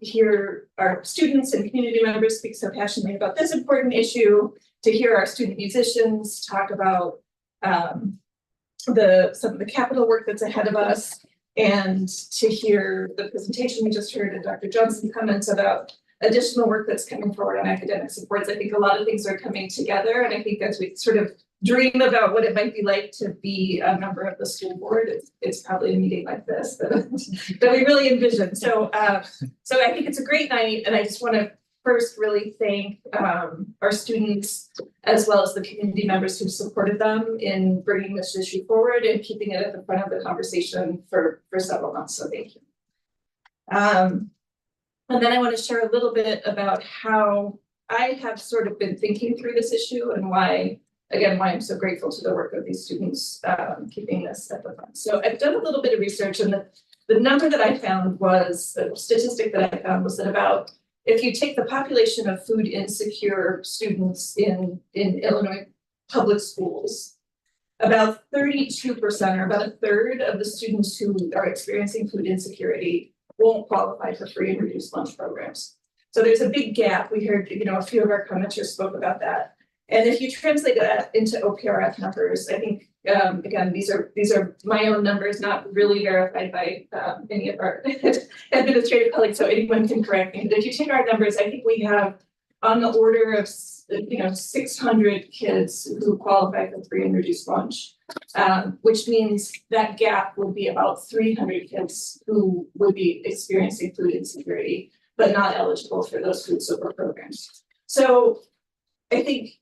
hear our students and community members speak so passionately about this important issue, to hear our student musicians talk about some of the capital work that's ahead of us, and to hear the presentation we just heard and Dr. Johnson comments about additional work that's coming forward on academic supports. I think a lot of things are coming together, and I think as we sort of dream about what it might be like to be a member of the school board, it's probably a meeting like this that we really envision. So I think it's a great night, and I just want to first really thank our students as well as the community members who supported them in bringing this issue forward and keeping it at the front of the conversation for several months. So thank you. And then I want to share a little bit about how I have sort of been thinking through this issue and why I'm so grateful to the work of these students keeping this at the front. So I've done a little bit of research, and the number that I found was, the statistic that I found was that about, if you take the population of food insecure students in Illinois public schools, about 32%, or about a third of the students who are experiencing food insecurity won't qualify for free and reduced lunch programs. So there's a big gap. We heard, a few of our commenters spoke about that. And if you translate that into OPRF numbers, I think, again, these are my own numbers, not really verified by any of our administrative colleagues, so anyone can correct me. But if you take our numbers, I think we have on the order of 600 kids who qualify for free and reduced lunch, which means that gap would be about 300 kids who would be experiencing food insecurity, but not eligible for those food support programs. So I think,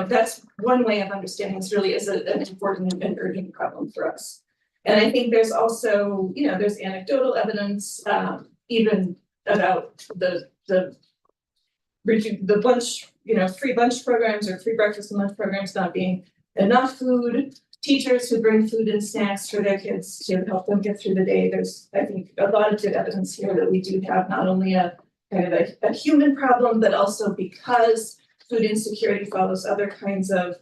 that's one way of understanding this really is an important and urgent problem for us. And I think there's also, there's anecdotal evidence, even about the lunch, free lunch programs or free breakfast and lunch programs not being enough food, teachers who bring food and snacks for their kids to help them get through the day. There's, I think, a lot of good evidence here that we do have not only a kind of a human problem, but also because food insecurity follows other kinds of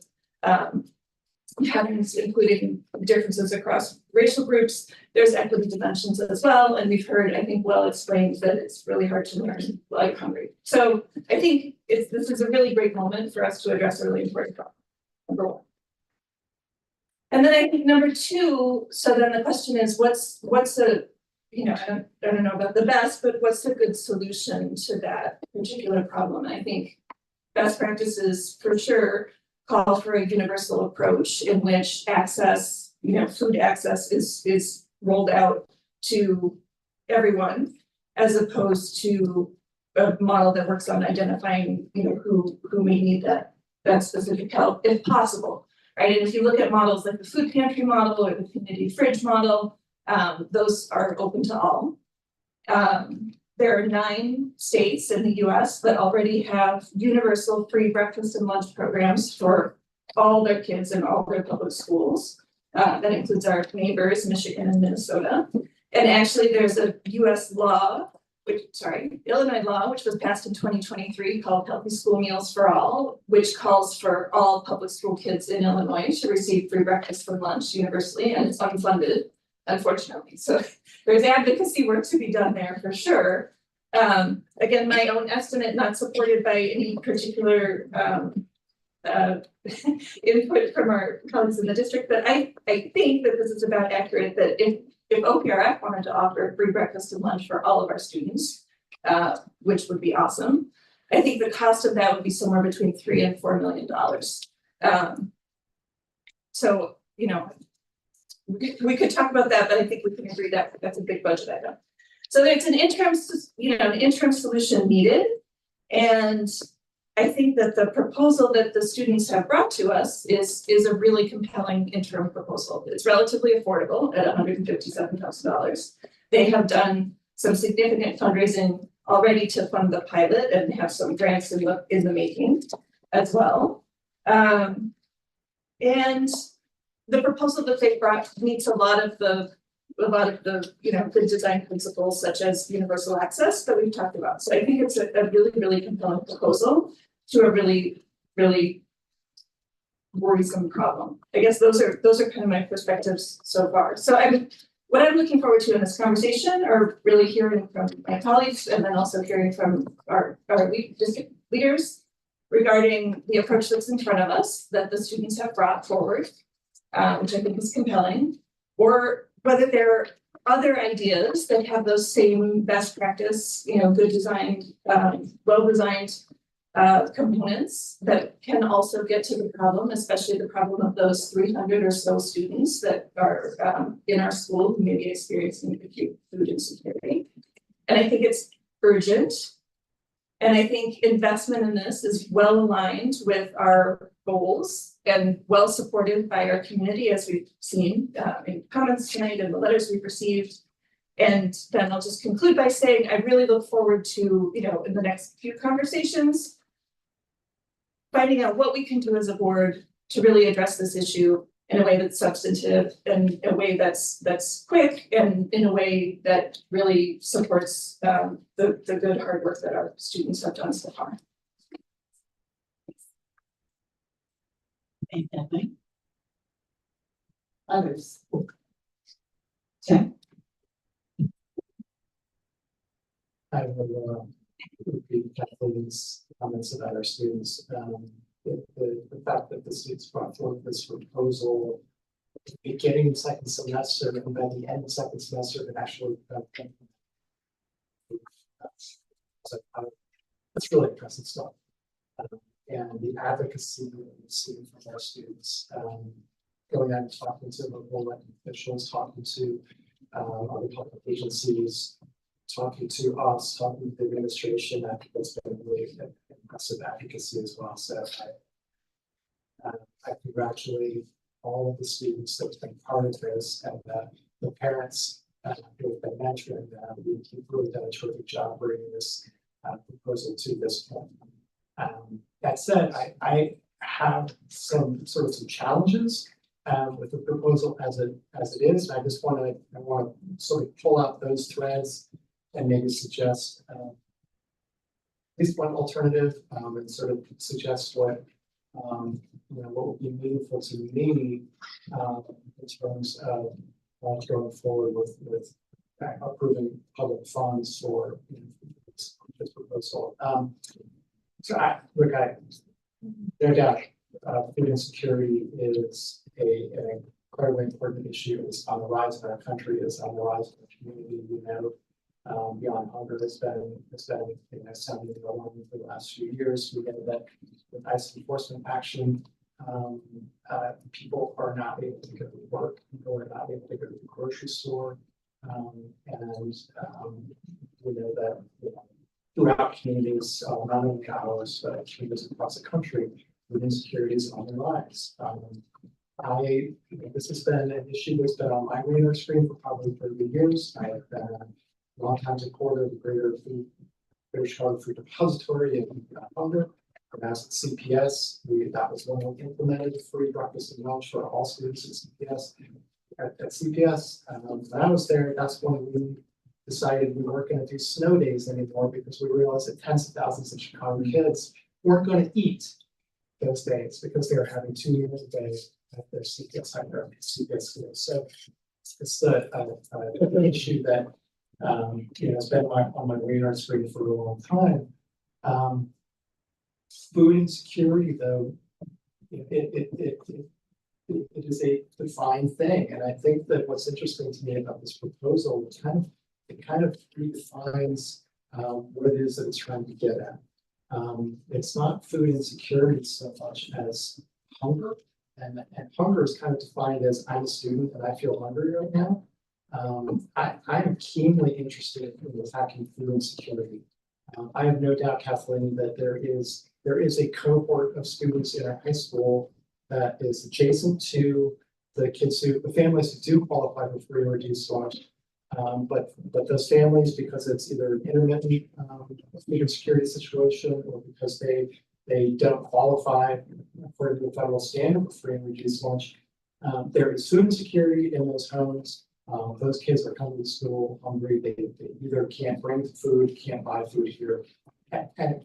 patterns, including differences across racial groups. There's equity dimensions as well, and we've heard, I think, well explained that it's really hard to learn while you're hungry. So I think this is a really great moment for us to address a really important problem, number one. And then I think number two, so then the question is, what's a, I don't know about the best, but what's a good solution to that particular problem? And I think best practices for sure call for a universal approach in which access, food access is rolled out to everyone, as opposed to a model that works on identifying, who may need that specific help, if possible, right? And if you look at models like the food pantry model or the community fridge model, those are open to all. There are 9 states in the US that already have universal free breakfast and lunch programs for all their kids in all their public schools. That includes our neighbors, Michigan and Minnesota. And actually there's a Illinois law, which was passed in 2023 called Healthy School Meals for All, which calls for all public school kids in Illinois to receive free breakfast and lunch universally, and it's unfunded, unfortunately. So there's advocacy work to be done there for sure. Again, my own estimate, not supported by any particular input from our colleagues in the district, but I think that this is about accurate, that if OPRF wanted to offer free breakfast and lunch for all of our students, which would be awesome, I think the cost of that would be somewhere between $3 and $4 million. So, we could talk about that, but I think we can agree that that's a big budget item. So there's an interim solution needed. And I think that the proposal that the students have brought to us is a really compelling interim proposal. It's relatively affordable at $157,000. They have done some significant fundraising already to fund the pilot and have some grants in the making as well. And the proposal that they brought meets a lot of the good design principles, such as universal access that we've talked about. So I think it's a really, really compelling proposal to a really, really worrisome problem. I guess those are kind of my perspectives so far. So I'm what I'm looking forward to in this conversation are really hearing from my colleagues and then also hearing from our district leaders regarding the approach that's in front of us that the students have brought forward, which I think is compelling, or whether there are other ideas that have those same best practice, good designed, well-designed components that can also get to the problem, especially the problem of those 300 or so students that are in our school who may be experiencing acute food insecurity. And I think it's urgent. And I think investment in this is well aligned with our goals and well supported by our community, as we've seen in comments tonight and the letters we've received. And then I'll just conclude by saying I really look forward to, in the next few conversations, finding out what we can do as a board to really address this issue in a way that's substantive and in a way that's quick and in a way that really supports the good hard work that our students have done so far. Thank you. Others? Tim? I will repeat Kathleen's comments about our students. The fact that the students brought forth this proposal beginning the second semester and by the end of the second semester it actually that's really impressive stuff. And the advocacy that we see from our students, going out and talking to local elected officials, talking to other public agencies, talking to us, talking to the administration, I think that's been really impressive advocacy as well. So I congratulate all of the students that have been part of this and the parents who have been mentoring them. You've really done a terrific job bringing this proposal to this point. That said, I have some challenges with the proposal as it is. And I just want to sort of pull out those threads and maybe suggest at least one alternative and sort of suggest what would be meaningful to me in terms of going forward with approving public funds for this proposal. So no doubt, food insecurity is an incredibly important issue. It's on the rise in our country. It's on the rise in our community. Beyond hunger has been sounding the alarm for the last few years. We know that with ICE enforcement action, people are not able to go to work. People are not able to go to the grocery store, and we know that throughout communities, not only ours, but communities across the country, food insecurity is on the rise. This has been an issue that's been on my radar screen for probably 30 years. I have been a longtime supporter of the Greater Chicago Food Depository and hunger. When I was at CPS, that was when we implemented free breakfast and lunch for all students at CPS. At CPS, when I was there, that's when we decided we weren't going to do snow days anymore because we realized that tens of thousands of Chicago kids weren't going to eat those days because they were having 2 meals a day at their CPS schools. So it's an issue that has been on my radar screen for a long time. Food insecurity, though, it is a defined thing, and I think that what's interesting to me about this proposal it kind of redefines what it is that it's trying to get at. It's not food insecurity so much as hunger, and hunger is kind of defined as I'm a student and I feel hungry right now. I am keenly interested in attacking food insecurity. I have no doubt, Kathleen, that there is a cohort of students in our high school that is adjacent to the families who do qualify for free or reduced lunch. But those families, because it's either an intermittent food insecurity situation or because they don't qualify for the federal standard for free and reduced lunch, there is food insecurity in those homes. Those kids are coming to school hungry. They either can't bring food, can't buy food here. And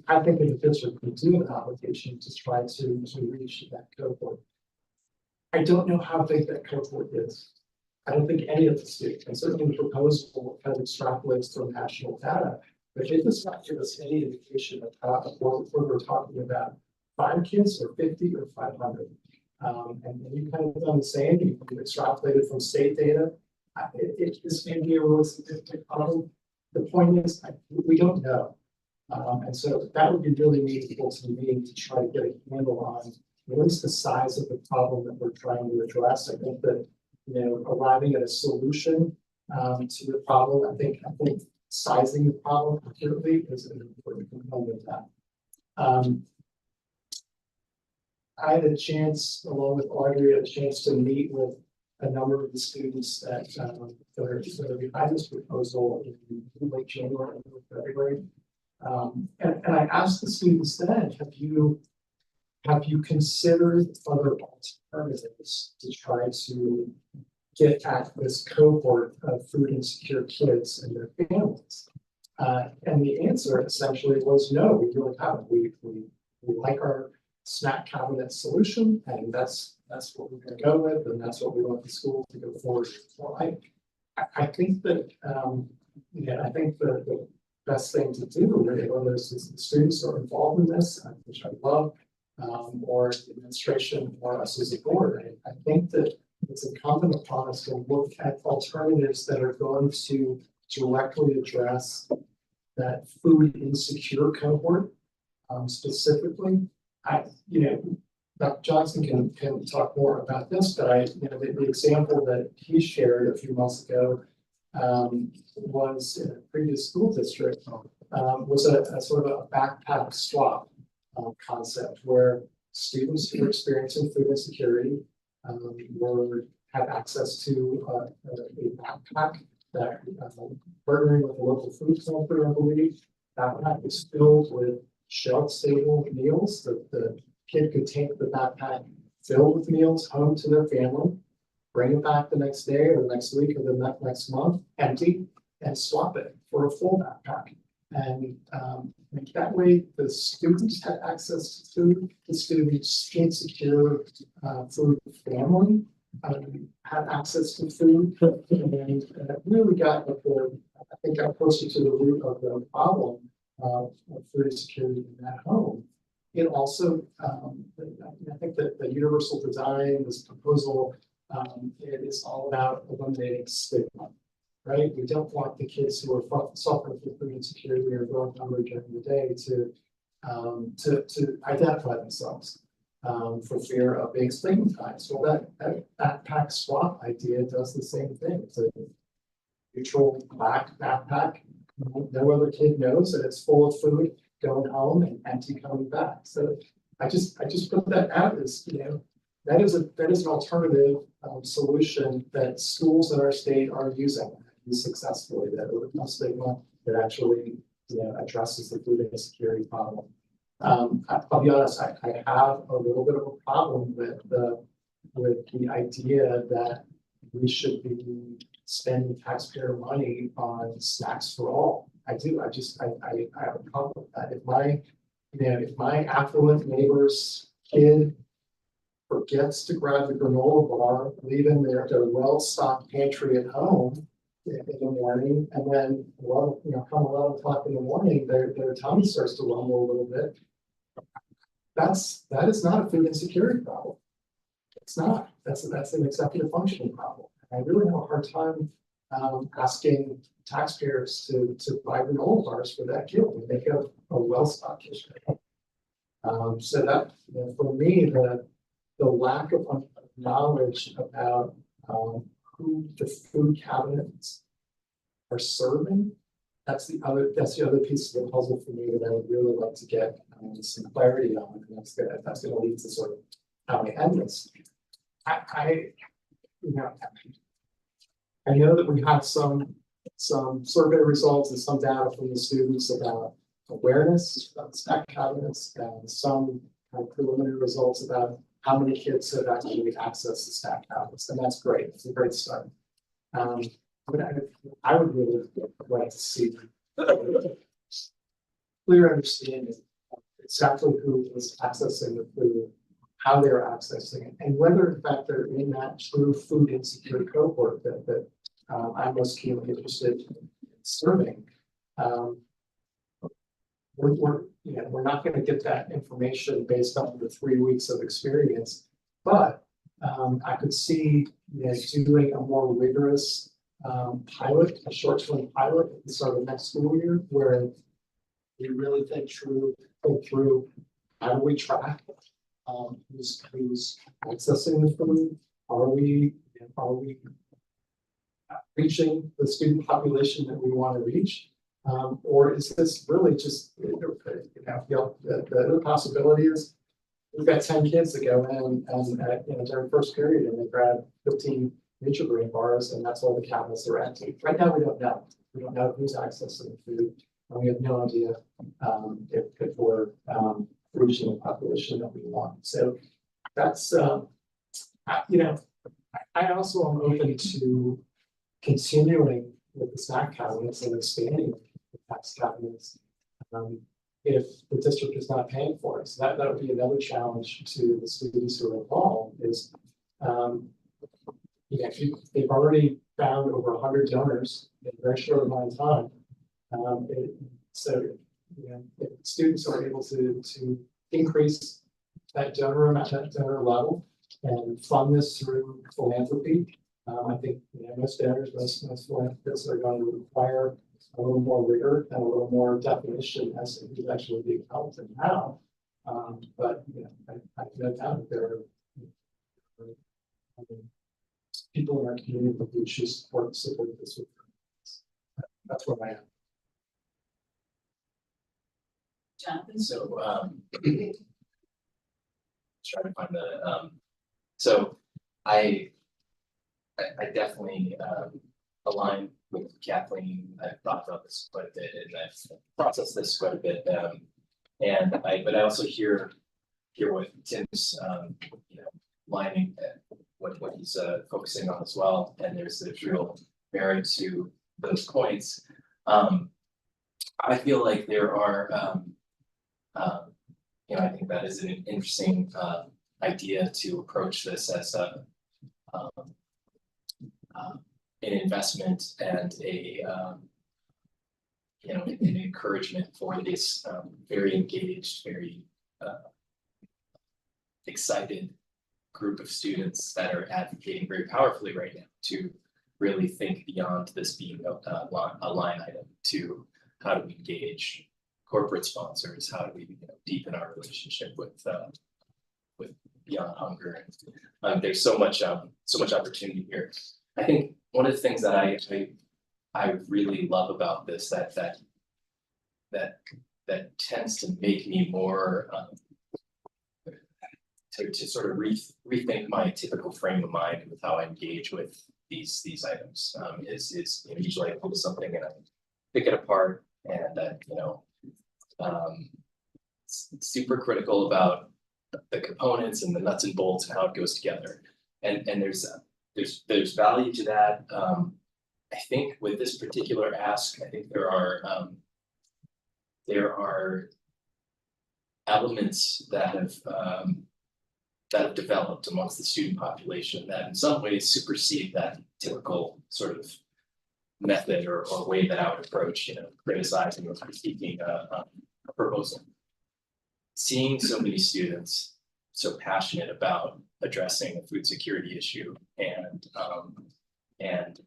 I think in the district we do have an obligation to try to reach that cohort. I don't know how big that cohort is. I don't think any of us do, and certainly the proposal kind of extrapolates from national data. But it does not give us any indication of whether we're talking about 5 kids or 50 or 500. And you kind of done the same, you extrapolated from state data. This may be a really significant problem. The point is, we don't know. And so that would be really meaningful to me to try to get a handle on at least the size of the problem that we're trying to address. I think that, arriving at a solution to the problem, I think sizing the problem accurately is an important component of that. I had a chance, along with Audrey, to meet with a number of the students that are behind this proposal in late January and February. And I asked the students then, have you considered other alternatives to try to get at this cohort of food insecure kids and their families? And the answer essentially was no, we really haven't. We like our snack cabinet solution, and that's what we're going to go with, and that's what we want the school to go forward with. So I think that I think the best thing to do, really, whether the students are involved in this, which I love, or the administration or us as a board, I think that it's incumbent upon us to look at alternatives that are going to directly address that food insecure cohort specifically. Dr. Johnson can talk more about this, but the example that he shared a few months ago was in a previous school district, was a sort of a backpack swap concept where students who are experiencing food insecurity have access to a backpack that partnering with a local food center, I believe. Backpack is filled with shelf-stable meals that the kid could take the backpack filled with meals home to their family, bring it back the next day or the next week or the next month, empty, and swap it for a full backpack. And that way, the students had access to food, the students' insecure food family had access to food, and it really got closer to the root of the problem of food insecurity in that home. It also, I think that the universal design, this proposal, it is all about eliminating stigma, right? We don't want the kids who are suffering from food insecurity or going hungry during the day to identify themselves for fear of being stigmatized. Well, that backpack swap idea does the same thing. It's a neutral black backpack. No other kid knows that it's full of food going home and empty coming back. So I just put that out as, that is an alternative solution that schools in our state are using successfully, that overcomes stigma, that actually addresses the food insecurity problem. I'll be honest, I have a little bit of a problem with the idea that we should be spending taxpayer money on snacks for all. I do. I have a problem with that. If my affluent neighbor's kid forgets to grab the granola bar, leaving their well-stocked pantry at home in the morning, and then come 11 o'clock in the morning, their tummy starts to rumble a little bit. That is not a food insecurity problem. It's not. That's an executive functioning problem. I really have a hard time asking taxpayers to buy granola bars for that kid when they have a well-stocked kitchen. So that for me, the lack of knowledge about who the food cabinets are serving, that's the other piece of the puzzle for me that I would really like to get some clarity on, and that's gonna lead to sort of how I end this. I know that we have some survey results and some data from the students about awareness of snack cabinets, and some kind of preliminary results about how many kids have actually accessed the snack cabinets, and that's great. It's a great start. But I would really like to see clear understanding of exactly who is accessing the food, how they're accessing it, and whether in fact they're in that true food insecure cohort that I'm most keenly interested in serving. We're not gonna get that information based on the 3 weeks of experience, but I could see, doing a more rigorous pilot, a short-term pilot at the start of next school year, where we really think through how do we track who's accessing the food? Are we reaching the student population that we want to reach? Or is this really just, the other possibility is we've got 10 kids that go in and during first period and they grab 15 Nutrigrain bars and that's all the cabinets are empty. Right now, we don't know. We don't know who's accessing the food. And we have no idea if we're reaching the population that we want. So that's, I also am open to continuing with the snack cabinets and expanding the tax cabinets if the district is not paying for it. So that would be another challenge to the students who are involved is, they've already found over 100 donors in a very short amount of time. If students are able to increase that donor amount, that donor level, and fund this through philanthropy, I think most donors, most philanthropists are going to require a little more rigor and a little more definition as to who's actually being helped and how. But I have no doubt that there are people in our community who choose support this. That's where I am. Jonathan? So, trying to find the, so I definitely, align with Kathleen. I've thought about this quite a bit and I've processed this quite a bit. But I also hear what Tim's, lining, what he's, focusing on as well. And there's real merit to those points. I feel like there are, I think that is an interesting idea to approach this as an investment and an encouragement for this very engaged, very excited group of students that are advocating very powerfully right now to really think beyond this being a line item to how do we engage corporate sponsors, how do we deepen our relationship with Beyond Hunger. And there's so much opportunity here. I think one of the things that I really love about this that tends to make me more to sort of rethink my typical frame of mind with how I engage with these items is usually I pull something and I pick it apart and super critical about the components and the nuts and bolts and how it goes together. And there's value to that. I think with this particular ask, I think there are elements that have developed amongst the student population that in some ways supersede that typical sort of method or way that I would approach, criticizing or critiquing a proposal. Seeing so many students so passionate about addressing a food security issue and it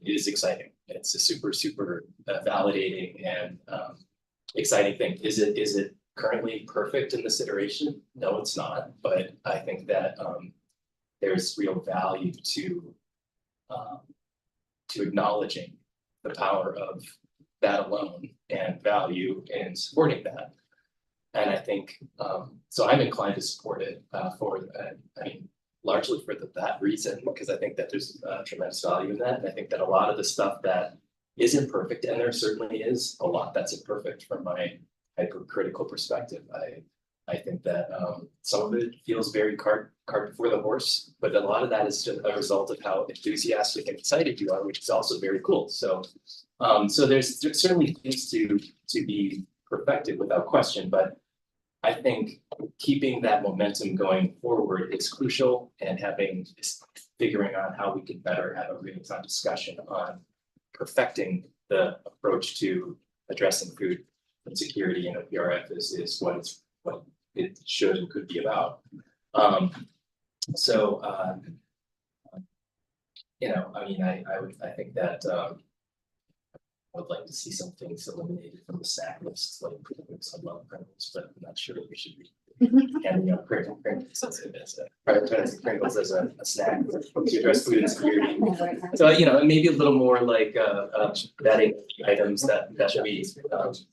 is exciting. It's a super validating and exciting thing. Is it currently perfect in this iteration? No, it's not. But I think that there's real value to acknowledging the power of that alone and value in supporting that. And I think, so I'm inclined to support it largely for that reason, because I think that there's tremendous value in that. And I think that a lot of the stuff that isn't perfect, and there certainly is a lot that's imperfect from my hypercritical perspective. I think that some of it feels very cart before the horse, but a lot of that is just a result of how enthusiastic and excited you are, which is also very cool. So there's certainly things to be perfected without question, but I think keeping that momentum going forward is crucial, and figuring out how we can better have a real-time discussion on perfecting the approach to addressing food insecurity in OPRF is what it should and could be about. You know, I mean, I think that I would like to see some things eliminated from the snack list, like some love Pringles, but I'm not sure we should be handing out Pringles as a snack to address food insecurity. So, you know, maybe a little more like vetting items that we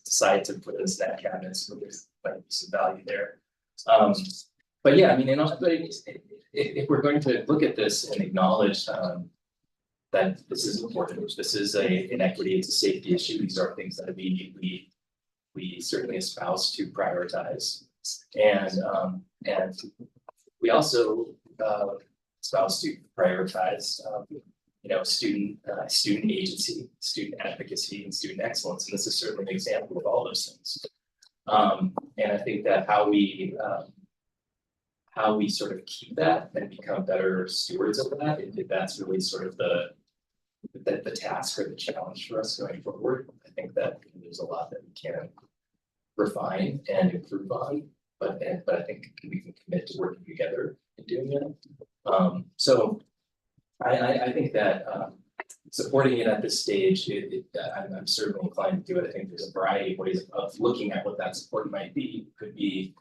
decide to put in the snack cabinets, so there's might be some value there. But yeah, I mean, if we're going to look at this and acknowledge that this is important, this is an equity, it's a safety issue, these are things that we certainly espouse to prioritize. And we also espouse to prioritize you know, student agency, student advocacy, and student excellence, and this is certainly an example of all those things. And I think that how we sort of keep that and become better stewards of that, that's really sort of the task or the challenge for us going forward. I think that there's a lot that we can refine and improve on, but I think we can commit to working together in doing that. So I think that supporting it at this stage, I'm certainly inclined to do it. I think there's a variety of ways of looking at what that support might be. Could be,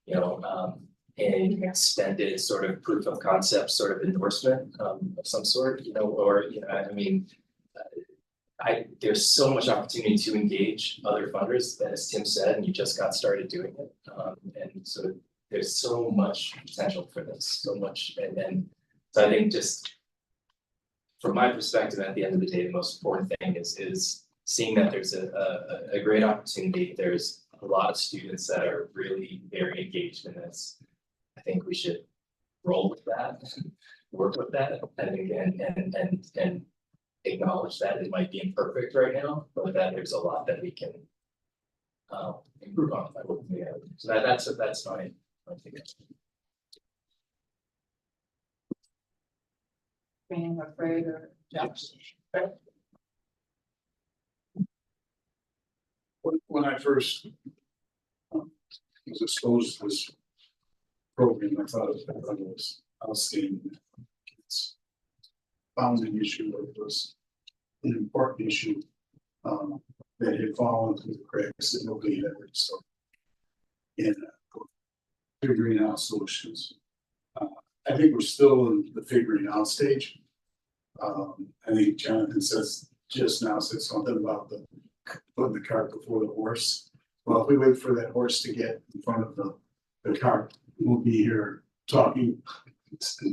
you know, an extended sort of proof of concept sort of endorsement of some sort, you know, or, you know, I mean, there's so much opportunity to engage other funders, as Tim said, and you just got started doing it. And so there's so much potential for this, so much. And so I think just from my perspective, at the end of the day, the most important thing is seeing that there's a great opportunity. There's a lot of students that are really very engaged in this. I think we should roll with that, work with that, and acknowledge that it might be imperfect right now, but that there's a lot that we can improve on by working together. So that's my thing. Being afraid or just. When I first was exposed to this program, I thought it was outstanding. It's found an issue that was an important issue that had fallen through the cracks that nobody had ever started in figuring out solutions. I think we're still in the figuring out stage. I think Jonathan said something about putting the cart before the horse. Well, if we wait for that horse to get in front of the cart, we'll be here talking,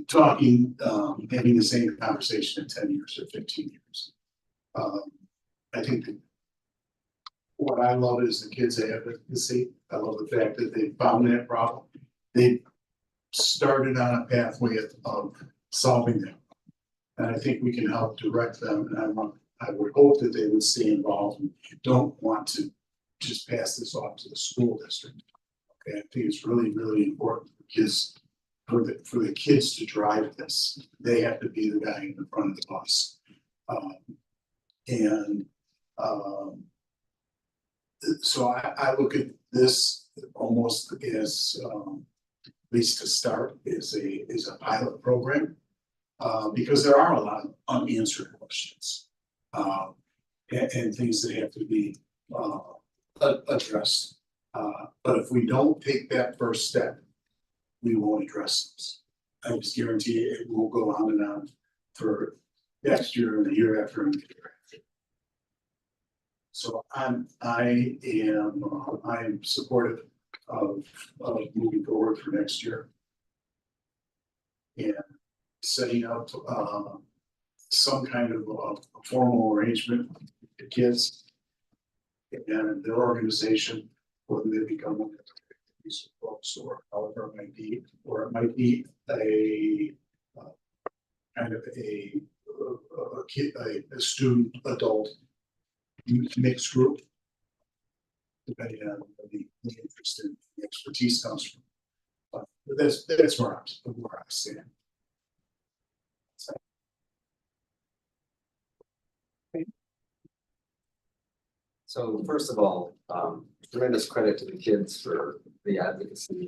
having the same conversation in 10 years or 15 years. I think that what I love is the kids' advocacy. I love the fact that they found that problem. They started on a pathway of solving them. And I think we can help direct them. And I would hope that they would stay involved and don't want to just pass this off to the school district. Okay, I think it's really, really important because for the kids to drive this, they have to be the guy in the front of the bus. So I look at this almost as, at least to start, is a pilot program. Because there are a lot of unanswered questions and things that have to be addressed. But if we don't take that first step, we won't address those. I just guarantee it will go on and on for next year and the year after and the year after. So I am supportive of moving forward for next year. And setting up some kind of a formal arrangement with the kids and their organization, whether they become one of these books or however it might be, or it might be a kind of a student adult youth mixed group. depending on the interest and the expertise comes from. But that's where I stand. So first of all, tremendous credit to the kids for the advocacy,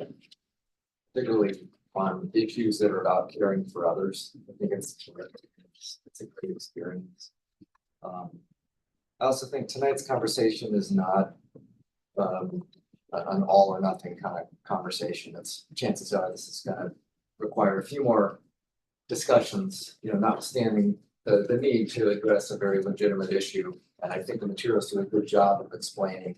particularly on issues that are about caring for others. I think it's terrific. It's a great experience. I also think tonight's conversation is not an all or nothing kind of conversation. It's chances are this is going to require a few more discussions, notwithstanding the need to address a very legitimate issue. And I think the materials do a good job of explaining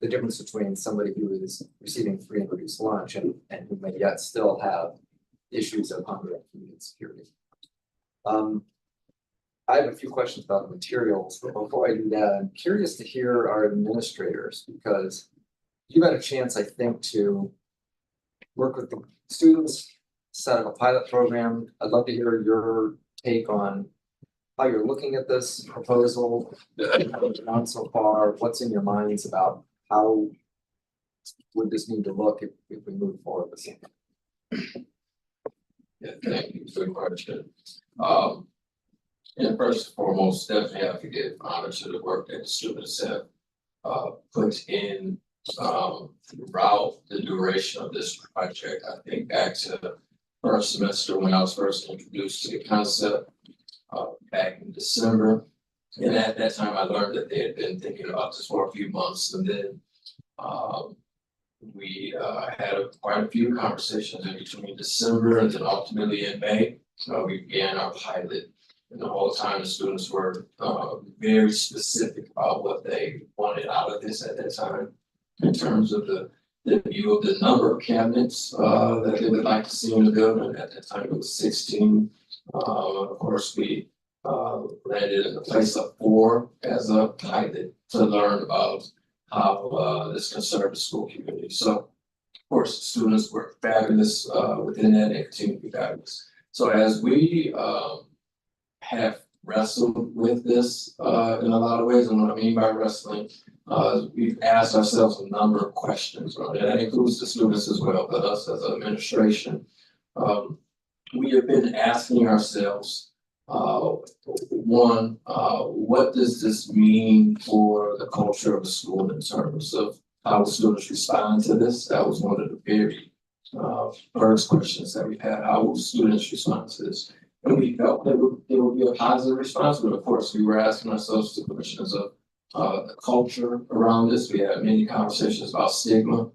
the difference between somebody who is receiving free and reduced lunch and who may yet still have issues of hunger and food insecurity. I have a few questions about the materials, but before I do that, I'm curious to hear our administrators, because you've had a chance, I think, to work with the students, set up a pilot program. I'd love to hear your take on how you're looking at this proposal, how it's gone so far, what's in your minds about how would this need to look if we move forward with it? Yeah, thank you for the question. And first and foremost, definitely have to give honor to the work that the students have put in throughout the duration of this project. I think back to the first semester when I was first introduced to the concept back in December. And at that time, I learned that they had been thinking about this for a few months. And then we had quite a few conversations in between December and then ultimately in May. We began our pilot. And the whole time the students were very specific about what they wanted out of this at that time in terms of the view of the number of cabinets that they would like to see in the building. At that time, it was 16. Of course, we landed in the place of 4 as a pilot to learn about how this can serve the school community. So, of course, the students were fabulous within that and continue to be fabulous. So as we have wrestled with this in a lot of ways, and what I mean by wrestling, we've asked ourselves a number of questions, right? And that includes the students as well, but us as an administration. We have been asking ourselves, one, what does this mean for the culture of the school in terms of how students respond to this? That was one of the very first questions that we had. How will students respond to this? And we felt that it would be a positive response, but of course, we were asking ourselves the questions of the culture around this. We had many conversations about stigma.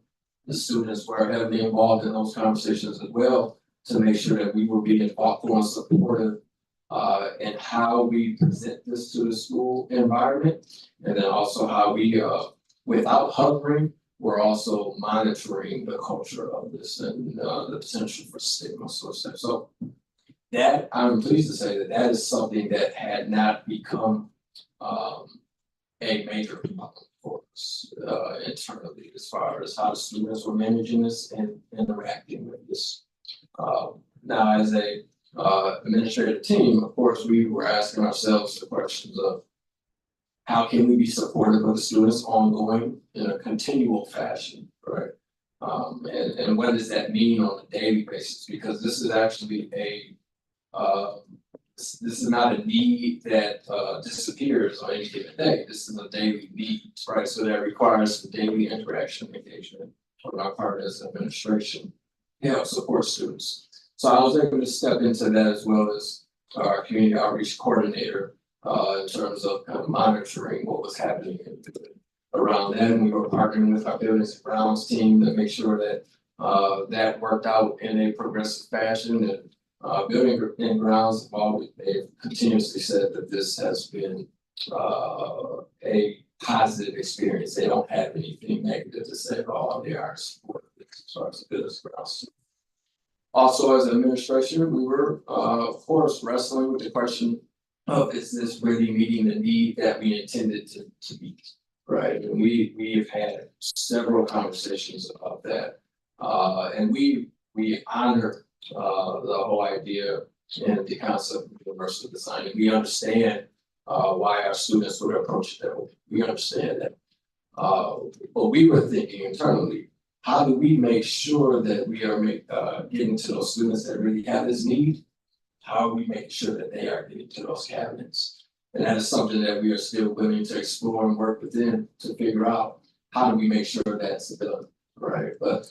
The students were heavily involved in those conversations as well to make sure that we were being thoughtful and supportive in how we present this to the school environment, and then also how we, without hovering, we're also monitoring the culture of this and the potential for stigma. So that, I'm pleased to say that is something that had not become a major problem for us internally as far as how the students were managing this and interacting with this. Now, as a administrative team, of course, we were asking ourselves the questions of how can we be supportive of the students ongoing in a continual fashion, right? And what does that mean on a daily basis? Because this is actually this is not a need that disappears on any given day. This is a daily need, right? So that requires daily interaction and engagement on our part as administration to help support students. So I was able to step into that as well as our community outreach coordinator in terms of kind of monitoring what was happening around that. And we were partnering with our buildings and grounds team to make sure that that worked out in a progressive fashion. And building and grounds, they've continuously said that this has been a positive experience. They don't have anything negative to say at all. They are supportive as far as the buildings and grounds. Also, as an administration, we were, of course, wrestling with the question of, is this really meeting the need that we intended to meet, right? And we've had several conversations about that. And we honor the whole idea and the concept of universal design. And we understand why our students would approach it that way. We understand that. But we were thinking internally, how do we make sure that we are getting to those students that really have this need? How are we making sure that they are getting to those cabinets? And that is something that we are still willing to explore and work within to figure out how do we make sure that's done, right? But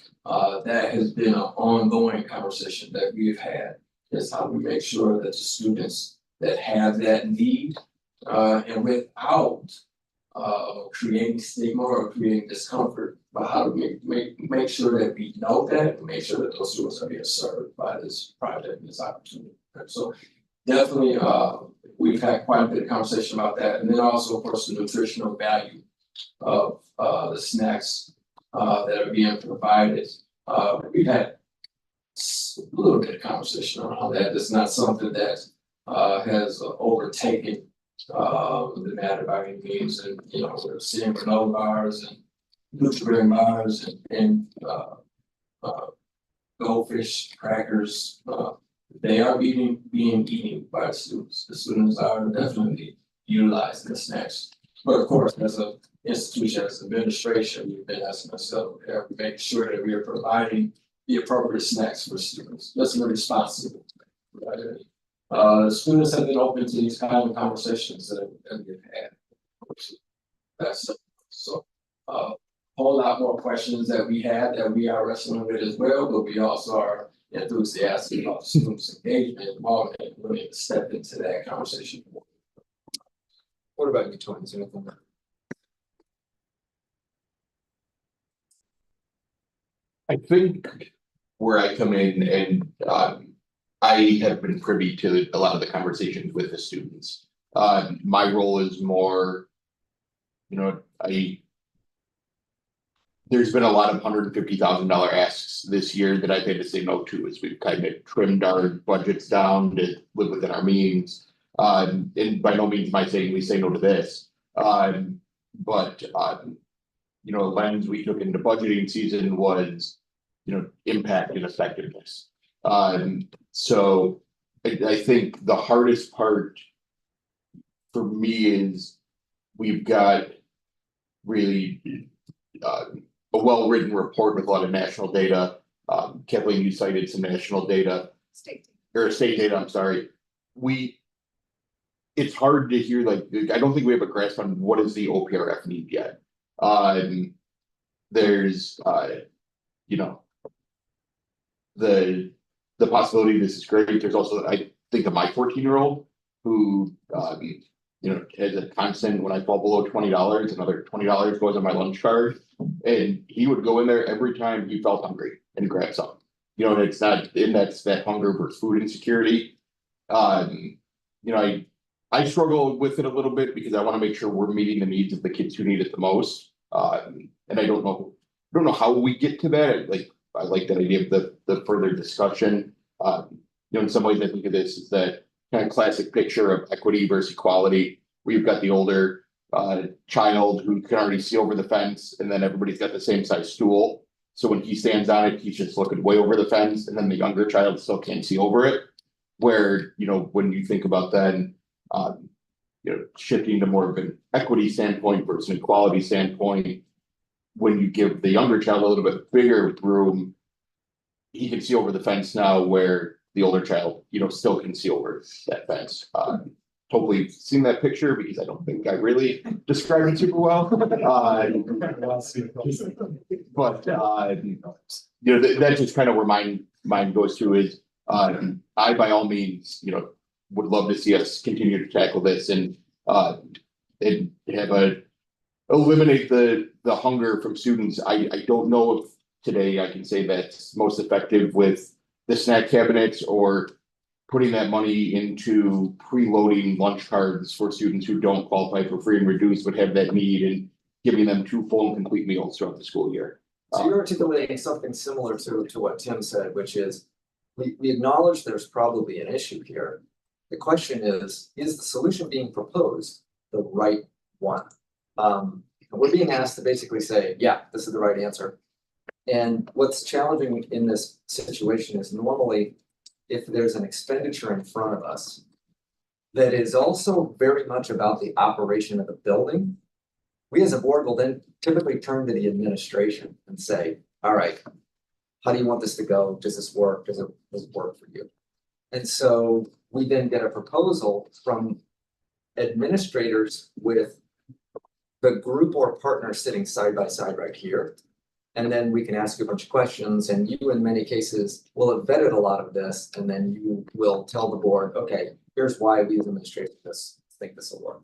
that has been an ongoing conversation that we've had, is how we make sure that the students that have that need, and without creating stigma or creating discomfort, but how do we make sure that we know that and make sure that those students are being served by this project and this opportunity. So definitely, we've had quite a bit of conversation about that. And then also, of course, the nutritional value of the snacks that are being provided. We've had a little bit of conversation around that. It's not something that has overtaken the matter by any means. And, you know, we're seeing granola bars and Nutrigrain bars and goldfish crackers. They are being eaten by the students. The students are definitely utilizing the snacks. But of course, as an institution, as an administration, we've been asking ourselves, we make sure that we are providing the appropriate snacks for students. That's a responsible thing, right? Students have been open to these kind of conversations that we've had. That's so. Whole lot more questions that we had that we are wrestling with as well, but we also are enthusiastic about students' engagement, involvement, and willing to step into that conversation. What about you, Tony? Is there anything? I think where I come in and I have been privy to a lot of the conversations with the students. My role is more, you know, there's been a lot of $150,000 asks this year that I've had to say no to, as we've kind of trimmed our budgets down to live within our means. And by no means am I saying we say no to this. But you know, a lens we took into budgeting season was, you know, impact and effectiveness. So I think the hardest part for me is we've got really a well-written report with a lot of national data. Kathleen, you cited some national data. State data, I'm sorry. It's hard to hear, like, I don't think we have a grasp on what is the OPRF need yet. There's, you know, the possibility this is great. There's also, I think of my 14-year-old who, you know, has a constant, when I fall below $20, another $20 goes on my lunch card. And he would go in there every time he felt hungry and grab something. You know, and it's not, and that's that hunger versus food insecurity. You know, I struggle with it a little bit because I want to make sure we're meeting the needs of the kids who need it the most. And I don't know how we get to that. I like that idea of the further discussion. You know, in some ways I think of this as that kind of classic picture of equity versus equality, where you've got the older child who can already see over the fence, and then everybody's got the same size stool. So when he stands on it, he's just looking way over the fence, and then the younger child still can't see over it. Where, you know, when you think about then, you know, shifting to more of an equity standpoint versus an equality standpoint, when you give the younger child a little bit bigger room, he can see over the fence now, where the older child, you know, still can see over that fence. Hopefully seen that picture because I don't think I really described it super well. But you know, that's just kind of where mine goes to is I by all means, you know, would love to see us continue to tackle this and have eliminate the hunger from students. I don't know if today I can say that's most effective with the snack cabinets or putting that money into preloading lunch cards for students who don't qualify for free and reduced but have that need, and giving them 2 full and complete meals throughout the school year. So you're articulating something similar to what Tim said, which is we acknowledge there's probably an issue here. The question is the solution being proposed the right one? We're being asked to basically say, yeah, this is the right answer. And what's challenging in this situation is normally if there's an expenditure in front of us that is also very much about the operation of the building, We as a board will then typically turn to the administration and say, all right, how do you want this to go? Does this work? Does it work for you? And so we then get a proposal from administrators with the group or partner sitting side by side right here. And then we can ask you a bunch of questions, and you in many cases will have vetted a lot of this, and then you will tell the board, okay, here's why we as administrators think this will work.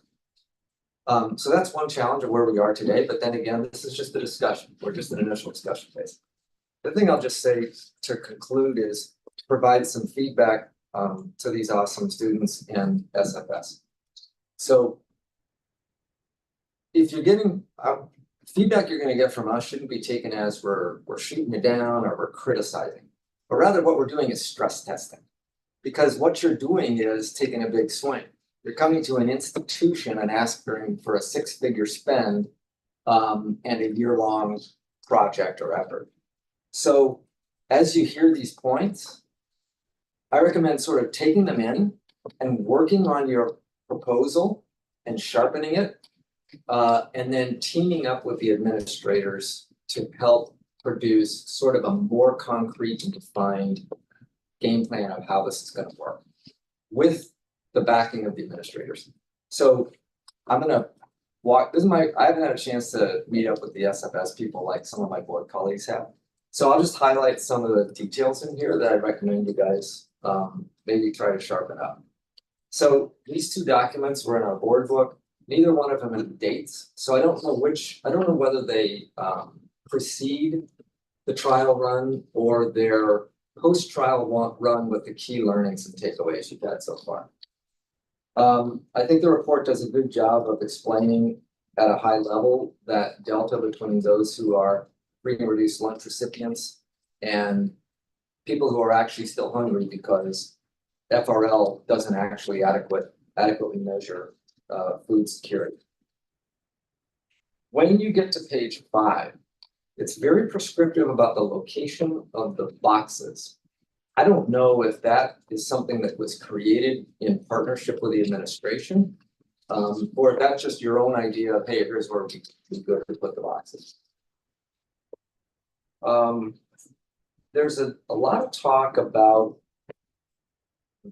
So that's one challenge of where we are today, but then again, this is just a discussion. We're just an initial discussion phase. The thing I'll just say to conclude is to provide some feedback to these awesome students and SFS. So if you're getting feedback you're going to get from us shouldn't be taken as we're shooting you down or we're criticizing, but rather what we're doing is stress testing. Because what you're doing is taking a big swing. You're coming to an institution and asking for a 6-figure spend and a year-long project or effort. So as you hear these points, I recommend sort of taking them in and working on your proposal and sharpening it, and then teaming up with the administrators to help produce sort of a more concrete and defined game plan of how this is going to work with the backing of the administrators. So I'm going to walk, I haven't had a chance to meet up with the SFS people like some of my board colleagues have. So I'll just highlight some of the details in here that I recommend you guys maybe try to sharpen up. So these 2 documents were in our board book. Neither one of them have dates. So I don't know whether they precede the trial run or their post-trial run with the key learnings and takeaways you've had so far. I think the report does a good job of explaining at a high level that delta between those who are free and reduced lunch recipients and people who are actually still hungry because FRL doesn't actually adequately measure food security. When you get to page 5, it's very prescriptive about the location of the boxes. I don't know if that is something that was created in partnership with the administration, or if that's just your own idea of, hey, here's where we go to put the boxes. There's a lot of talk about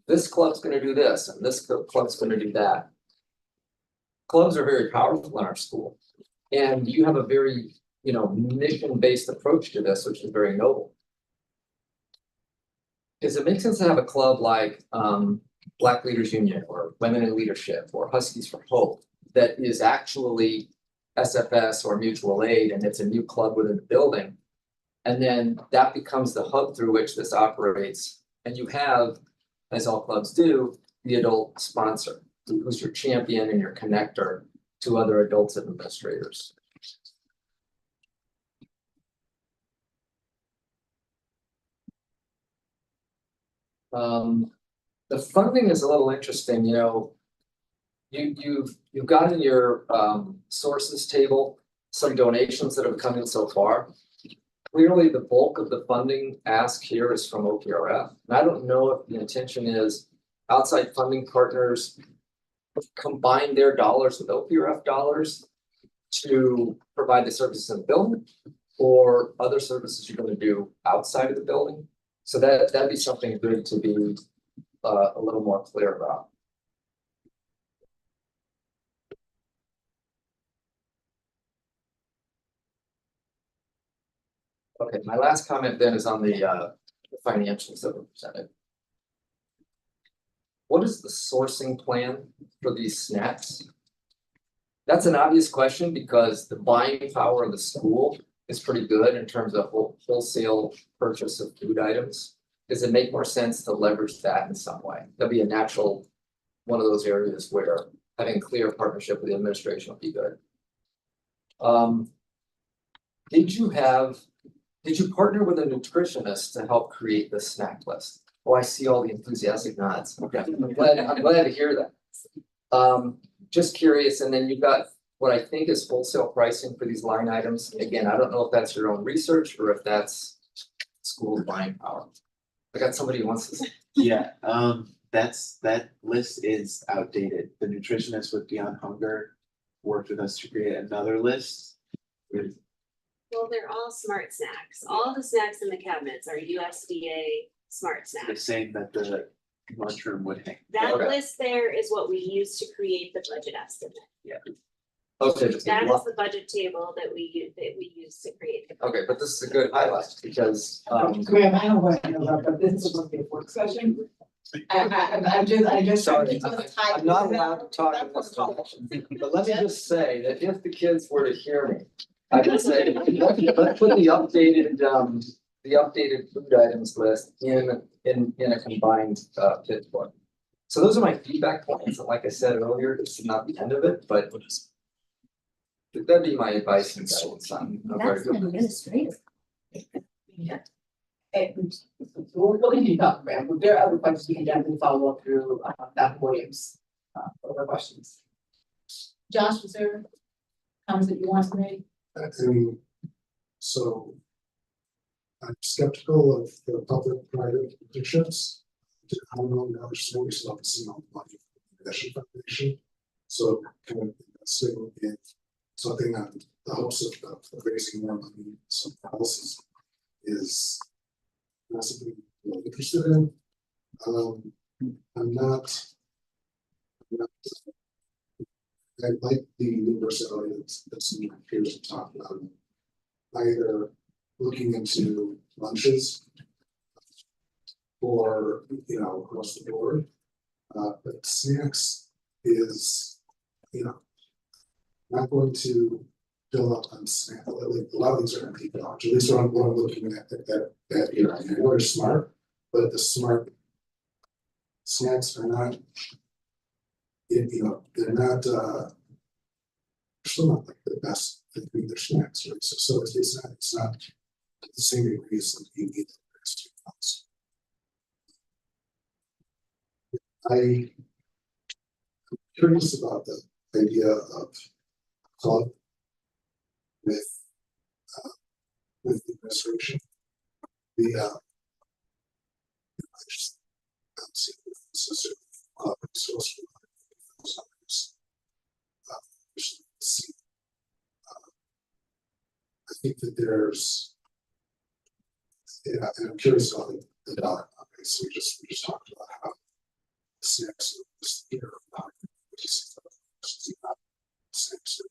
this club's going to do this and this club's going to do that. Clubs are very powerful in our school, and you have a very, mission-based approach to this, which is very noble. Does it make sense to have a club like Black Leaders Union or Women in Leadership or Huskies for Hope that is actually SFS or mutual aid, and it's a new club within the building, and then that becomes the hub through which this operates, and you have, as all clubs do, the adult sponsor, who's your champion and your connector to other adults and administrators. The funding is a little interesting, you've got in your sources table some donations that have come in so far. Clearly, the bulk of the funding ask here is from OPRF. And I don't know if the intention is outside funding partners combine their dollars with OPRF dollars to provide the services in the building, or other services you're going to do outside of the building. So that'd be something good to be a little more clear about. Okay, my last comment then is on the financials that were presented. What is the sourcing plan for these snacks? That's an obvious question because the buying power of the school is pretty good in terms of wholesale purchase of food items. Does it make more sense to leverage that in some way? That'd be a natural one of those areas where having clear partnership with the administration would be good. Did you partner with a nutritionist to help create this snack list? Oh, I see all the enthusiastic nods. Okay, I'm glad to hear that. Just curious, and then you've got what I think is wholesale pricing for these line items. Again, I don't know if that's your own research or if that's school buying power. I got somebody who wants to say. Yeah, that list is outdated. The nutritionist with Beyond Hunger worked with us to create another list. Well, they're all smart snacks. All the snacks in the cabinets are USDA smart The snacks. same that the lunchroom would hang. That Okay. list there is what we use to create the budget estimate. Yeah. Okay, That is the budget table that we use to create the. okay, but this is a good highlight because, Graham, I don't want to interrupt, but this is supposed to be a work session. I just. sorry, I'm not allowed to talk in this direction, but let me just say that if the kids were to hear me, I would say, let's put the updated food items list in a combined kit book. So those are my feedback points, and like I said earlier, this is not the end of it, but that'd be my advice and guidance on. a very good list. administrative. Yeah. And we'll continue talking, Graham. If there are other questions, we can definitely follow up through Dr. Williams. Other questions. Josh, was there comments that you want to make? So I'm skeptical of the public-private partnerships. I don't know, now there's so much stuff seen on the money from the National Foundation. So kind of investing in something on the hopes of raising more money, some policies is not something I'm really interested in. I'm not. I like the universality that's in my peers have talked about. Either looking into lunches or, across the board. But snacks is, not going to fill up on snack. Like a lot of these are empty dollars. At least what I'm looking at here. I know they're smart, but the smart snacks are not. They're not. They're still not like the best. I think they're snacks, right? So it's not the same degree as like you need the rest of us. I'm curious about the idea of club with the administration. I just don't see the club source I think that there's, and I'm curious about the dollar. Okay, so we just talked about how snacks this year which is not snacks to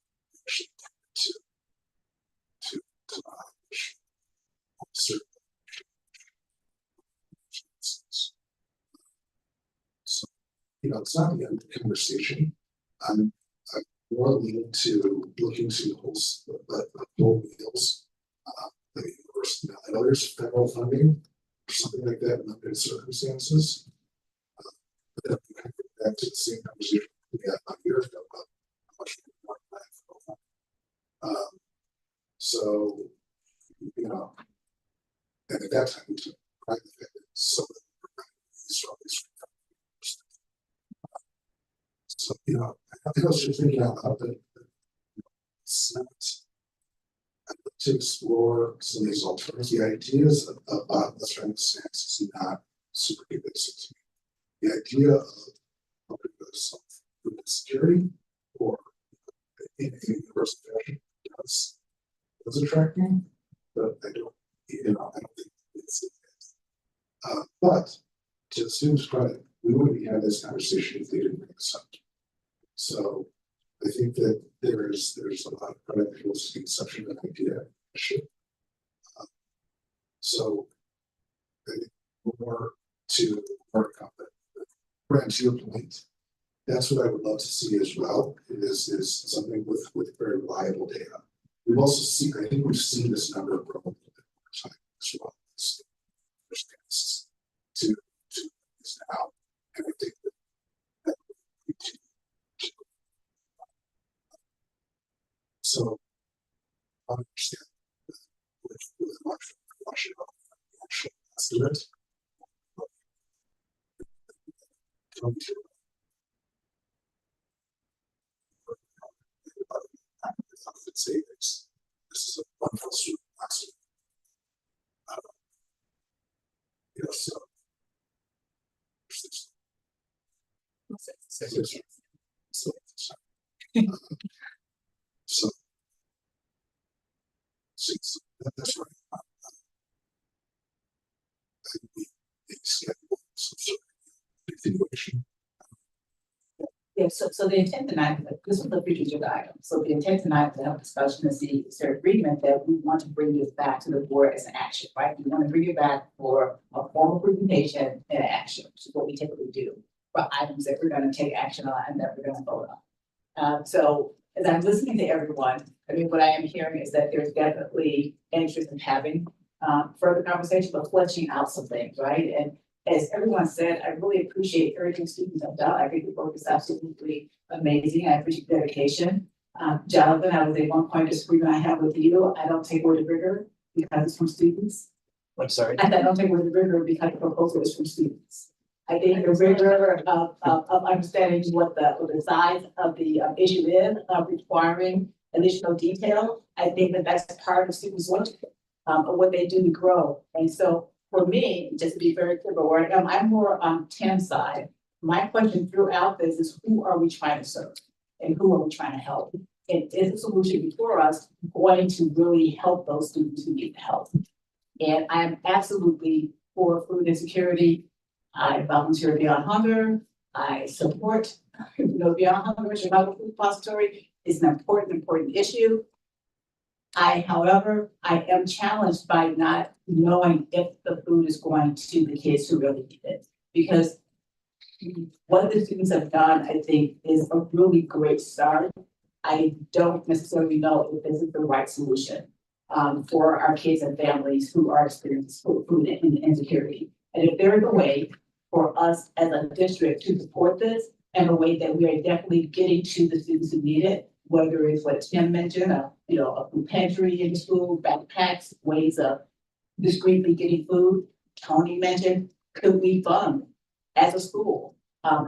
certain. So, it's not the end of the conversation. I'm more leaning to looking to whole meals, the university. I know there's federal funding or something like that in limited circumstances. But we kind of get back to the same conversation we had a year ago about how much more federal funding. So, and at that time we took private so that so, I think I was just thinking out loud that it's not. I'd like to explore some of these alternative ideas about the strength of snacks is not super convincing to me. The idea of food security or in a universal fashion does attract me, but I don't think it's but to the students' credit, we wouldn't be having this conversation if they didn't make us up. So I think that there's a lot of credit that goes to the conception of an idea. So I think more to work on it. Brand, to your point, that's what I would love to see as well. Is something with very reliable data. We've also seen, I think we've seen this number grow a little bit more time as well. To is now, and I think that we so I understand with much actual estimate. Savings. This is a wonderful student estimate. So That's right. Schedule some sort of continuation. Yeah, so the intent tonight, this was the future agenda item, so the intent tonight to have discussion is the agreement that we want to bring this back to the board as an action, right? We want to bring it back for a formal presentation and action, which is what we typically do for items that we're gonna take action on and that we're gonna vote on. So as I'm listening to everyone, I mean, what I am hearing is that there's definitely interest in having further conversation, but fleshing out some things, right? And as everyone said, I really appreciate everything students have done. I think the work is absolutely amazing. I appreciate dedication. Jonathan, I was at one point disagreement I have with you. I don't take away the rigor because it's from students. I'm sorry. And I don't take away the rigor because the proposal is from students. I think the rigor of understanding what the size of the issue is, requiring additional detail. I think that that's part of students' work, of what they do to grow. And so for me, just to be very clear about where I am, I'm more on Tim's side. My question throughout this is who are we trying to serve and who are we trying to help? And is the solution before us going to really help those students who need help? And I am absolutely for food insecurity. I volunteer Beyond Hunger. I support, Beyond Hunger, Chicago Food Repository is an important issue. However, I am challenged by not knowing if the food is going to the kids who really need it. Because what the students have done, I think, is a really great start. I don't necessarily know if this is the right solution for our kids and families who are experiencing food insecurity. And if there is a way for us as a district to support this in a way that we are definitely getting to the students who need it, whether it's what Tim mentioned, a food pantry in the school, backpacks, ways of discreetly getting food. Tony mentioned, could we fund as a school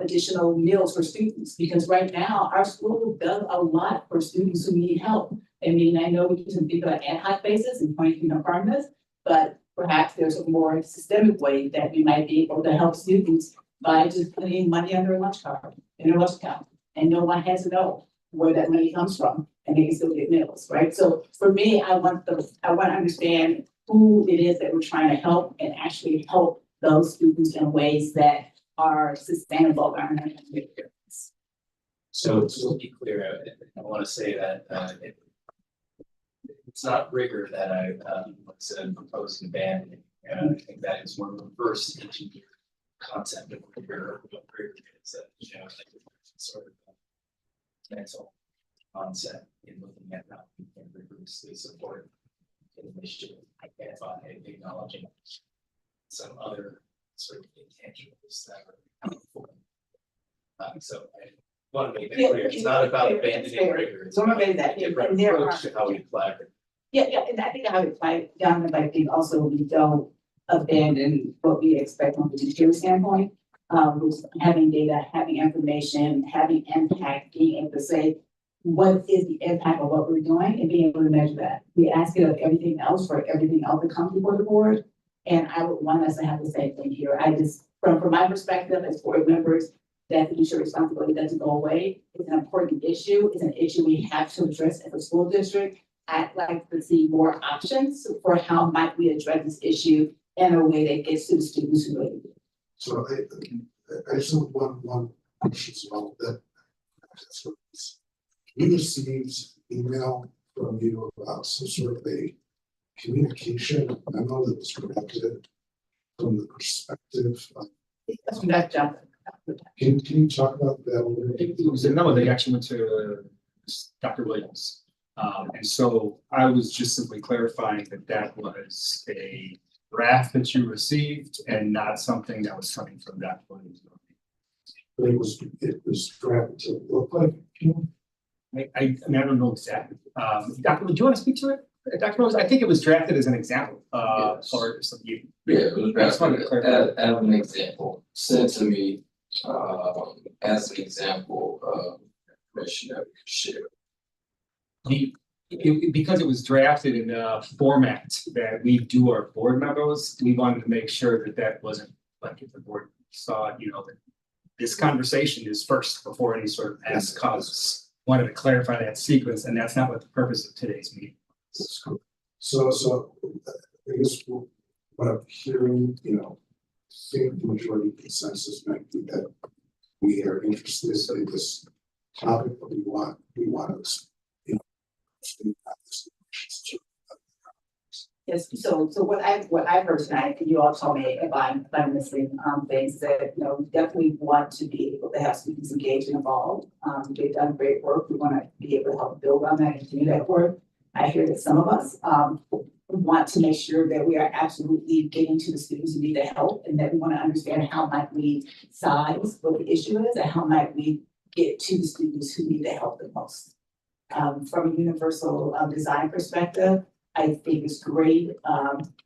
additional meals for students? Because right now our school does a lot for students who need help. I mean, I know we can think about ad hoc basis and point to confirm this, but perhaps there's a more systemic way that we might be able to help students by just putting money on their lunch card, in their lunch account, and no one has to know where that money comes from, and they can still get meals, right? So for me, I want to understand who it is that we're trying to help and actually help those students in ways that are sustainable. So to be clear, I want to say that it's not rigor that I said proposed and banned. I think that is one of the first engineered concept of rigor. What rigor is that, like sort of mental concept in looking at how we can rigorously support an initiative, identify and acknowledging some other sort of intangibles that are powerful. So I want to make that clear. It's not about abandoning rigor. It's about a different approach to how we collaborate. Yeah, and I think how we apply down, and I think also we don't abandon what we expect from a teacher standpoint. Having data, having information, having impact, being able to say, what is the impact of what we're doing and being able to measure that. We ask it of everything else for everything else that comes before the board. And I would want us to have the same thing here. I just, from my perspective as board members, that fiduciary responsibility doesn't go away. It's an important issue. It's an issue we have to address as a school district. I'd like to see more options for how might we address this issue in a way that gets to the students who really need it. So I just have one question as well that we received email from you about some sort of a communication. I know that was directed from the perspective of. That's that job. Can you talk about that a little bit? It was a memo that actually went to Dr. Williams. And so I was just simply clarifying that was a draft that you received and not something that was coming from Dr. Williams. But it was drafted to look like. I don't know exactly. Dr. Do you want to speak to it? Dr. Rose, I think it was drafted as an example, Yes. or something. Yeah, it was I just wanted to clarify. as an example, sent to me, as an example of information that we could share. Because it was drafted in a format that we do our board memos, we wanted to make sure that wasn't like if the board saw, that this conversation is first before any sort of ask comes. Wanted to clarify that sequence, and that's not what the purpose of today's meeting is. So I guess what I'm hearing, I think the majority consensus might be that we are interested in this topic, but we want to, speak about this. Yes, so what I've heard tonight, and you all told me if I'm missing things that, we definitely want to be able to have students engaged and involved. They've done great work. We want to be able to help build on that and continue that work. I hear that some of us want to make sure that we are absolutely getting to the students who need the help, and that we want to understand how might we size what the issue is and how might we get to the students who need the help the most. From a universal design perspective, I think it's great.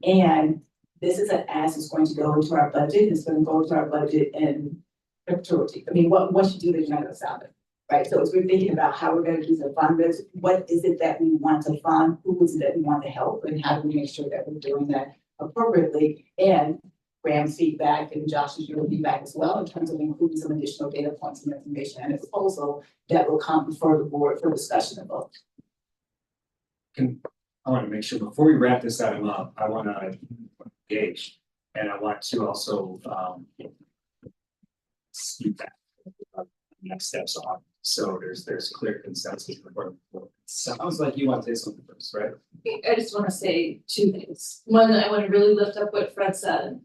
And this is an ask that's going to go into our budget. It's going to go into our budget in perpetuity. I mean, once you do this, you're not going to stop it, right? So as we're thinking about how we're going to use the fund this, what is it that we want to fund? Who is it that we want to help? And how do we make sure that we're doing that appropriately? And Graham's feedback and Josh's your feedback as well, in terms of including some additional data points and information and a proposal that will come before the board for discussion and vote. I want to make sure before we wrap this item up, I want to engage, and I want to also speak back next steps on. So there's clear consensus before the board. Sounds like you want to say something first, right? I just want to say two things. One, I want to really lift up what Fred said,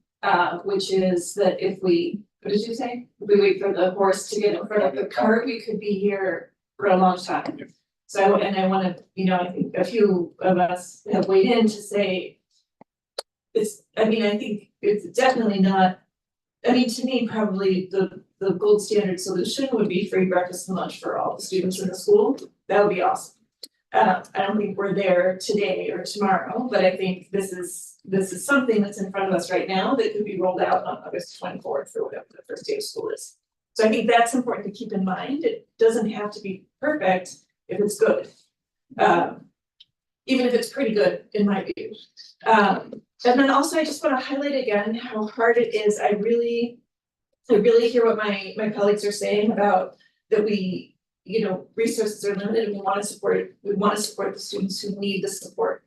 which is that if we, what did you say? If we wait for the horse to get in front of the cart, we could be here for a long time. So, and I want to, I think a few of us have weighed in to say, I think it's definitely not, to me, probably the gold standard solution would be free breakfast and lunch for all the students in the school. That would be awesome. I don't think we're there today or tomorrow, but I think this is something that's in front of us right now that could be rolled out on August 24th or whatever the first day of school is. So I think that's important to keep in mind. It doesn't have to be perfect if it's good. Even if it's pretty good, in my view. And then also I just want to highlight again how hard it is. I really hear what my colleagues are saying about that we, resources are limited and we want to support the students who need the support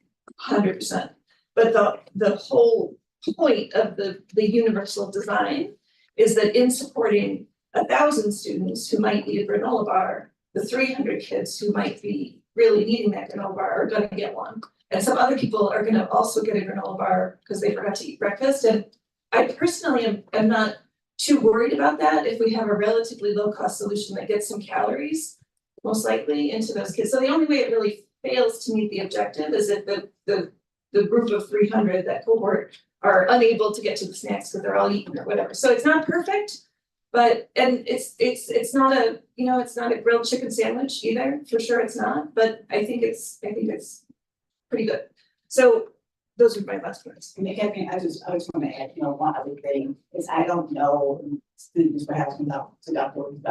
100%. But the whole point of the universal design is that in supporting 1,000 students who might need a granola bar, the 300 kids who might be really needing that granola bar are going to get one. And some other people are going to also get a granola bar because they forgot to eat breakfast. And I personally am not too worried about that if we have a relatively low cost solution that gets some calories, most likely, into those kids. So the only way it really fails to meet the objective is if the group of 300, that cohort, are unable to get to the snacks because they're all eaten or whatever. So it's not perfect. But, and it's not a, it's not a grilled chicken sandwich either, for sure it's not, but I think it's pretty good. So those are my last words. And again, I just want to add, one other thing is I don't know, students perhaps about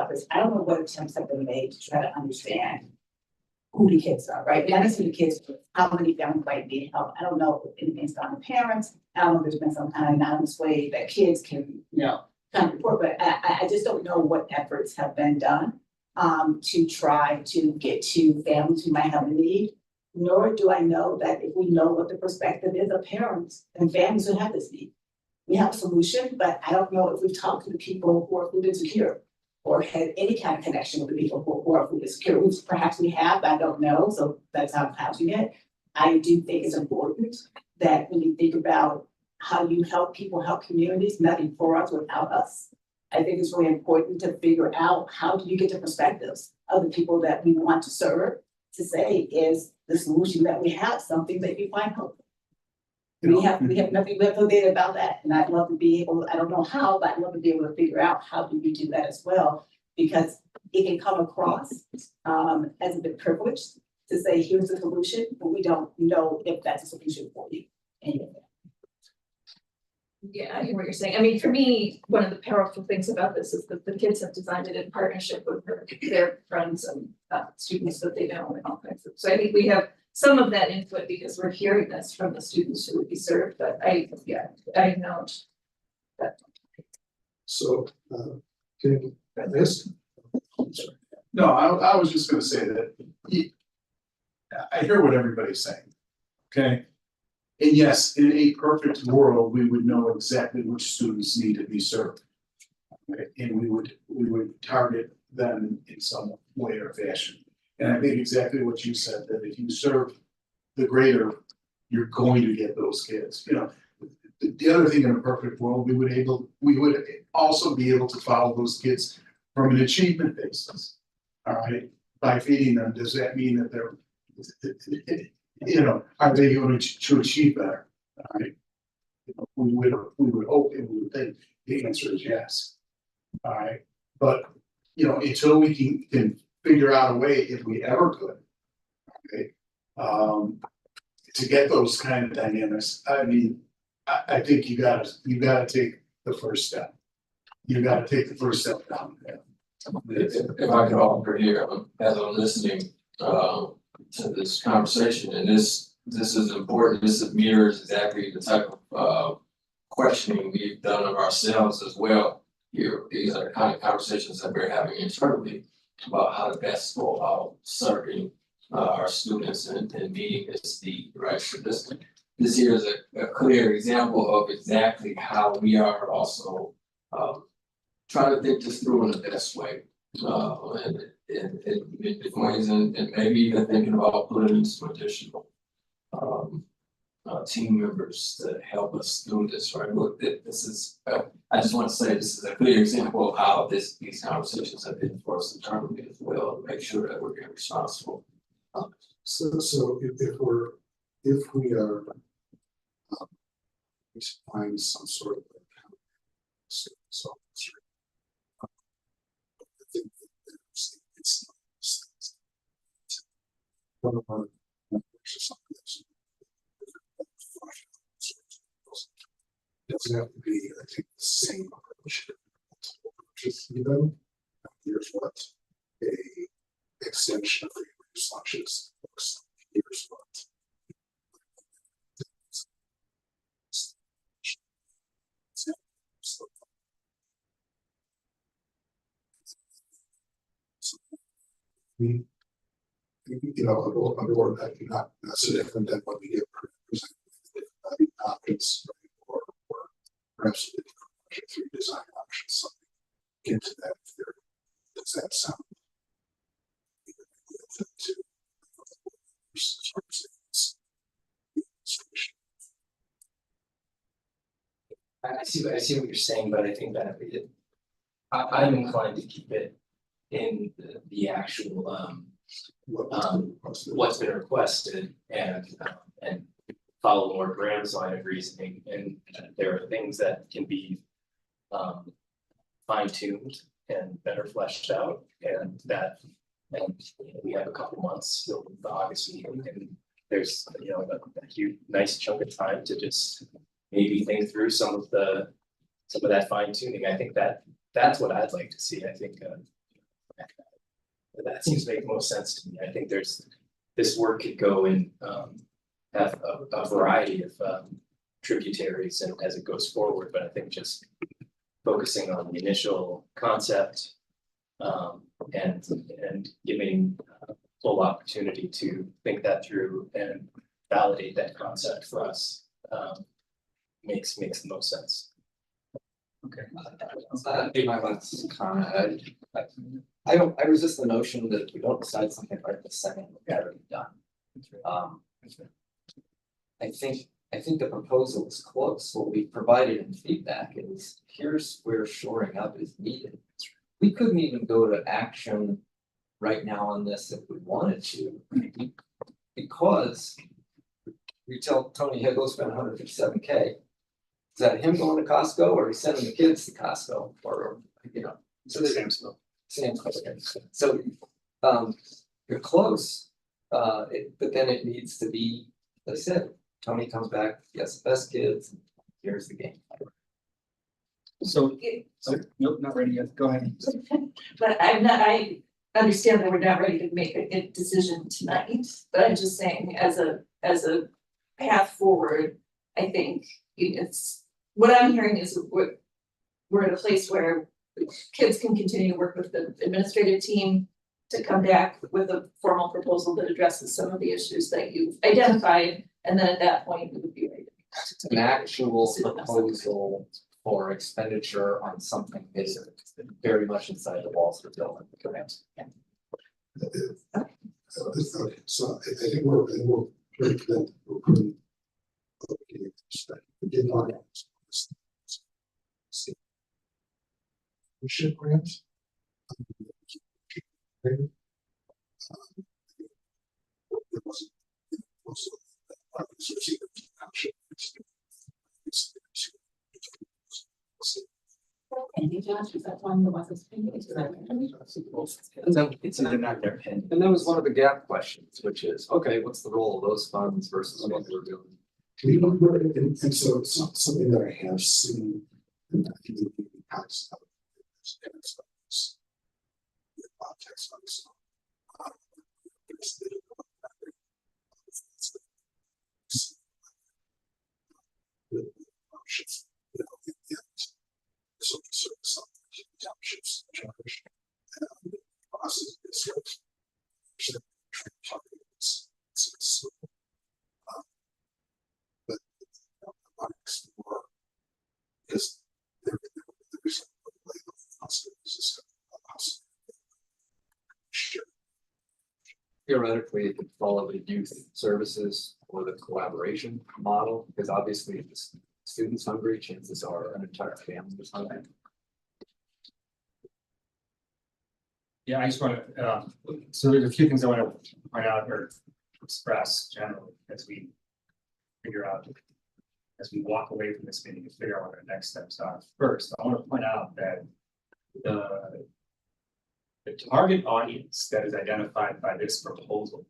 this, I don't know what attempts have been made to try to understand who the kids are, right? And I see the kids, how many families might need help. I don't know if anything's done to parents. I don't know if there's been some kind of anonymous way that kids can, kind of report, but I just don't know what efforts have been done to try to get to families who might have a need. Nor do I know that if we know what the perspective is of parents and families who have this need. We have a solution, but I don't know if we've talked to the people who are food insecure or had any kind of connection with the people who are food insecure. Perhaps we have, but I don't know, so that's how I'm housing it. I do think it's important that when you think about how you help people, help communities, nothing for us without us. I think it's really important to figure out how do you get the perspectives of the people that we want to serve to say, is the solution that we have something that you find helpful? We have nothing, we have no data about that. And I'd love to be able, I don't know how, but I'd love to be able to figure out how do we do that as well, because it can come across as a bit privileged to say, here's the solution, but we don't know if that's a solution for you. Yeah, I hear what you're saying. I mean, for me, one of the powerful things about this is that the kids have designed it in partnership with their friends and students that they know and all kinds of. So I think we have some of that input because we're hearing this from the students who would be served. But I acknowledge that. So, can this? No, I was just gonna say that I hear what everybody's saying, okay? And yes, in a perfect world, we would know exactly which students need to be served. Right? And we would target them in some way or fashion. And I think exactly what you said, that if you serve the greater, you're going to get those kids, you know. The other thing, in a perfect world, we would also be able to follow those kids from an achievement basis. All right, by feeding them, does that mean that they're, you know, are they going to achieve better? All right. We would hope and we would think the answer is yes. All right, but you know, until we can figure out a way, if we ever could, okay, to get those kind of dynamics, I mean, I think you gotta take the first step. You gotta take the first step down there. If I could offer here, as I'm listening to this conversation, and this is important, this mirrors exactly the type of questioning we've done of ourselves as well. Here, these are the kind of conversations that we're having internally about how to best go about serving our students and meeting this need, right? So this here is a clear example of exactly how we are also trying to think this through in the best way. And in different ways, and maybe even thinking about putting in some additional team members to help us through this, right? Look, this is, I just want to say this is a clear example of how these conversations have been for us internally as well, to make sure that we're being responsible. So if we are we find some sort of so I think that it's one of our doesn't have to be, I think, the same approach. Just, you know, here's what a extension of free lunches looks like. Here's what. You know, on board that you're not so different than what we get presented options or perhaps through design options, something into that theory. Does that sound? I see what you're saying, but I think that I'm inclined to keep it in the actual what's been requested and follow more Graham's line of reasoning. And there are things that can be fine-tuned and better fleshed out, and we have a couple months till the August meeting, and there's a huge nice chunk of time to just maybe think through some of that fine-tuning. I think that's what I'd like to see. I think that seems to make most sense to me. I think this work could go and have a variety of tributaries and as it goes forward, but I think just focusing on the initial concept and giving full opportunity to think that through and validate that concept for us makes the most sense. Okay. Be my last comment. I resist the notion that if we don't decide something right this second, we've got to be done. I think the proposal is close. What we provided in feedback is here's where shoring up is needed. We couldn't even go to action right now on this if we wanted to, because we tell Tony, hey, go spend 157K. Is that him going to Costco, or are we sending the kids to Costco, or so Sam's Club. So you're close, but then it needs to be, like I said, Tony comes back, yes, the best kids, here's the game. So, nope, not ready yet. Go ahead. But I understand that we're not ready to make a decision tonight, but I'm just saying as a path forward, I think it's, what I'm hearing is we're at a place where kids can continue to work with the administrative team to come back with a formal proposal that addresses some of the issues that you've identified, And then at that point, we would be ready. An actual proposal for expenditure on something basic, very much inside the walls of the building. Correct. Okay, so I think we're very good. We're pretty. We did not. Ship grants. Andy Josh, is that one that was It's not their opinion. And that was one of the gap questions, which is, okay, what's the role of those funds versus what we're doing? And so it's not something that I have seen. In the past. Theoretically, it could follow the youth services or the collaboration model, because obviously if the student's hungry, chances are an entire family is hungry. Yeah, I just want to, so there's a few things I want to point out or express generally as we figure out, as we walk away from this meeting and figure out what our next steps are. First, I want to point out that the target audience that is identified by this proposal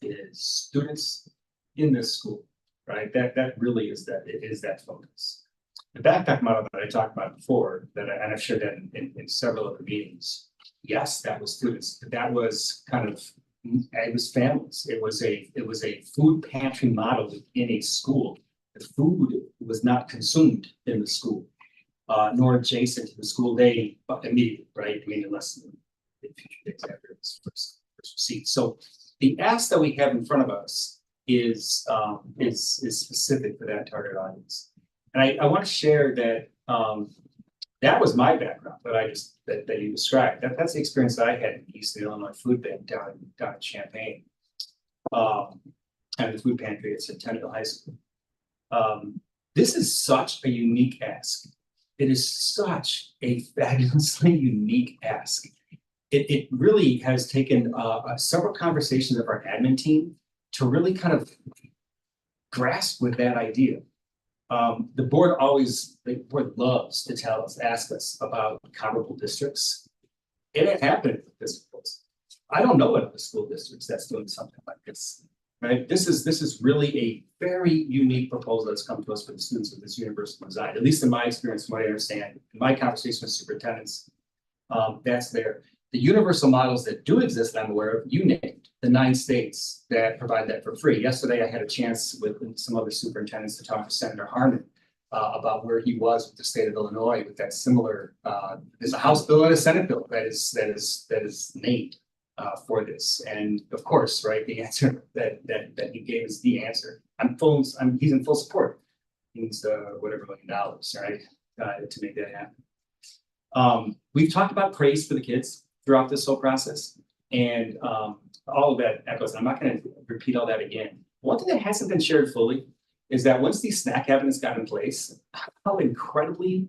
is students in this school, right? That really is that focus. The backpack model that I talked about before, and I've shared that in several of the meetings. Yes, that was students, but that was it was families. It was a food pantry model in a school. The food was not consumed in the school, nor adjacent to the school day immediately, right? I mean, unless the future days after its first receipt. So the ask that we have in front of us is specific for that target audience. And I want to share that that was my background that you described. That's the experience that I had in East Illinois Food Bank down in Champaign. And the food pantry at Centennial High School. This is such a unique ask. It is such a fabulously unique ask. It really has taken several conversations of our admin team to really kind of grasp with that idea. The board loves to ask us about comparable districts. It ain't happening with this proposal. I don't know of other school districts that's doing something like this. Right? This is really a very unique proposal that's come to us for the students of this university design. At least in my experience, from what I understand, in my conversation with superintendents, that's there. The universal models that do exist, that I'm aware of, you named the 9 states that provide that for free. Yesterday, I had a chance with some other superintendents to talk to Senator Harmon about where he was with the state of Illinois with that similar. There's a House bill and a Senate bill that is named for this, and of course, right, the answer that he gave is the answer. He's in full support. He needs whatever $1 million, right, to make that happen. We've talked about praise for the kids throughout this whole process, and all of that echoes. I'm not going to repeat all that again. One thing that hasn't been shared fully is that once these snack cabinets got in place, how incredibly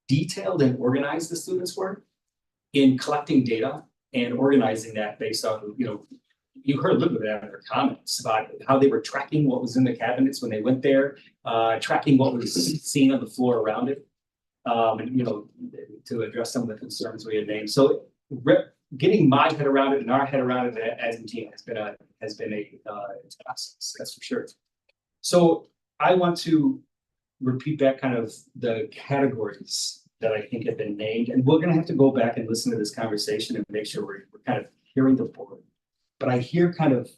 detailed and organized the students were in collecting data and organizing that based on, you heard a little bit of that in their comments about how they were tracking what was in the cabinets when they went there, tracking what was seen on the floor around it, and, to address some of the concerns we had named. So getting my head around it and our head around it as a team has been a process, that's for sure. So I want to repeat back kind of the categories that I think have been named, and we're going to have to go back and listen to this conversation and make sure we're kind of hearing the board. But I hear kind of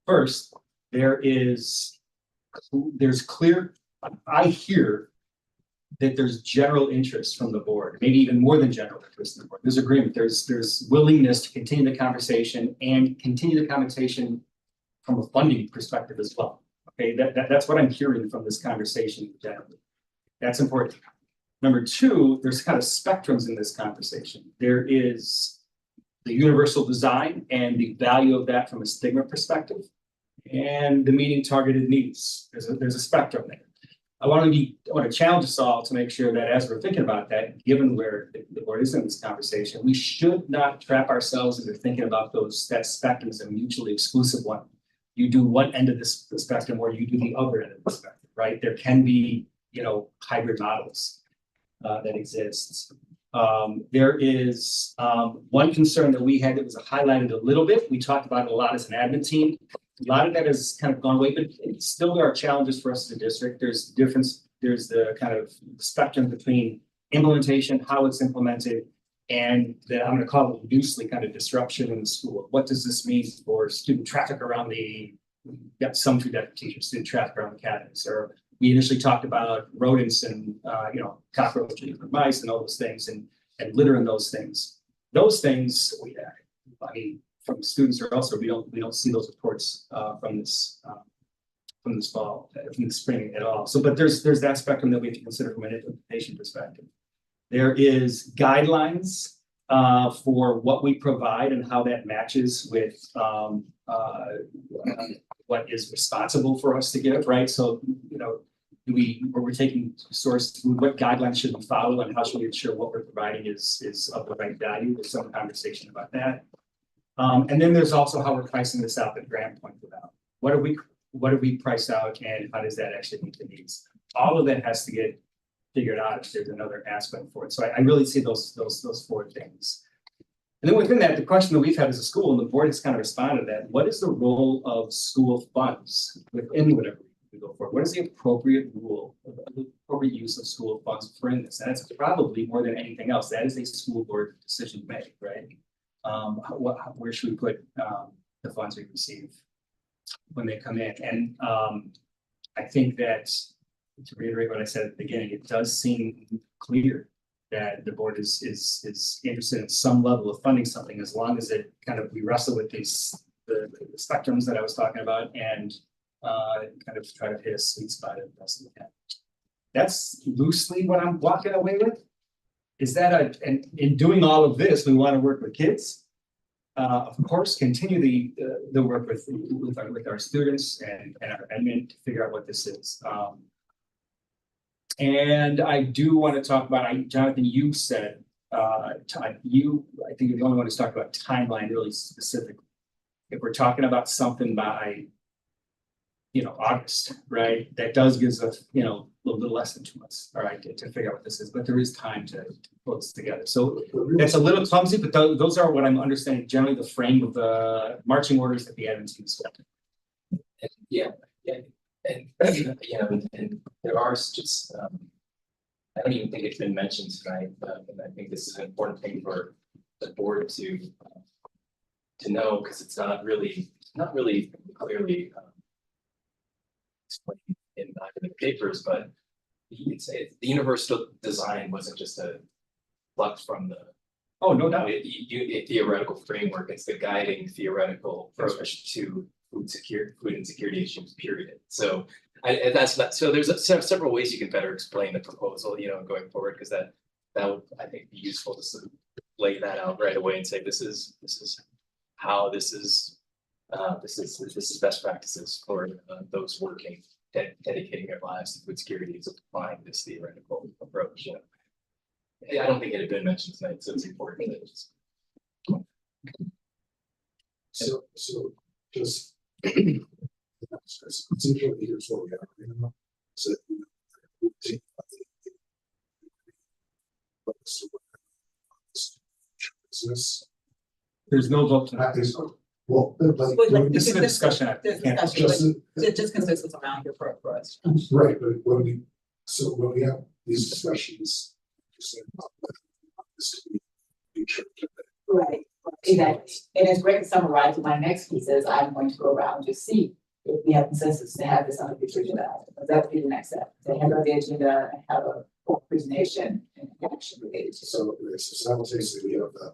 first there's clear. I hear that there's general interest from the board, maybe even more than general interest in the board. There's agreement. There's willingness to continue the conversation and continue the conversation from a funding perspective as well. Okay, that's what I'm hearing from this conversation generally. That's important. Number two, there's kind of spectrums in this conversation. There is the universal design and the value of that from a stigma perspective, and the meeting targeted needs. There's a spectrum there. I want to challenge us all to make sure that as we're thinking about that, given where the board is in this conversation, we should not trap ourselves into thinking about that spectrum as a mutually exclusive one. You do one end of the spectrum or you do the other end of the spectrum, right? There can be, hybrid models that exist. There is one concern that we had that was highlighted a little bit. We talked about it a lot as an admin team. A lot of that has kind of gone away, but still there are challenges for us as a district. There's the kind of spectrum between implementation, how it's implemented, and that I'm going to call it loosely kind of disruption in the school. What does this mean for student traffic around some food teachers, student traffic around the cabinets? Or we initially talked about rodents and cockroaches and mice and all those things and litter and those things. Those things, from students or elsewhere, we don't see those reports from this fall, from the spring at all. So, but there's that spectrum that we have to consider from an implementation perspective. There is guidelines for what we provide and how that matches with what is responsible for us to give, right? So, where we're taking source, what guidelines should we follow and how should we ensure what we're providing is of the right value? There's some conversation about that. And then there's also how we're pricing this out that Grant pointed out. What do we price out and how does that actually meet the needs? All of that has to get figured out if there's another aspect for it. So I really see those four things. And then within that, the question that we've had as a school, and the board has kind of responded to that, what is the role of school funds within whatever we go for? What is the appropriate rule, the appropriate use of school funds for in this? And that's probably more than anything else. That is a school board decision to make, right? Where should we put the funds we receive when they come in? And I think that, to reiterate what I said at the beginning, it does seem clear that the board is interested in some level of funding something, as long as we wrestle with the spectrums that I was talking about and kind of try to hit a sweet spot as best we can. That's loosely what I'm walking away with. Is that and in doing all of this, we want to work with kids. Of course, continue the work with our students and our admin to figure out what this is. And I do want to talk about, Jonathan, you said, I think you're the only one who's talked about timeline really specifically. If we're talking about something by, August, right? That does gives us, a little less than 2 months, all right, to figure out what this is, but there is time to pull this together. So it's a little clumsy, but those are what I'm understanding, generally the frame of the marching orders that the admin team is setting. And there are just, I don't even think it's been mentioned tonight, and I think this is an important thing for the board to know, because it's not really clearly explained in the papers, but the universal design wasn't just a pluck from the no doubt a theoretical framework. It's the guiding theoretical approach to food insecurity issues, period. So so there's several ways you can better explain the proposal, going forward, because that would, I think, be useful to sort of lay that out right away and say this is how this is best practices for those working, dedicating their lives to food security, is applying this theoretical approach. I don't think it had been mentioned tonight, so it's important that it's So just essentially here's what we have right now. So business. There's no vote tonight. Well, this is a discussion. Just consensus around here for us. Right, but when we have these discussions, Right, exactly. And as Greg summarized, my next piece is I'm going to go around and just see if we have consensus to have this on the future agenda. That would be the next step. To have on the agenda and have a full presentation and action related to. So simultaneously we have the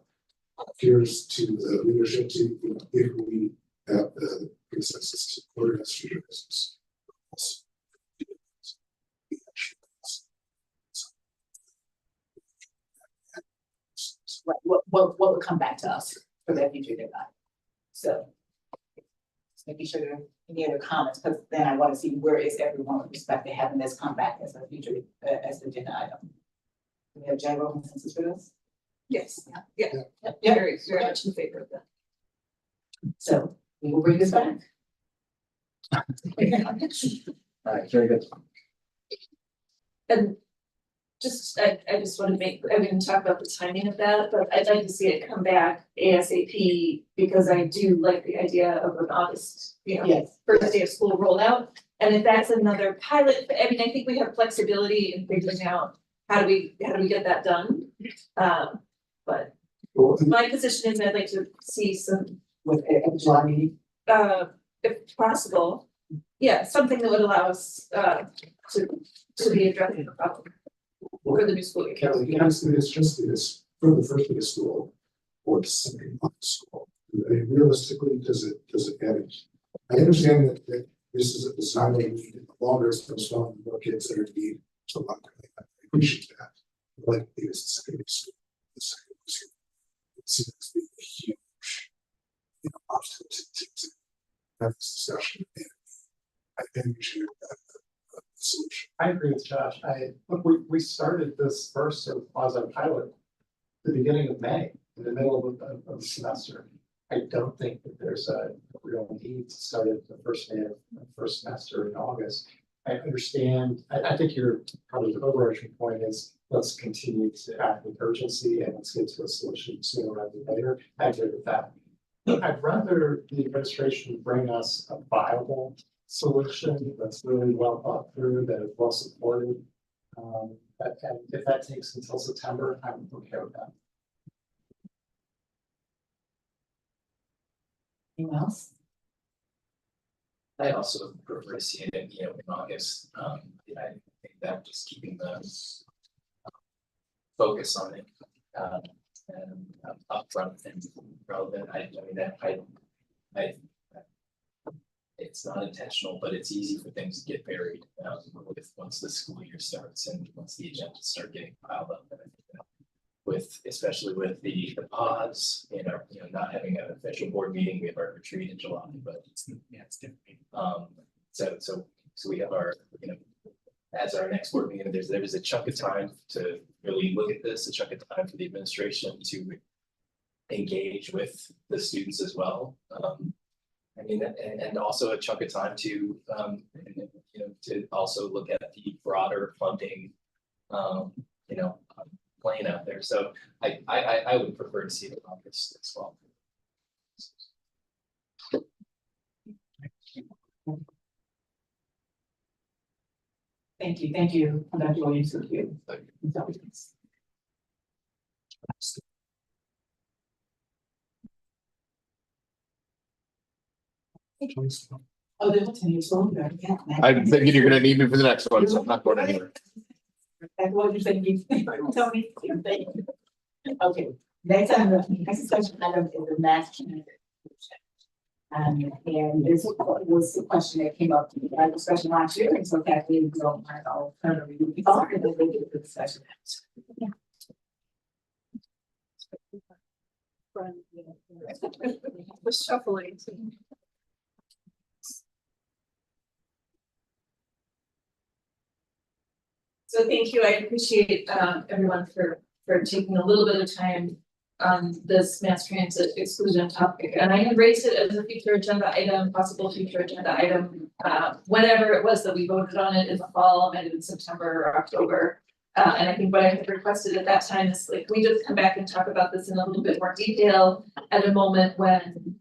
peers to the leadership team, if we the consensus to order as future business. Right, what will come back to us for that future deadline? So. Just making sure there are any other comments, because then I want to see where is everyone with respect to having this come back as a future, as the agenda item. Do we have general consensus for this? Yes, yeah, very much in favor of that. So we will bring this back. All right, very good. And just, I just want to make, I didn't talk about the timing of that, but I'd like to see it come back ASAP, because I do like the idea of an August, Yes. first day of school rollout. And if that's another pilot, I mean, I think we have flexibility in figuring out how do we get that done? But my position is I'd like to see some, With a July meeting. if possible, yeah, something that would allow us, to be addressing the problem for the new school year. Kelly, can I say this, just this, for the first day of school or the second month of school? I mean, realistically, does it add it? I understand that this is a design that we need, the longer it's postponed, the more kids that are in need to lock. I appreciate that. Like, it is the second day of school, the second day of school. It seems to be a huge, obstacle to have this discussion. And I think we should have a solution. I agree with Josh. Look, we started this first sort of quasi pilot at the beginning of May, in the middle of the semester. I don't think that there's a real need to start at the first day of the first semester in August. I understand, I think your probably the overarching point is let's continue to act with urgency and let's get to a solution sooner rather than later. I agree with that. I'd rather the administration bring us a viable solution that's really well thought through, that is well supported. And if that takes until September, I'm okay with that. Anyone else? I also prefer to see it, in August. I think that just keeping the focus on it, and upfront and relevant. It's not intentional, but it's easy for things to get buried once the school year starts and once the agendas start getting piled up. And I think that especially with the pause in our, not having an official board meeting, we have our retreat in July, but it's different. So we have our, as our next board meeting, there's a chunk of time to really look at this, a chunk of time for the administration to engage with the students as well. And also a chunk of time to to also look at the broader funding playing out there. So I would prefer to see it on this as well. Thank you, Dr. Williams, for your intelligence. Oh, there's a 10 years old. Yeah. I'm thinking you're gonna need me for the next one, so I'm not going anywhere. That's what you're saying. Tony, okay, next discussion item is the mass transit. And this was the question that came up in the discussion last year, and so Kathleen will I'll turn to review and then they get the discussion. Was shuffling. So thank you. I appreciate everyone for taking a little bit of time on this mass transit exclusion topic. And I had raised it as a future agenda item, possible future agenda item, whenever it was that we voted on it in the fall, maybe in September or October. And I think what I had requested at that time is like, we just come back and talk about this in a little bit more detail at a moment when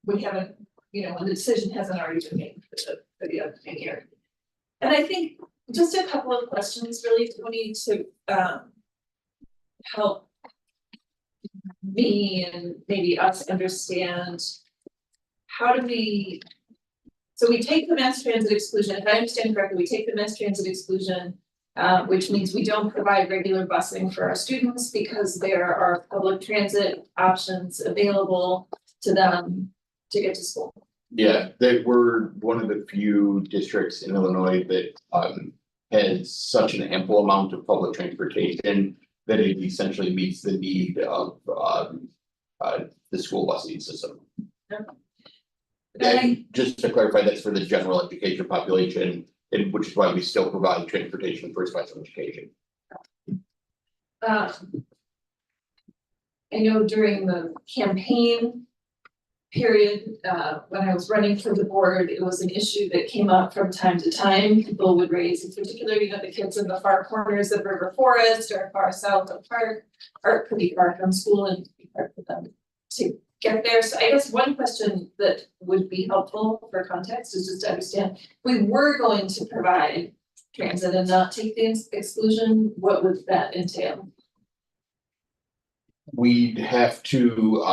we haven't, when the decision hasn't already been made for the upcoming year. And I think just a couple of questions really, Tony, to help me and maybe us understand how do we, so we take the mass transit exclusion, if I understand correctly, we take the mass transit exclusion, which means we don't provide regular busing for our students because there are public transit options available to them to get to school. Yeah, they were one of the few districts in Illinois that has such an ample amount of public transportation that it essentially meets the need of the school busing system. And just to clarify, that's for the general education population, and which is why we still provide transportation for special education. I know during the campaign period, when I was running for the board, it was an issue that came up from time to time. People would raise, in particular, you know, the kids in the far corners of River Forest or far south of Park are pretty far from school and pretty hard for them to get there. So I guess one question that would be helpful for context is just to understand, if we were going to provide transit and not take the exclusion, what would that entail? We'd have to,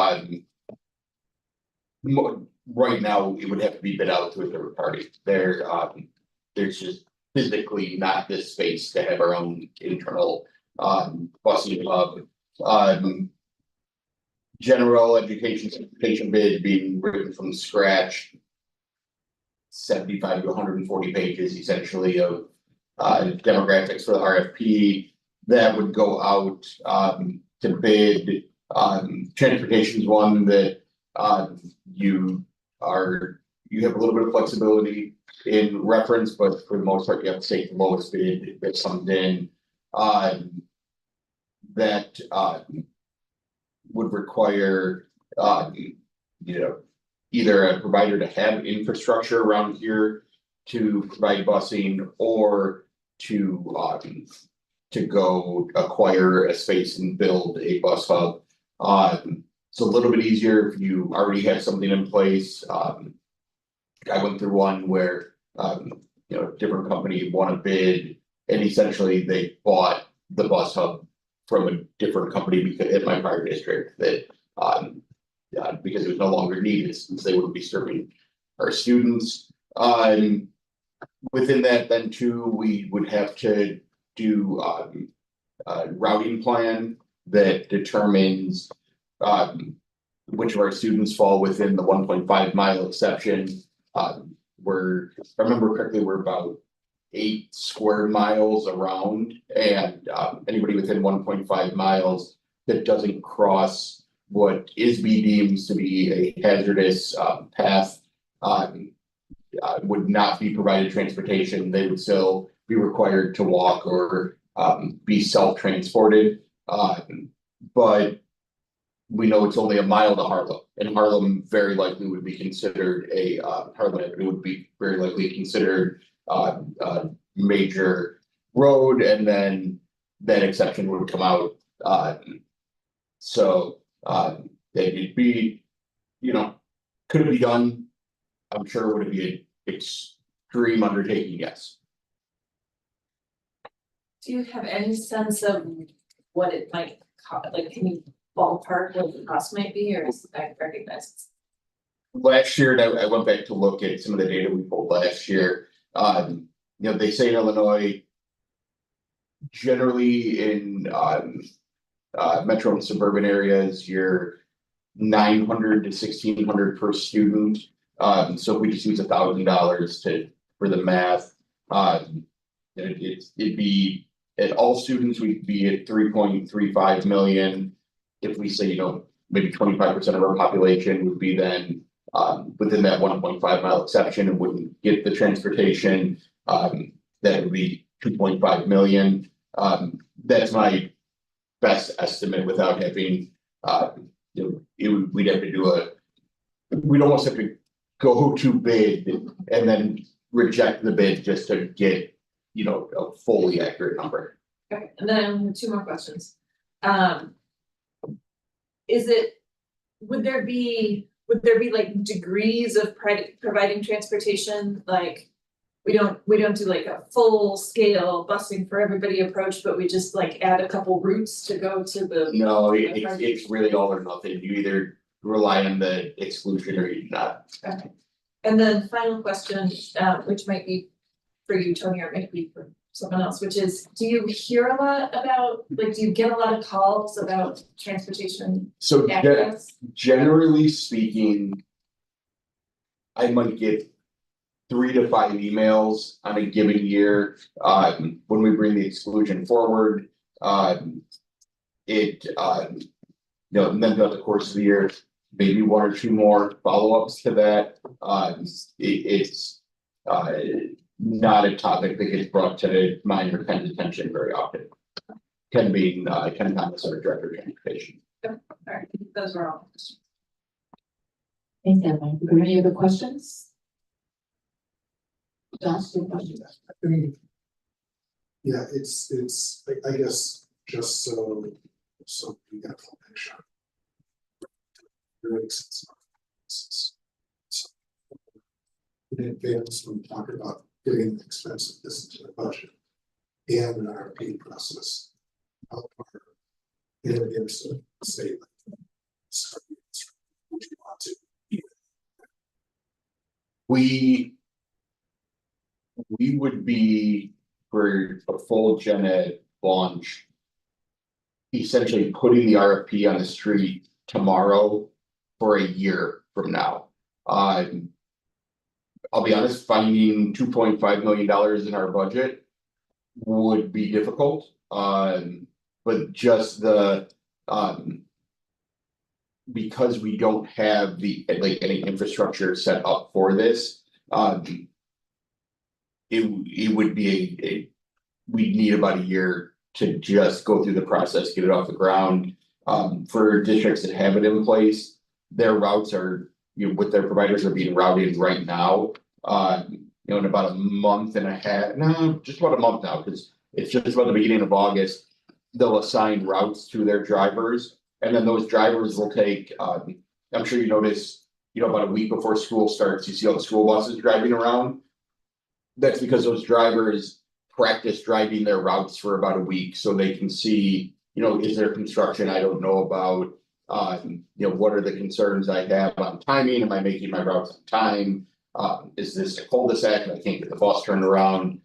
right now, it would have to be bid out to a third party. There's just physically not this space to have our own internal, busing hub. General education bid being written from scratch. 75 to 140 pages essentially of, demographics for the RFP. That would go out, to bid. Transportation is one that you have a little bit of flexibility in reference, but for the most part, you have to take the lowest bid that comes in. That would require either a provider to have infrastructure around here to provide busing, or to go acquire a space and build a bus hub. It's a little bit easier if you already have something in place. I went through one where a different company won a bid, and essentially they bought the bus hub from a different company because in my prior district that because it was no longer needed since they wouldn't be serving our students. Within that, then too, we would have to do a routing plan that determines which of our students fall within the 1.5 mile exception. If I remember correctly, we're about 8 square miles around, and anybody within 1.5 miles that doesn't cross what ISB deems to be a hazardous path would not be provided transportation. They would still be required to walk or be self-transported. But we know it's only a mile to Harlem, and Harlem very likely would be considered Harlem would be very likely considered a major road, and then that exception would come out. It'd be, could it be done? I'm sure would it be an extreme undertaking? Yes. Do you have any sense of what it might cost, like, can you ballpark what the cost might be, or is that recognized? Last year, and I went back to look at some of the data we pulled last year. They say in Illinois, generally in metro and suburban areas, you're $900 to $1,600 per student. So if we just use $1,000 for the math, it'd be at all students, we'd be at 3.35 million. If we say, maybe 25% of our population would be then within that 1.5 mile exception and wouldn't get the transportation, that would be 2.5 million. That's my best estimate without having, we'd have to do we'd almost have to go to bid and then reject the bid just to get, a fully accurate number. Okay, and then 2 more questions. Would there be like degrees of providing transportation? Like, we don't do like a full scale busing for everybody approach, but we just like add a couple routes to go to the. No, it's really all or nothing. You either rely on the exclusion or you do not. Okay. And then final question, which might be for you, Tony, or it might be for someone else, which is, do you hear a lot about, like, do you get a lot of calls about transportation? So generally speaking, I might get 3 to 5 emails on a given year, when we bring the exclusion forward. And then throughout the course of the year, maybe 1 or 2 more follow-ups to that. It's not a topic that gets brought to my or Ken's attention very often. Ken Thomas, our director of transportation. Alright, those were all. Thanks, Evan. Are there any other questions? Josh, your question? I mean, yeah, I guess, just so we get a full picture. Very expensive. So, in advance, when we talk about getting the expense of this into the budget and an RFP process, how far in advance of say, would you want to? We would be for a full gen ed launch. Essentially putting the RFP on the street tomorrow for a year from now. I'll be honest, finding $2.5 million in our budget would be difficult. But just because we don't have any infrastructure set up for this, it would be we'd need about a year to just go through the process, get it off the ground. For districts that have it in place, their routes are, with their providers are being routed right now. In about a month and a half, no, just about a month now, because it's just about the beginning of August. They'll assign routes to their drivers, and then those drivers will take, I'm sure you notice, about a week before school starts, you see all the school buses driving around. That's because those drivers practice driving their routes for about a week, so they can see, is there construction I don't know about? What are the concerns I have on timing? Am I making my routes on time? Is this a cul-de-sac? I can't get the bus turned around.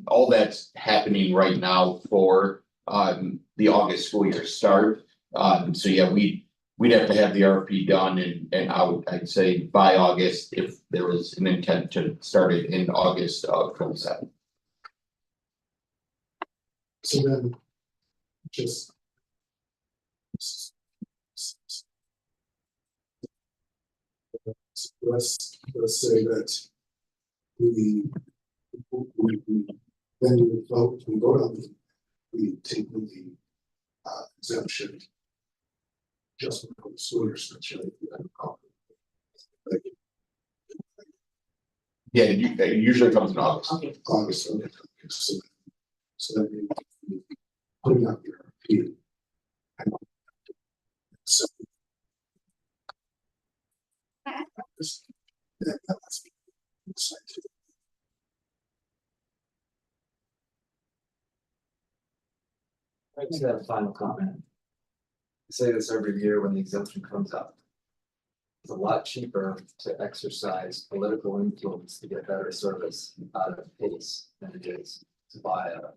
All that's happening right now for the August school year start. So yeah, we'd have to have the RFP done and out, I'd say by August, if there was an intent to start it in August of 2027. So then, just. Let's say that we then we vote on we take the exemption. Just for the school year, essentially. Yeah, it usually comes in August. August, okay. So then we putting out your RFP. So. I just have a final comment. I say this every year when the exemption comes up. It's a lot cheaper to exercise political influence to get better service out of Pace than it is to buy a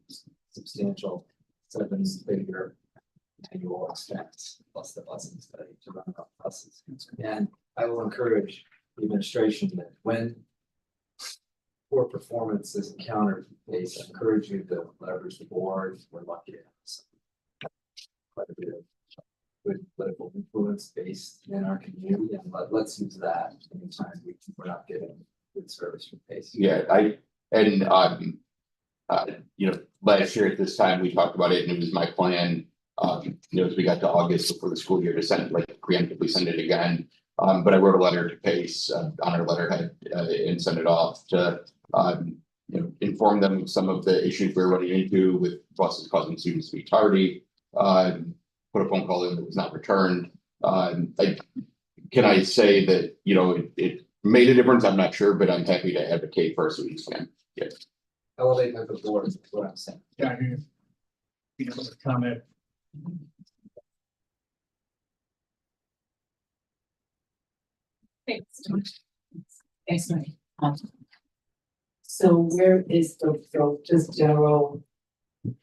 substantial 7-figure annual expense plus the busing study to run our buses. And I will encourage the administration that when poor performance is encountered in Pace, I encourage you to leverage the board. We're lucky to have some quite a bit of good political influence based in our community, and let's use that anytime we're not getting good service from Pace. Yeah, last year at this time, we talked about it and it was my plan, as we got to August before the school year to preemptively send it again. But I wrote a letter to Pace on our letterhead and sent it off to, inform them of some of the issues we're running into with buses causing students to be tardy. Put a phone call in that was not returned. Can I say that, it made a difference? I'm not sure, but I'm happy to advocate for our students again. Yes. Elevate the board is what I'm saying. Yeah, I mean, comment. Thanks. Thanks, Mike. So where is the just general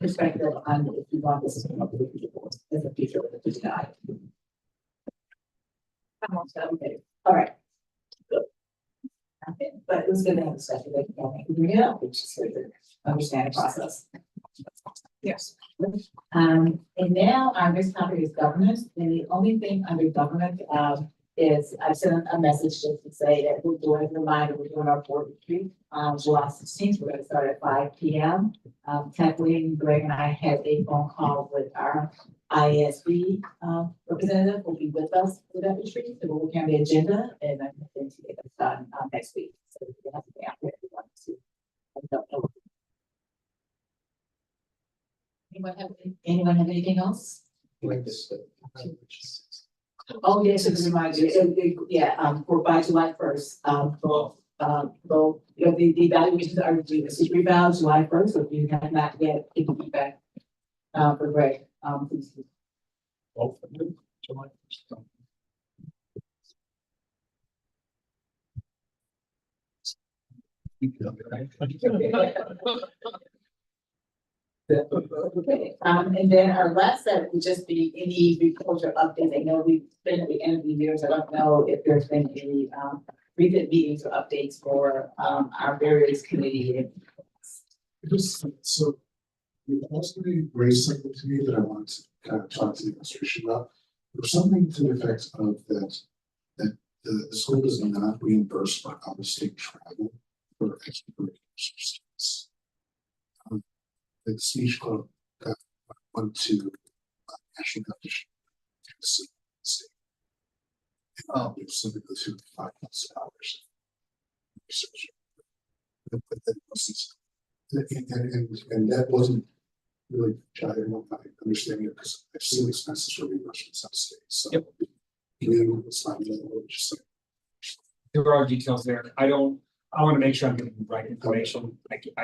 perspective on if you want this to come up with as a future of the guide? Okay, all right. happen, but it was good to have a discussion, like, bring it up, which is good to understand the process. Yes. And now our next topic is governance, and the only thing under government, is I sent a message just to say that we're doing, reminder, we're doing our board retreat, July 16th, we're gonna start at 5 p.m. Kathleen, Greg and I had a phone call with our ISB, representative will be with us for that retreat, so we're looking at the agenda and then to get that done, next week. So we have to be out there if you want to. I don't know. Anyone have anything else? Oh, yes, just remind you, for by July 1st, the evaluations are due, the secret eval July 1st, so if you have not yet, give feedback, for Greg, please. Okay, and then our last set would just be any recruiter updates. I know we've been at the end of the year, so I don't know if there's been any recent meetings or updates for our various committee. So you also raised something to me that I want to kind of talk to the administration about. There's something to the effect of that the school does not reimburse for out of state travel for extracurricular students. The speech club went to national competition. It was something to $5,000. And that wasn't really, I don't know if I understand it because I've seen expenses for reimbursement in some states, so. Yep. It's not just like. There are details there. I want to make sure I'm getting the right information.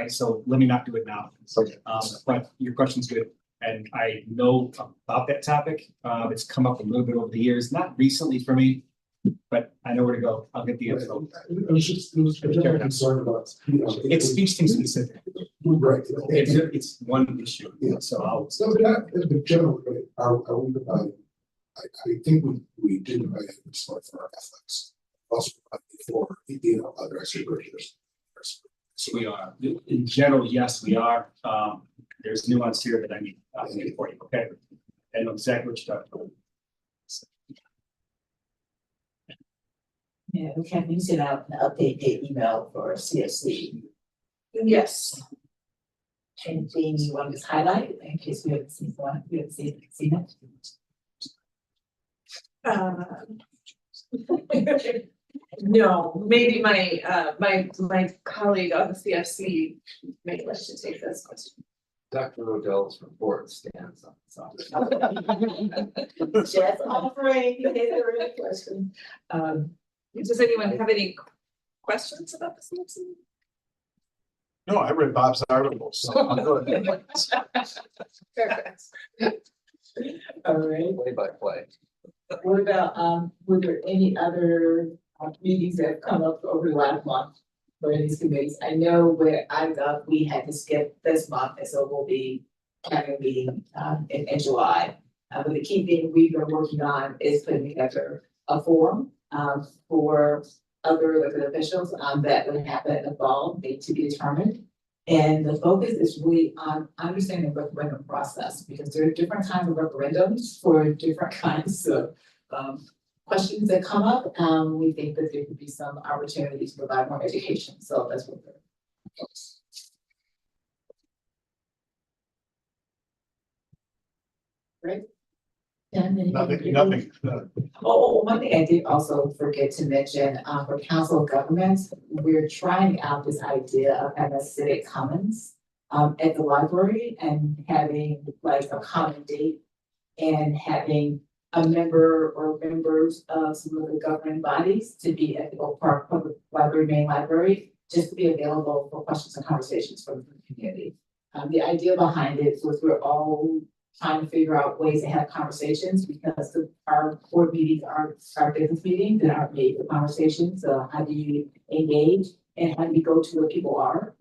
So let me not do it now. Okay. But your question's good. And I know about that topic. It's come up a little bit over the years, not recently for me, but I know where to go. I'll get the info. It was a general concern about. It's speech team specific. Right. It's one issue. Yeah. So I'll. So that, generally, are we divided? I think we did divide it for our athletics. Also for other extracurriculars. So we are, in general, yes, we are. There's nuance here that I need for you, okay? I know exactly what you're talking about. Yeah, we can use it out an update email for CSC. Yes. Anything you want to highlight in case we haven't seen one, we haven't seen it? No, maybe my colleague on the CFC may wish to take this question. Dr. Odell's report stands on its own. Jeff, I'm afraid you did a real question. Does anyone have any questions about the CFC? No, I read Bob's article, so I'm good. Perfect. All right. Play by play. What about, were there any other meetings that have come up over the last month for these committees? I know where I thought we had to skip this month, and so we'll be having a meeting in July. But the key thing we've been working on is putting together a forum for other elected officials that would happen in the fall, to be determined. And the focus is really on understanding the referendum process, because there are different kinds of referendums for different kinds of questions that come up. We think that there could be some opportunities to provide more education, so that's what we're. Right? Nothing. Oh, one thing I did also forget to mention, for council of governments, we're trying out this idea of having a civic commons at the library and having like a common date and having a member or members of some of the governing bodies to be at the Oak Park Public Library, main library, just to be available for questions and conversations from the community. The idea behind it was we're all trying to figure out ways to have conversations, because our board meetings are our business meetings and aren't made for conversations. So how do you engage and how do you go to where people are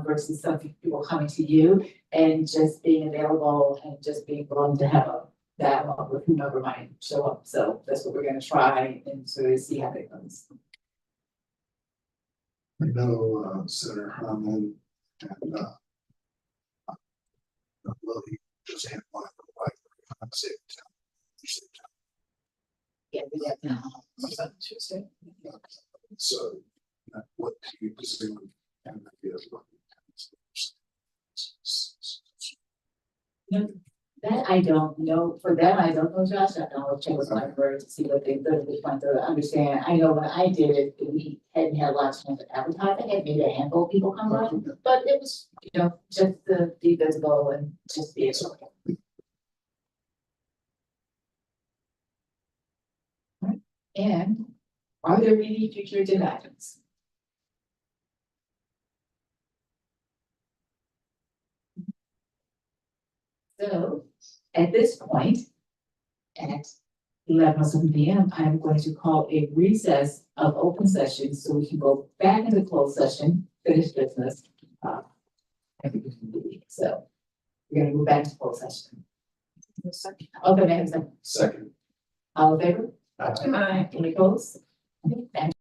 versus some people coming to you and just being available and just being willing to have a dialogue with whomever might show up. So that's what we're going to try and sort of see how that goes. I know, Senator Harmon and, Lily just had one of the same time. Yeah, we have now. Tuesday. So, what do you assume? And ideas what That I don't know, for that, I don't know, Josh, I'll check with my bird to see what they really want to understand. I know when I did it, we hadn't had lots of advertising, had maybe a handful of people come on, but it was, just to be visible and just be able. Right. And are there any future agenda items? So, at this point, at 11:07 p.m., I'm going to call a recess of open session so we can go back into closed session, finish business. So we're gonna move back to closed session. Okay, may I have a second? Second. All in favor? Aye. Any opposed? Okay, thank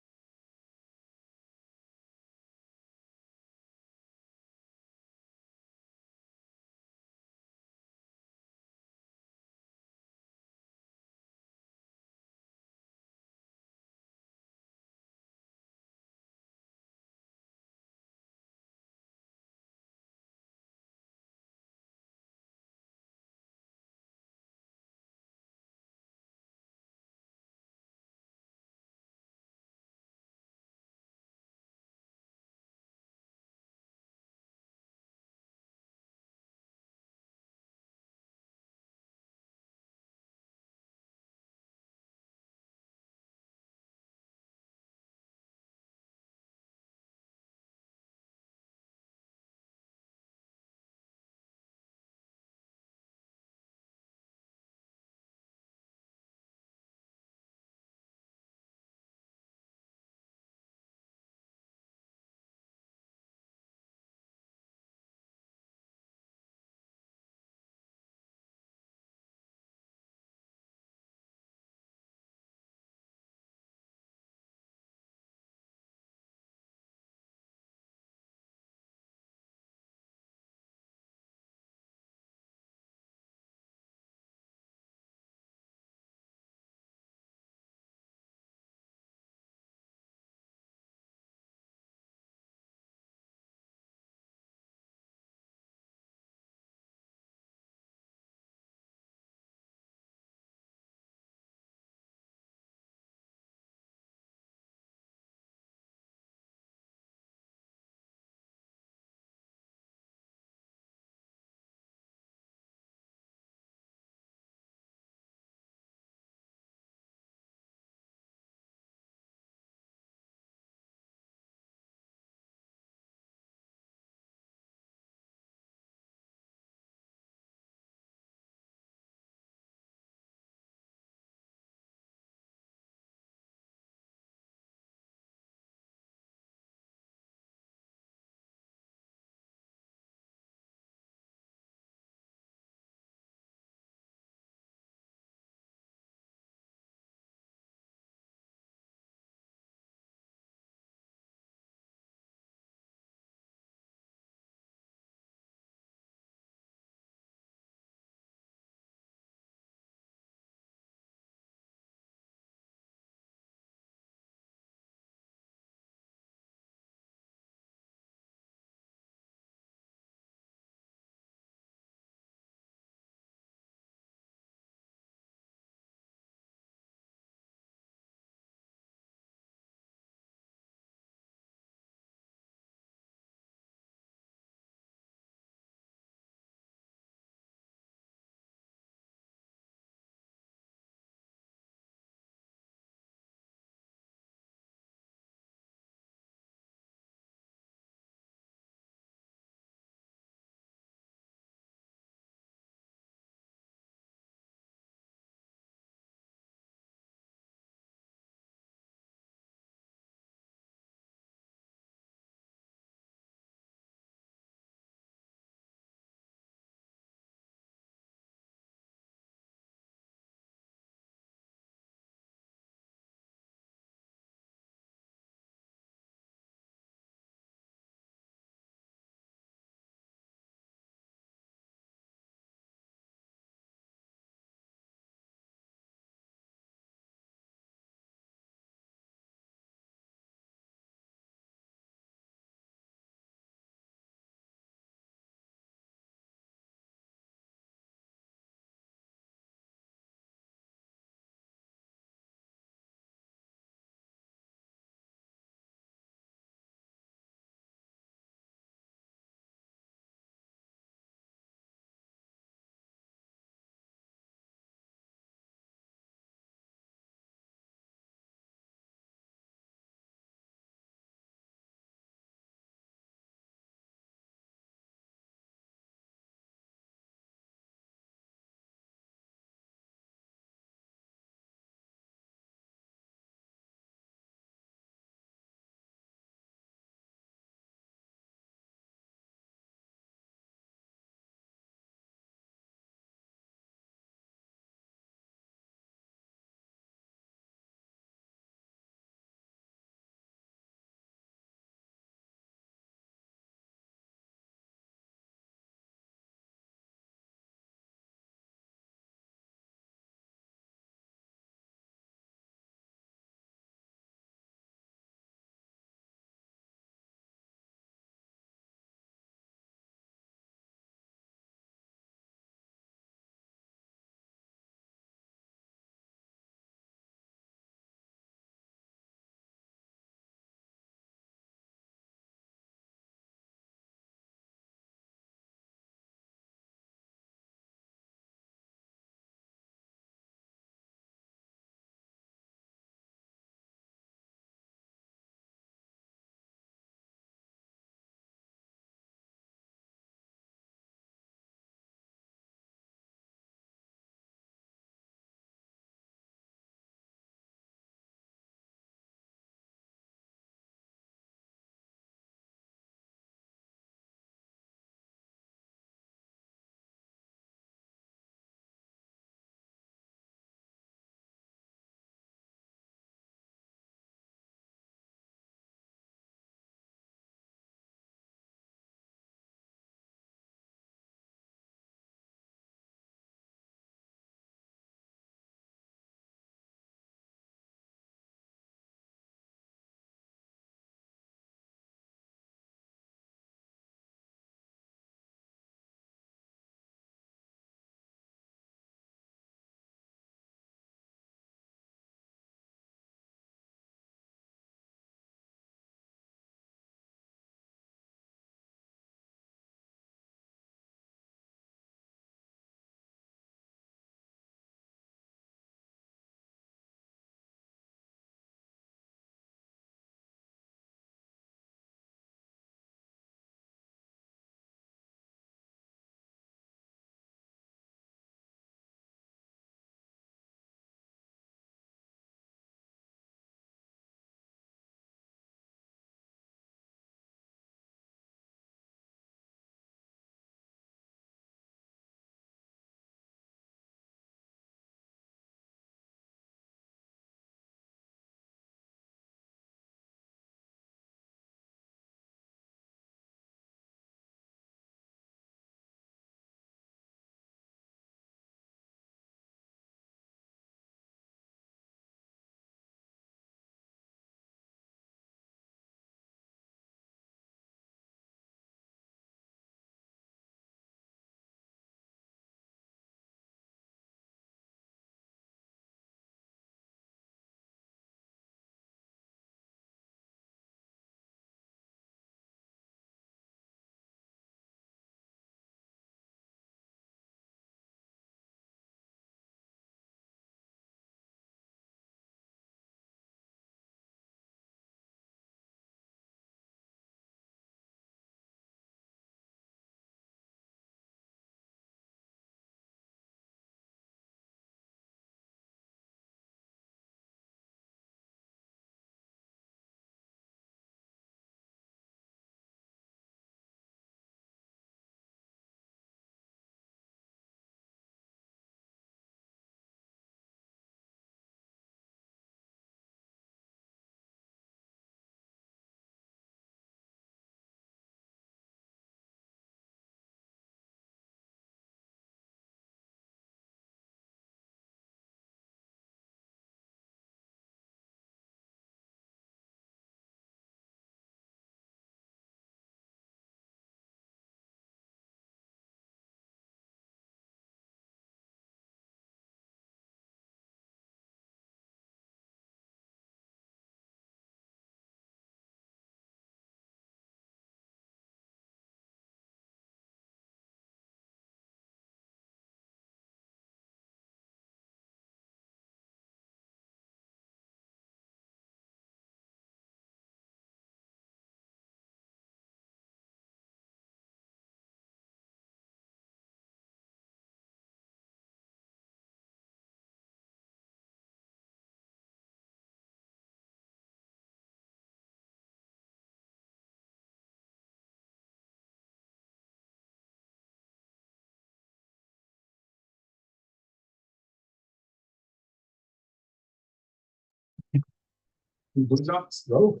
Go.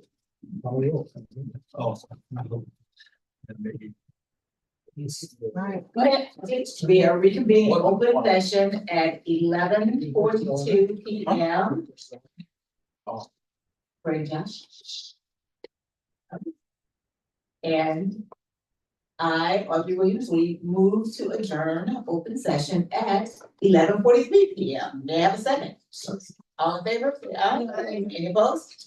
Oh. And maybe. Alright, we are reconvening open session at 11:42 p.m. Great, Josh. And I, Audrey Williams, we move to adjourn open session at 11:43 p.m. May I have a second? All in favor? Aye. Any opposed?